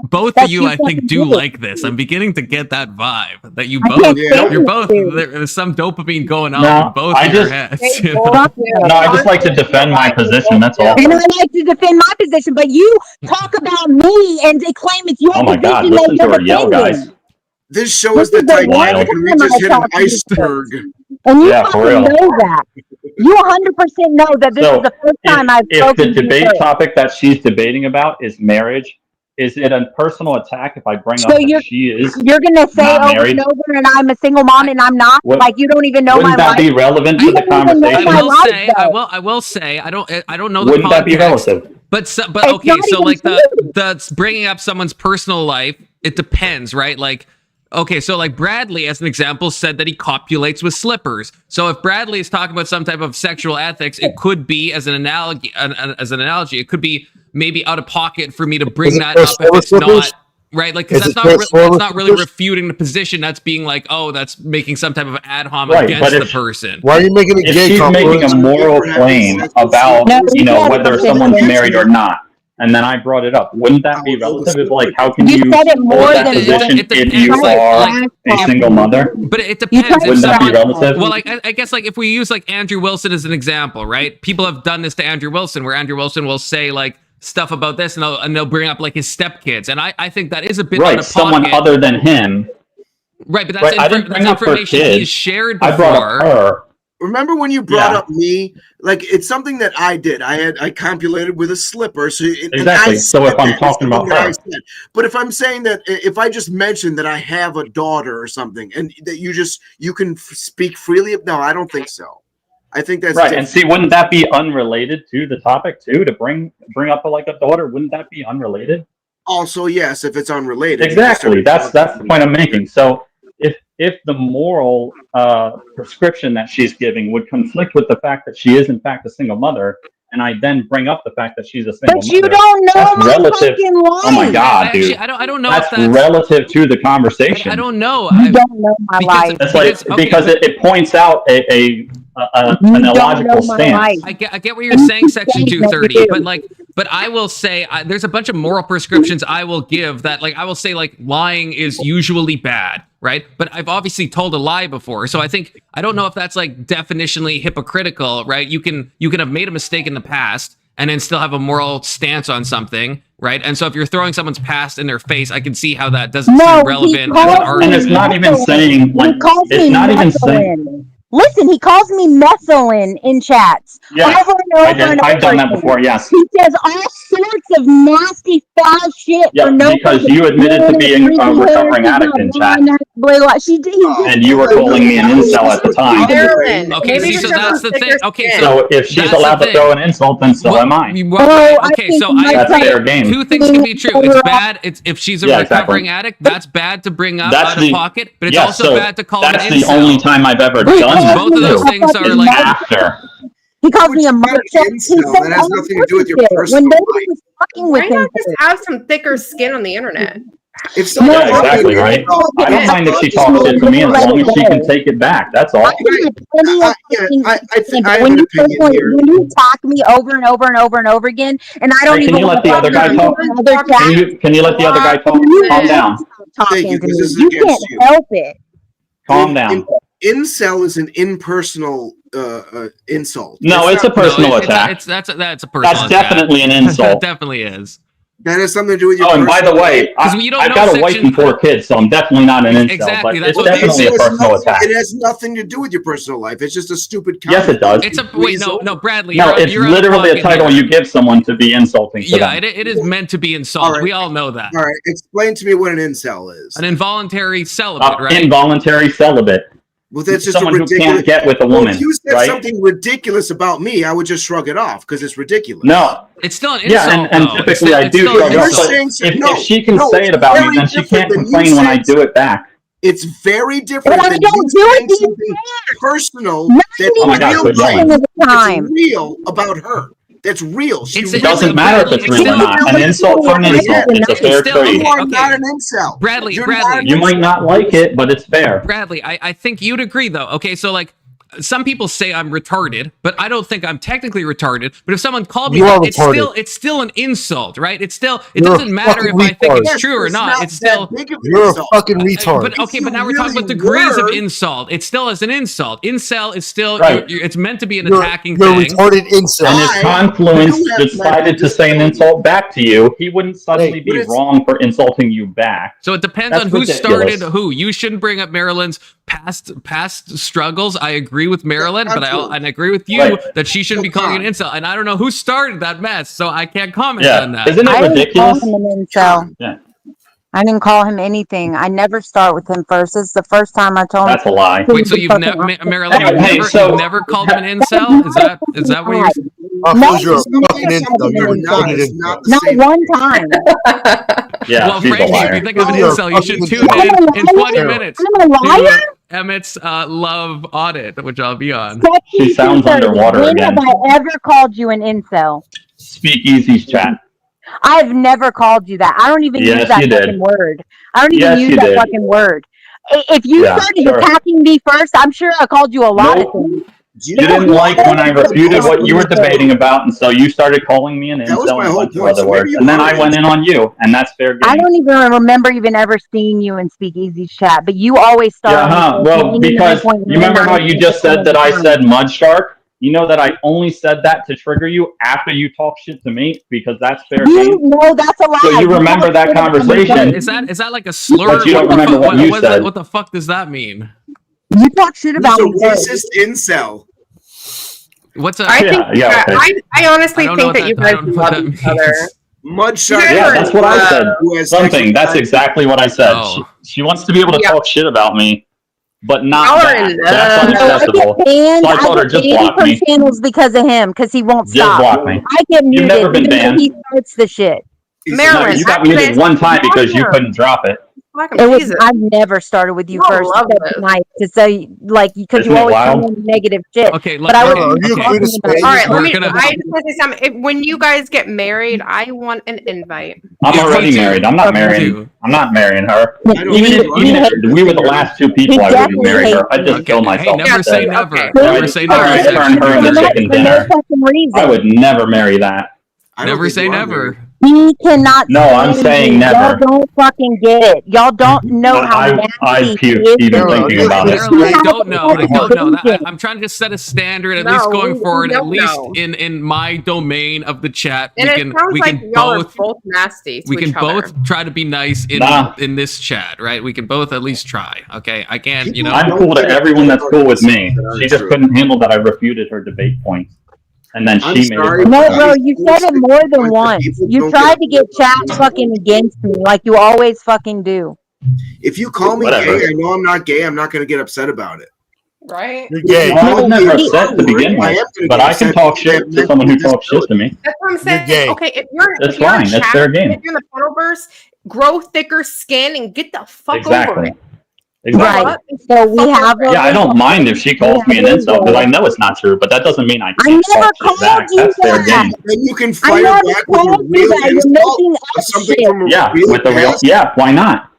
that think fucking do it. like this. I'm beginning to get that vibe that you I both, can't stand you're you, both. dude. There's some dopamine going on No, in both I of your just- heads. You know? No, I just like to defend my position. That's all. And I like to defend my position, but you talk about me and they claim it's your Oh my God, position that listen to you're her yell, defending. guys. This show This is the is the one Titanic, and we time just I hit an talk to you. iceberg. And you Yeah, for fucking real. know that. You 100% know that this So is the first time I've if spoken the to you debate first. topic that she's debating about is marriage, is it a personal attack if I bring So up that she is you're gonna say not over married? and over, and I'm a single mom, and I'm not. What- Like you don't even know my Wouldn't that life. be relevant to You the don't even know conversation? my I will life, say, though. I will say, I don't know the Wouldn't that be context. relative? But It's okay, not so even like true. the bringing up someone's personal life, it depends, right? Like, okay, so like Bradley, as an example, said that he copulates with slippers. So if Bradley is talking about some type of sexual ethics, it could be as an analogy, it could be maybe out of pocket for me to bring Is it that up if it's slippers? not right. Like, because Is that's it not really slippers? refuting the position. That's being like, oh, that's making some type of ad hom Right, against but the if- person. Why are you making it If gay? she's making a Confluence? moral claim about, No, you know, yeah, whether it's someone's different. married or not, and then I brought it up, wouldn't that be relative? It's like, how can You you said it more support that than position it if depends, you like- are a single mother? But it You depends. tried Wouldn't to that be stop relative? Well, I guess like if we use like Andrew Wilson as an example, right? People have done this to Andrew Wilson, where Andrew Wilson will say like stuff about this, and they'll bring up like his stepkids, and I think that is a bit out Right, of someone pocket. other than him. Right, but that's, Right, I didn't bring that's up her information kids. he's shared I brought before. up her. Remember when you brought Yeah. up me? Like, it's something that I did. I copulated with a slipper. So and Exactly. I So said if I'm that. It's talking about something that I her. said. But if I'm saying that, if I just mentioned that I have a daughter or something, and that you can speak freely, no, I don't think so. I think that's Right, different. and see, wouldn't that be unrelated to the topic too? To bring up like a daughter, wouldn't that be unrelated? Also, yes, if it's unrelated. Exactly. That's the point I'm making. So if the moral prescription that she's giving would conflict with the fact that she is in fact a single mother, and I then bring up the fact that she's a single But you mother, don't know that's my relative. fucking life. Oh my god, Actually, dude! I don't know That's if that's relative to the conversation. I don't know. You don't know my because- life. That's like because- okay, because but- it points out an You don't illogical know my stance. life. I get what you're saying, Section Saying that 230, you do. but I will say there's a bunch of moral prescriptions I will give that, like, I will say like lying is usually bad, right? But I've obviously told a lie before, so I don't know if that's like definitionally hypocritical, right? You can have made a mistake in the past and then still have a moral stance on something, right? And so if you're throwing someone's past in their face, I can see how that doesn't No, seem he relevant as calls an me argument. And it's not even saying like He calls it's me not even saying. methylene. Listen, he calls me methylene in chats. Yeah, over and over and I've done that over before. Yes. He says all sorts of nasty, foul shit Yeah, for no because reason. you admitted to being a Freaking recovering hair, addict in chat. blah, blah. He did And you were calling me an incel at the time. Marilyn, Okay, maybe see, just so have that's a the thing. thicker Okay, skin. So if she's That's allowed the to throw an insult, then so am I. Well, I okay, think so my That's fair game. two things can be true. It's bad. It's if she's a Yeah, recovering exactly. addict, that's bad to bring up That's out of pocket. But it's yeah, also so bad to call him that's an the incel. only time I've ever Wait, done that. Both of those too. things are Is like After. He calls But me a you're not an marshal. He incel. says That has all nothing to do with your sorts of shit. personal When nobody life. was fucking Why with him. not just have some thicker skin on the internet? If someone Yeah, exactly, right? I don't Yeah. mind if she talks shit to me as long as she can take it back. That's all. I have plenty of fucking- I have when an you opinion here. when you attack me over and over and over and over again, and I don't Hey, even can you let the other guy talk? Other chat, Can you let the other guy talk? you Calm down. stop talking you, to 'cause me. this is You against can't you. help it. Calm down. Incel is an impersonal insult. No, it's a personal it's- attack. That's a personal That's attack. definitely an That insult. definitely is. That has something to do with your. Oh, and by the personal way, life. Because you don't I've know got a wife section- and 4 kids, so I'm definitely not an incel. Exactly, But that's it's what- definitely a It has personal nothing- attack. It has nothing to do with your personal life. It's just a stupid. Yes, it does. It's a wait, no, Bradley. No, you're- it's you're out of literally a pocket title here. you give someone to be insulting to Yeah, them. it is meant to be insult. All right. We all know that. All right, explain to me what an incel is. An involuntary celibate, right? Involuntary celibate. Well, that's just Someone a who ridiculous. can't get with a Well, woman, if you said right? something ridiculous about me, I would just shrug it off because it's ridiculous. No. It's still an insult. Yeah, and though. typically I It's do still an shrug it off. insult. But saying- if she can say it about me, very then she different can't than you complain when I saying do it back. It's very different But I than don't you do it saying to you something personal Not that's Oh my God, real quit yelling. life. the time. It's real about her. That's real. She It's- It doesn't matter if it's real or not. An insult for an insult. It's a fair still- trade. You are Okay. not an incel. Bradley, You're Bradley. not an You might not like it, but it's fair. Bradley, I think you'd agree though. Okay, so like some people say I'm retarded, but I don't think I'm technically retarded. But if someone called me You are that, retarded. it's still an insult, right? It You're doesn't matter if fucking I think retard. it's true or not. It's still You're a fucking retard. But okay, but now we're talking about really degrees of were- insult. It still is an insult. Incel is still Right. it's meant to be an You're attacking you're thing. retarded incel. And if I Confluence do have decided to say an insult back to you, he wouldn't suddenly Hey, be but it's- who for insulting you back. So it depends That's on who ridiculous. started who. You shouldn't bring up Marilyn's past struggles. I agree with Marilyn, but I agree with you Right. that she shouldn't be calling it an incel. And I don't know who started that mess, so I can't comment Yeah. on that. Isn't it I didn't ridiculous? call him an incel. Yeah. I didn't call him anything. I never start with him first. This is the first time I told him. That's a lie. Wait, so you've never, Marilyn, Hey, you've never called him an incel? Is that what you're saying? Confluence, you're a Something fucking incel. something You're a you're not, retarded it's incel. not the Not same. one time. Yeah, Well, she's a frankly, if liar. you think of an You're a incel, you should fucking tune incel. in 20 minutes I'm a to liar? Emmett's Love Audit, which I'll be on. She sounds underwater When again. have I ever called you an incel? Speakeasy's chat. I've never called you that. I don't even use that fucking word. I don't even use that fucking word. If you started attacking me first, I'm sure I called you a lot of things. You didn't like when I refuted what you were debating about, and so you started calling me an incel and a bunch of other words. And then I went in on you, and that's fair game. I don't even remember even ever seeing you in Speakeasy's chat, but you always start. Well, because you remember how you just said that I said mud shark? You know that I only said that to trigger you after you talk shit to me, because that's fair game. No, that's a lie. So you remember that conversation. Is that like a slur? But you don't remember what you said. What the fuck does that mean? You talk shit about me. Racist incel. What's a? I honestly think that you guys love each other. Mud shark. Yeah, that's what I said. Something. That's exactly what I said. She wants to be able to talk shit about me, but not that. That's unacceptable. So I told her, just block me. Channels because of him, because he won't stop. Just block me. I get muted. You've never been banned. He starts the shit. Marilyn, you got muted one time because you couldn't drop it. I've never started with you first tonight to say because you always come in negative shit. Okay, but I all right. I just want to say something. When you guys get married, I want an invite. I'm already married. I'm not marrying. I'm not marrying her. Even we were the last two people I wouldn't marry her. I'd just kill myself. Hey, never say never. Never say never. I'd turn her into chicken dinner. I would never marry that. Never say never. He cannot. No, I'm saying never. Y'all don't fucking get it. Y'all don't know how nasty I'd puke even thinking about it. I don't know. I'm trying to just set a standard, at least going forward, at least in my domain of the chat. And we can both nasty. We can both try to be nice in this chat, right? We can both at least try. Okay, I can't. I'm cool to everyone that's cool with me. She just couldn't handle that I refuted her debate points. And then she made it. No, bro, you said it more than once. You tried to get chat fucking against me, like you always fucking do. If you call me gay, I know I'm not gay. I'm not going to get upset about it. Right? You're gay. I was never upset to begin with, but I can talk shit to someone who talks shit to me. That's what I'm saying. Okay, if you're that's fine. That's fair game. If you're in the Photoverse, grow thicker skin and get the fuck over it. Exactly. Right. So we have. Yeah, I don't mind if she calls me an insult because I know it's not true, but that doesn't mean I can't never talk shit back. That's fair game. Then you can fire back with a real insult or something from a with the real. Yeah, why not?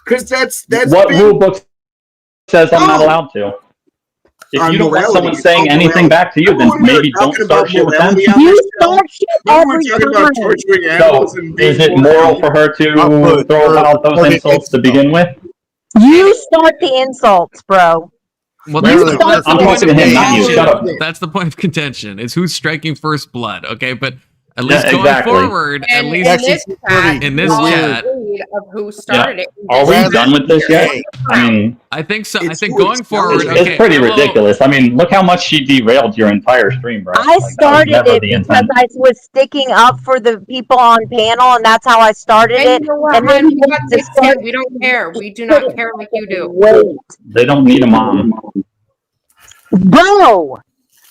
Because that's what rule book says I'm not allowed to. If you don't want someone saying anything back to you, then maybe don't start shit with them. You start shit every time. So, is it moral for her to throw out those insults to begin with? You start the insults, bro. Well, I'm talking to him, not you. Shut up. That's the point of contention. Is who's striking first blood? Okay, but at least going forward, at least in this chat, of who started it. Are we done with this yet? I mean, I think so. I think going forward, it's pretty ridiculous. I mean, look how much she derailed your entire stream, bro. I started it because I was sticking up for the people on panel, and that's how I started it. And then we don't care. We do not care like you do. They don't need a mom. Bro,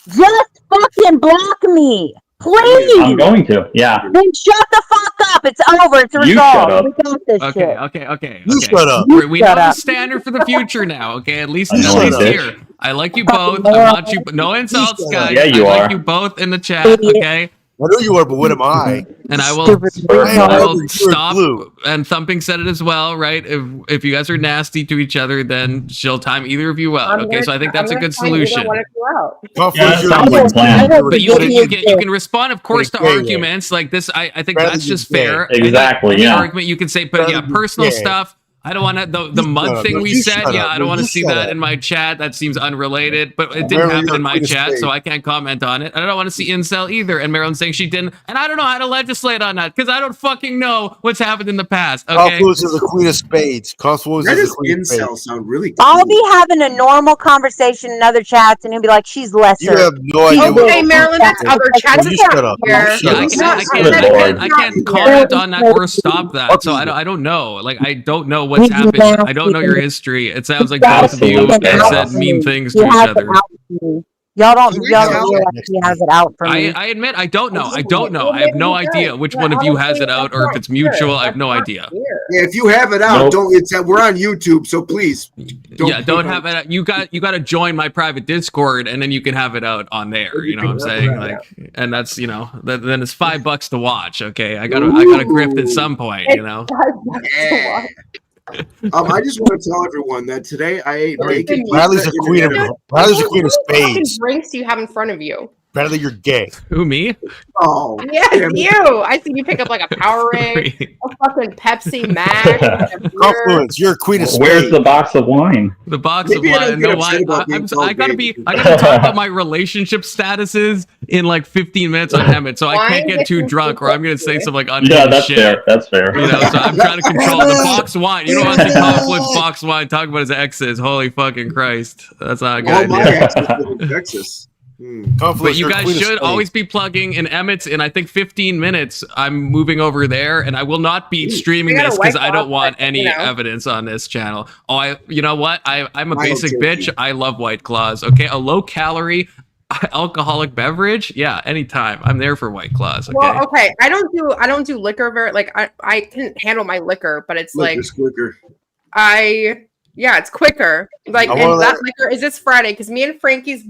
just fucking block me. Please. I'm going to. Yeah. Then shut the fuck up. It's over. It's resolved. You shut up. We got this shit. Okay. You shut up. We know the standard for the future now. Okay, at least here. I like you both. I want you. No insults, guys. Yeah, you I are. like you both in the chat. Okay. I know you are, but what am I? And I will stop. And Thumping said it as well, right? If you guys are nasty to each other, then she'll time either of you out. Okay, so I think that's a good solution. But you can respond, of course, to arguments like this. I think that's just fair. Exactly. Any argument you can say, but yeah, personal stuff. I don't want to the mud thing we said. Yeah, I don't want to see that in my chat. That seems unrelated, but it didn't happen in my chat, so I can't comment on it. And I don't want to see incel either. And Marilyn saying she didn't, and I don't know how to legislate on that because I don't fucking know what's happened in the past. Okay, Confluence is the queen of spades. Confluence is the queen of spades. Sound really. I'll be having a normal conversation in other chats, and he'll be like, "She's lesser." You have no idea. Okay, Marilyn, that's other chats. I can't comment on that or stop that. So I don't know. Like I don't know what's happened. I don't know your history. It sounds like both of you said mean things to each other. Y'all don't realize he has it out for me. I admit I don't know. I don't know. I have no idea which one of you has it out or if it's mutual. I have no idea. Yeah, if you have it out, don't. We're on YouTube, so please. Don't have it out. You got to join my private Discord, and then you can have it out on there. You know what I'm saying? Like, and that's then it's $5 to watch. Okay, I gotta grift at some point. You know. I just want to tell everyone that today I ate bacon. Bradley's a queen of spades. Drinks do you have in front of you? Bradley, you're gay. Who, me? Oh, yeah, you. I see you pick up like a Powerade, a fucking Pepsi Max. Confluence, you're a queen of spades. Where's the box of wine? The box of wine. No wine. I gotta talk about my relationship statuses in like 15 minutes on Emmett, so I can't get too drunk, or I'm gonna say some like unhinged shit. Fair. That's fair. You know, so I'm trying to control the box wine. You don't want to see Confluence box wine talking about his exes. Holy fucking Christ, that's not a good idea. Texas. But you guys should always be plugging in Emmett's in I think 15 minutes. I'm moving over there, and I will not be streaming this because I don't want any evidence on this channel. You know what? I'm a basic bitch. I love White Claws. Okay, a low calorie alcoholic beverage. Yeah, anytime. I'm there for White Claws. Okay. Well, okay. I don't do liquor very I can handle my liquor, but it's Liquor's quicker. it's quicker. Like, and that liquor is this Friday because me and Frankie's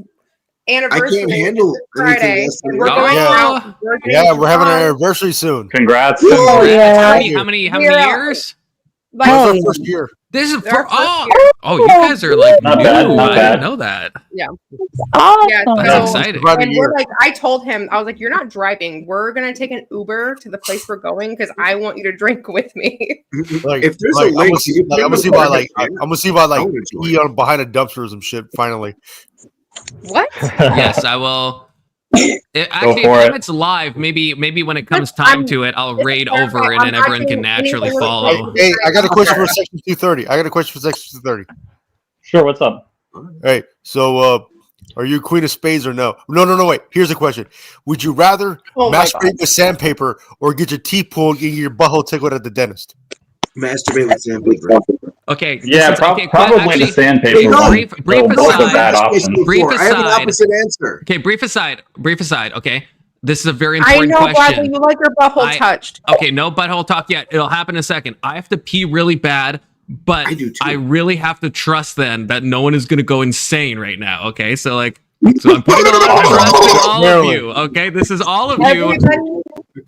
anniversary. I can't handle Friday. We're going out. We're having an anniversary soon. Congrats! Oh, yeah. How many years? Like, this is our first year. This is for you guys are like not new. Bad, not I bad. didn't know that. Yeah. Awesome. Yeah, That's exciting. And we're like, I told him, I was like, you're not driving. We're gonna take an Uber to the place we're going because I want you to drink with me. Like, if there's like, a link, I'm gonna see about like eat on behind a dumpster or some shit. Finally. What? Yes, I will. Actually, if it's live, maybe when it comes time to it, I'll raid over and then everyone can naturally follow. Hey, I got a question for Section 230. Sure, what's up? Hey, so are you Queen of Spades or no? No, wait. Here's the question. Would you rather masturbate with sandpaper or get your teeth pulled and get your butthole tickled at the dentist? Masturbate with sandpaper. Okay. Yeah, probably the sandpaper. Brief aside. Brief I have an aside. opposite answer. Okay, brief aside. Okay. This is a very important I know, question. Bradley, you like your butthole touched. Okay, no butthole talk yet. It'll happen in a second. I have to pee really bad, but I really have to trust then that no one is going to go insane right now. Okay, so I'm putting on trust in all of you. Okay, this is all of you.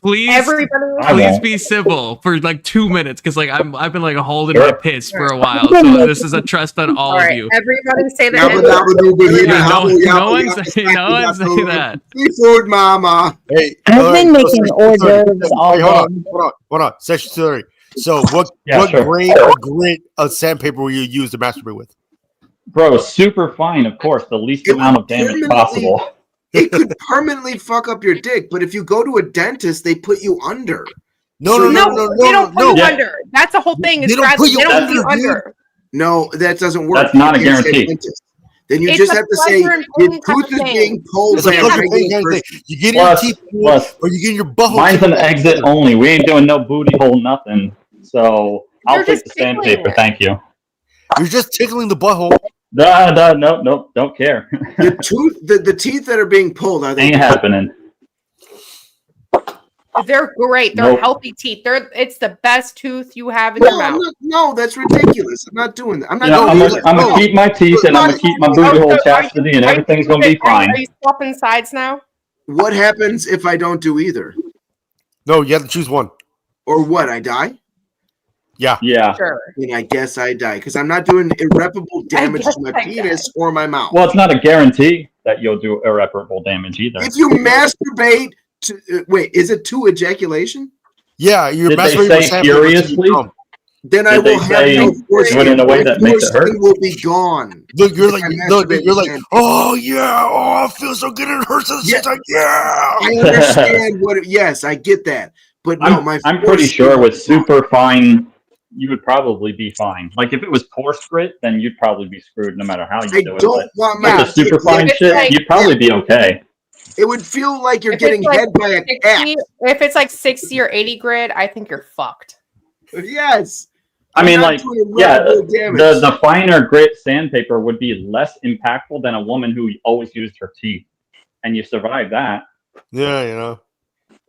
Please be civil for like 2 minutes because I've been like holding my piss for a while. So this is a trust on all of you. Everybody say that. No one say that. Seafood mama. Hey, I've been making hors d'oeuvres all day. Hold on. Section 30. So what grain or grit of sandpaper will you use to masturbate with? Bro, super fine, of course. The least amount of damage possible. It could permanently fuck up your dick, but if you go to a dentist, they put you under. No, they don't put you under. That's the whole thing. They don't put you under. No, that doesn't work. That's not a guarantee. Then you just have to say your tooth is being pulled. You get your teeth pulled or you get your butthole. Mine's an exit only. We ain't doing no booty hole nothing. So I'll take the sandpaper. Thank you. You're just tickling the butthole. No, don't care. The teeth that are being pulled, are they? Ain't happening. They're great. They're healthy teeth. It's the best tooth you have in your mouth. No, that's ridiculous. I'm not doing that. I'm gonna keep my teeth and I'm gonna keep my booty hole chastity and everything's gonna be fine. Are you swapping sides now? What happens if I don't do either? No, you have to choose one. Or what? I die? Yeah. Sure. Then I guess I die because I'm not doing irreparable damage to my penis or my mouth. Well, it's not a guarantee that you'll do irreparable damage either. If you masturbate, wait, is it to ejaculation? Yeah, you're Did they say furiously? Then I will have no force. Do it in a way that makes it hurt. Will be gone. Look, you're like, oh yeah, oh, it feels so good. It hurts. I understand what. Yes, I get that. But no, I'm pretty sure with super fine, you would probably be fine. Like if it was porous grit, then you'd probably be screwed no matter how you do it. Want the super fine shit, you'd probably be okay. It would feel like you're getting head by a cat. If it's like 60 or 80 grit, I think you're fucked. Yes. I mean, not like, doing yeah, irreparable damage. the finer grit sandpaper would be less impactful than a woman who always used her teeth, and you survive that. Yeah, you know.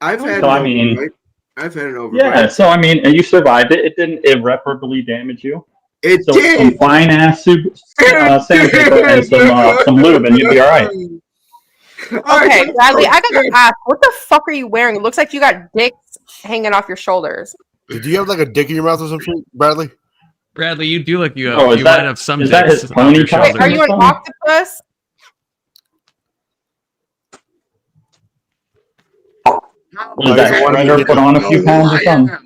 I've had So, an I mean, overbite. I've had an overbite. Yeah, so I mean, and you survived it. It didn't irreparably damage you. It So did. some fine ass sandpaper and some lube, and you'd be all right. Okay, Bradley, I gotta ask, what the fuck are you wearing? It looks like you got dicks hanging off your shoulders. Did you have like a dick in your mouth or something, Bradley? Bradley, you do look you have. Oh, is You that- might have some is that dicks his on pony your top? Wait, shoulders. are you an octopus? Was that Shredder put on a few pounds or something?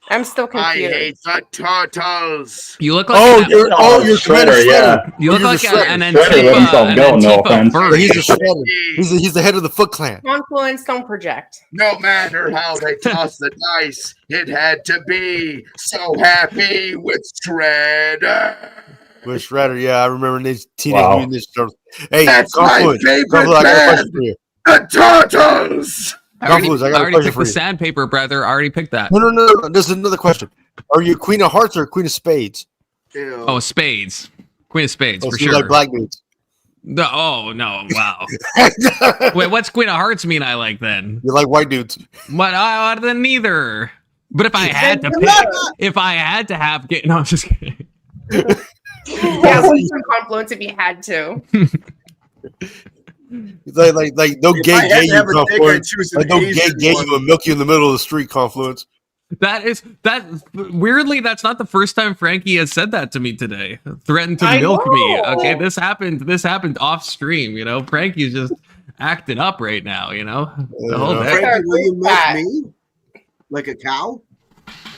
I'm still I confused. hate the turtles. You look like You're Shredder, yeah. you look He's like a an Shredder let himself Antifa, go, no Antifa offense. furry. He's a shredder. He's the head of the Foot Clan. Confluence, don't project. No matter how they tossed the dice, it had to be. So happy with Shredder. With Shredder, yeah, I remember these Teenage Wow. Mutant Ninja Turtles. Hey, That's my Confluence, favorite Confluence, I got a band. question for you. The turtles. I already, Confluence, I got I a already question picked for the you. sandpaper, brother. I already picked that. No. There's another question. Are you Queen of Hearts or Queen of Spades? Ew. Oh, spades. Queen of Spades, Oh, for so you sure. like black dudes. No, oh, no. Wow. Wait, what's Queen of Hearts mean I like then? You like white dudes. What? I then neither. But if I had to pick, if I had to have, no, I'm just kidding. Yeah, please some Confluence if you had to. Like no If gay I had gay to have you a dick, I'd Confluence. choose an Like no gay Asian gay one. you and milk you in the middle of the street, Confluence. That weirdly, that's not the first time Frankie has said that to me today. Threatened to I milk me. know. Okay, this happened off stream. You know, Frankie's just acting up right now. You know, the whole day. Frankie, will you milk That. me like a cow?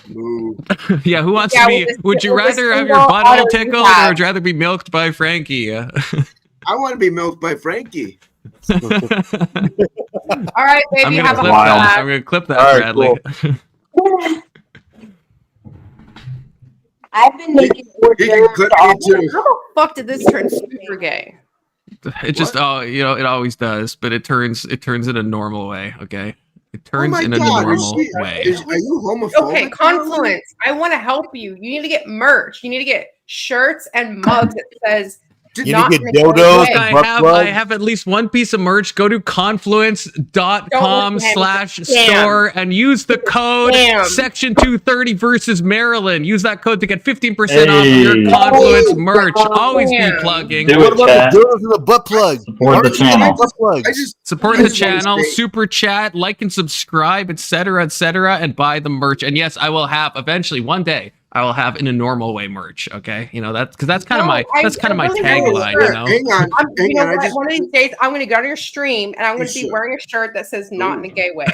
Moo. Yeah, who wants Yeah, to be? with this- Would you with this rather have your single butthole auto tickled, rehab. or would you rather be milked by Frankie? I want to be milked by Frankie. All right, baby, I'm gonna have a clip hot that. laugh. I'm gonna clip that, All right, Bradley. I've been making hors He can d'oeuvres clip all me day. too. How the fuck did this turn super gay? It just it always does, but it turns in a normal way. Okay, it turns my in a God, normal are way. you homophobic? Okay, Confluence, I want to help you. You need to get merch. You need to get shirts and mugs that says You need not to get in a gay dildos way. and butt I plugs. have at least one piece of merch. Go to confluence.com/store and use the code Damn. section 230 versus Marilyn. Use that code to get 15% off of Hey. your Confluence merch. Damn. Always be plugging. Do What it, about chat. the dildos and the butt plugs? Support the channel. Butt plugs. I just Support I the just wanna channel, say- super chat, like and subscribe, etc., and buy the merch. And yes, I will have eventually one day. I will have in a normal way merch. Okay, you know that's because that's kind of No, my I my really tagline. know. You know, Hang on, You know I what? just One of these days, I'm going to go to your stream and I'm going to You be should. wearing a shirt that says "not in a gay way."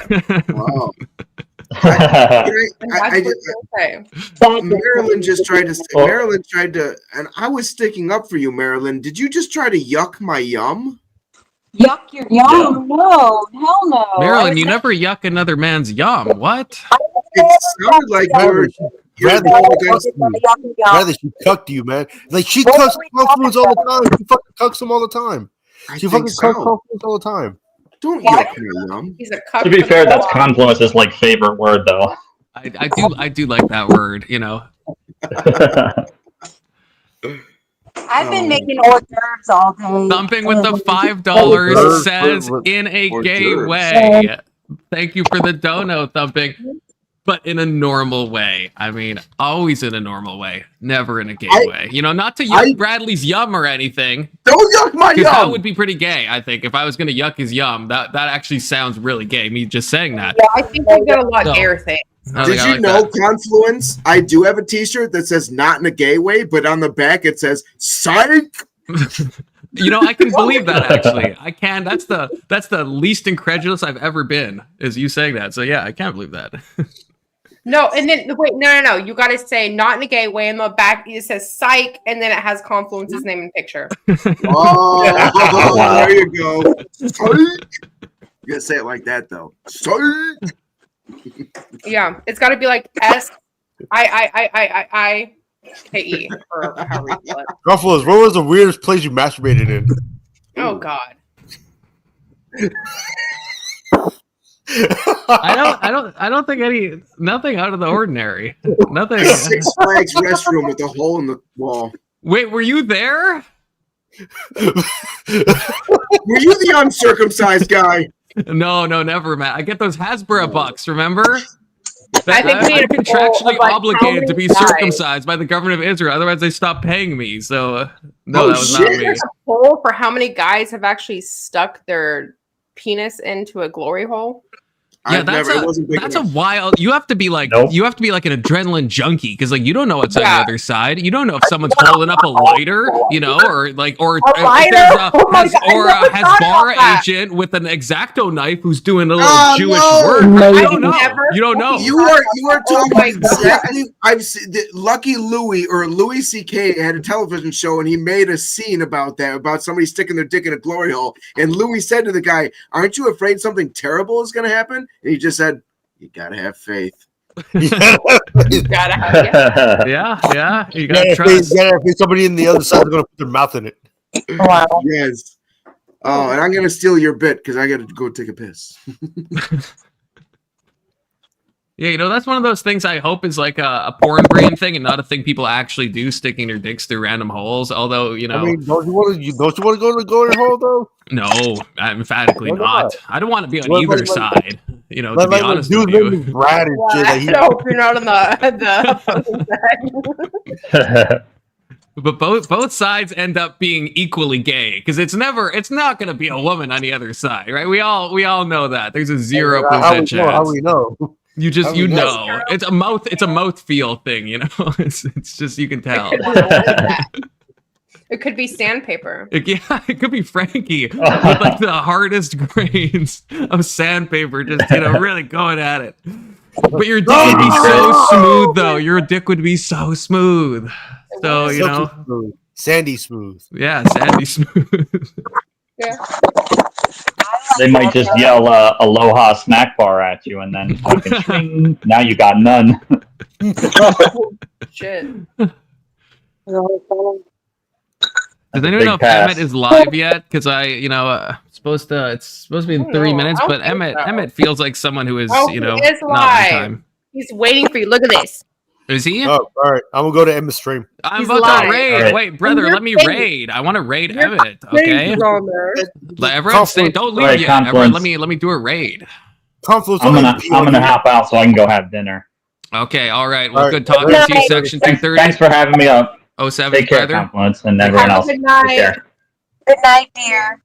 wow. And I that's just, what you'll say. Marilyn just tried to. Marilyn tried to, and I was sticking up for you, Marilyn. Did you just try to yuck my yum? Yuck your yum. No, hell no. Marilyn, you never yuck another man's yum. What? It sounded like you were. Bradley, Bradley, she cucked you, man. Like she cucks Confluence all the time. She fucking cucks them all the time. I She think fucking cucks so. Confluence all the time. Don't yuck my yum. He's a cuck To be for fair, the that's law. Confluence's like favorite word, though. I do like that word. You know, I've been making hors d'oeuvres all day. thumping with the and- $5 says in a Hors gay d'oeuvres. way. Thank you for the dono, thumping. But in a normal way. I mean, always in a normal way, never in a gay way. You know, not to yuck Bradley's yum or anything. Don't yuck my Because that yum. would be pretty gay, I think. If I was going to yuck his yum, that actually sounds really gay. Me just saying that. Yeah, I think we've got a lot No. gayer things. I Did think I you like know, that. Confluence? I do have a T-shirt that says "not in a gay way," but on the back it says "psych." You know, I can believe that actually. I can. That's the least incredulous I've ever been, is you saying that. So yeah, I can't believe that. No, and then wait, no. You got to say "not in a gay way." In the back, it says "psych," and then it has Confluence's name and picture. Oh, there you go. Psych. You gotta say it like that though. Psych. Yeah, it's got to be like S-I-I-I-I-I-K-E or however you spell it. Confluence, what was the weirdest place you masturbated in? Oh God. I don't think nothing out of the ordinary. Nothing. Six Flags restroom with a hole in the wall. Wait, were you there? Were you the uncircumcised guy? No, never, Matt. I get those Hasbro bucks, remember? I think we need I'm a poll contractually of, like, how obligated to many be guys. circumcised by the government of Israel. Otherwise, they stop paying me. So, no, Oh, that was shit. not me. There's a poll for how many guys have actually stuck their penis into a glory hole. Yeah, I've that's never, it wasn't big a enough. wild. You have to be like Nope. you have to be like an adrenaline junkie because like you don't know what's on the Yeah. other side. You don't know if someone's holding up a lighter, you know, or if lighter? there's a Oh my God, I or never a thought about Hezbollah that. agent with an X-Acto knife who's doing a little Oh, Jewish no. work. Maybe. You don't know. Never- You don't know. You are Oh talking my God. exactly. I've seen Lucky Louie or Louis C.K. had a television show and he made a scene about that, about somebody sticking their dick in a glory hole. And Louis said to the guy, "Aren't you afraid something terrible is going to happen?" And he just said, "You gotta have faith." You gotta have Yeah. You You gotta trust. gotta have somebody in the other side is gonna put their mouth in it. Wow. Yes. Oh, and I'm gonna steal your bit because I gotta go take a piss. Yeah, you know, that's one of those things I hope is like a porn brain thing and not a thing people actually do, sticking their dicks through random holes. Although, you know, I mean, don't you want to go to the glory hole though? no, emphatically Why not. not? I don't want to be on Like- either like- side, you know, to Like, be like honest dude with you. named Brad and shit. Like, I hope you're not on the opposing side. But both sides end up being equally gay because it's not going to be a woman on the other side, right? We all know that. There's a 0% how chance. we know? You just how you we know. know? It's a mouth feel thing, you know. It's just you can tell. It could be sandpaper. It could be Frankie with like the hardest grains of sandpaper, just really going at it. But your dick would be so smooth, though. Your dick would be so smooth. So you know, Smooth. Sandy smooth. yeah, sandy smooth. Yeah. They might just yell "Aloha" snack bar at you, and then fucking shing, now you got none. Shit. Does anyone know if pass. Emmett is live yet? Because it's supposed to be in 3 minutes, I don't but think so. Emmett feels like someone who is Oh, you he know is not on live. time. He's waiting for you. Look at this. Is he? Oh, all right. I'm gonna go to Emma's stream. I'm He's about live. to raid. All right. Wait, brother, And your let me face- raid. I want to raid your Emmett. Okay. Face is on there. Let everyone stay. Don't leave Right, yet. Everyone, Confluence. let me do a raid. Confluence. I'm gonna hop out so I can go have dinner. Okay. All right. Well, All right. good talking Good to you. night. Section Thanks 230. for having me up. 07, Take care, brother. Confluence, and everyone Have a else. good night. Take care. Good night, dear.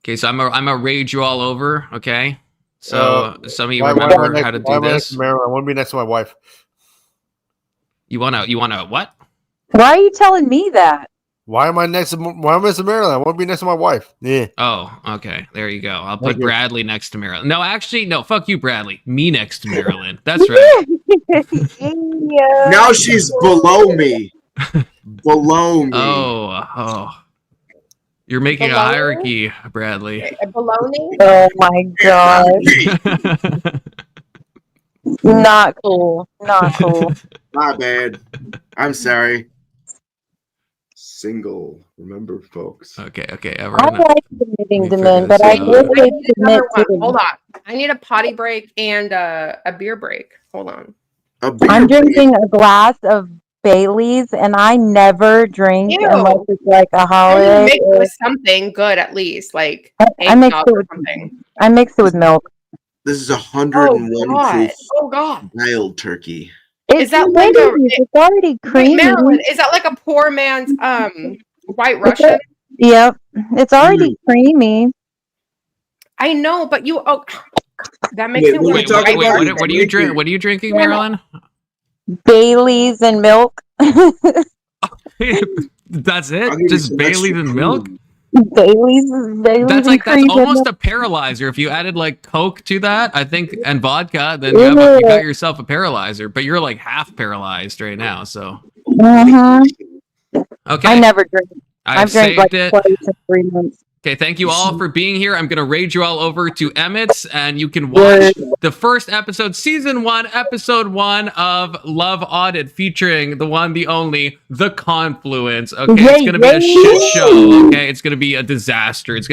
Okay, so I'm gonna raid you all over. Okay. So some of you Why remember how to do am I next this. to Marilyn? I want to be next to my wife. You wanna what? Why are you telling me that? Why am I next to Marilyn? I want to be next to my wife. Yeah. Oh, okay. There you go. I'll put Thank you. Bradley next to Marilyn. No, actually, no. Fuck you, Bradley. Me next to Marilyn. That's right. Yeah. Now she's below me. Below me. Oh. You're making a Below? hierarchy, Bradley. A baloney? Oh my god. Not cool. Not cool. My bad. I'm sorry. Single. Remember, folks. Okay. I Everyone, like admitting to figure men, but this I out. would I need admit another to one. Hold them. on. I need a potty break and a beer break. Hold on. A beer I'm break. drinking a glass of Bailey's, and I never drink Ew. unless it's like a I need to holiday. mix it with something good at least, like I mix eggnog it or with something. milk. This is 101 proof Oh god. wild turkey. It's that like Bailey's. It's already Wait, creamy. Marilyn, is that like a poor man's white Russian? Yep, it's already creamy. I know, but that makes Wait, me what are want you talking white about? Russian. what are you drink? What are you drinking, Marilyn? Bailey's and milk. That's I'll give it? you Just some Bailey's extra and milk? cream. Bailey's That's and cream. almost a paralyzer. If you added like Coke to that, I think, and vodka, then you got yourself a paralyzer. But you're like half paralyzed right now. So okay, I never drink. I've drank like saved it. twice in 3 months. Okay, thank you all for being here. I'm gonna raid you all over to Emmett's, and you can watch the first episode, season 1, episode 1 of Love Audit, featuring the one, the only, the Confluence. Okay, it's gonna be a shit show. Okay, it's gonna be a disaster. It's gonna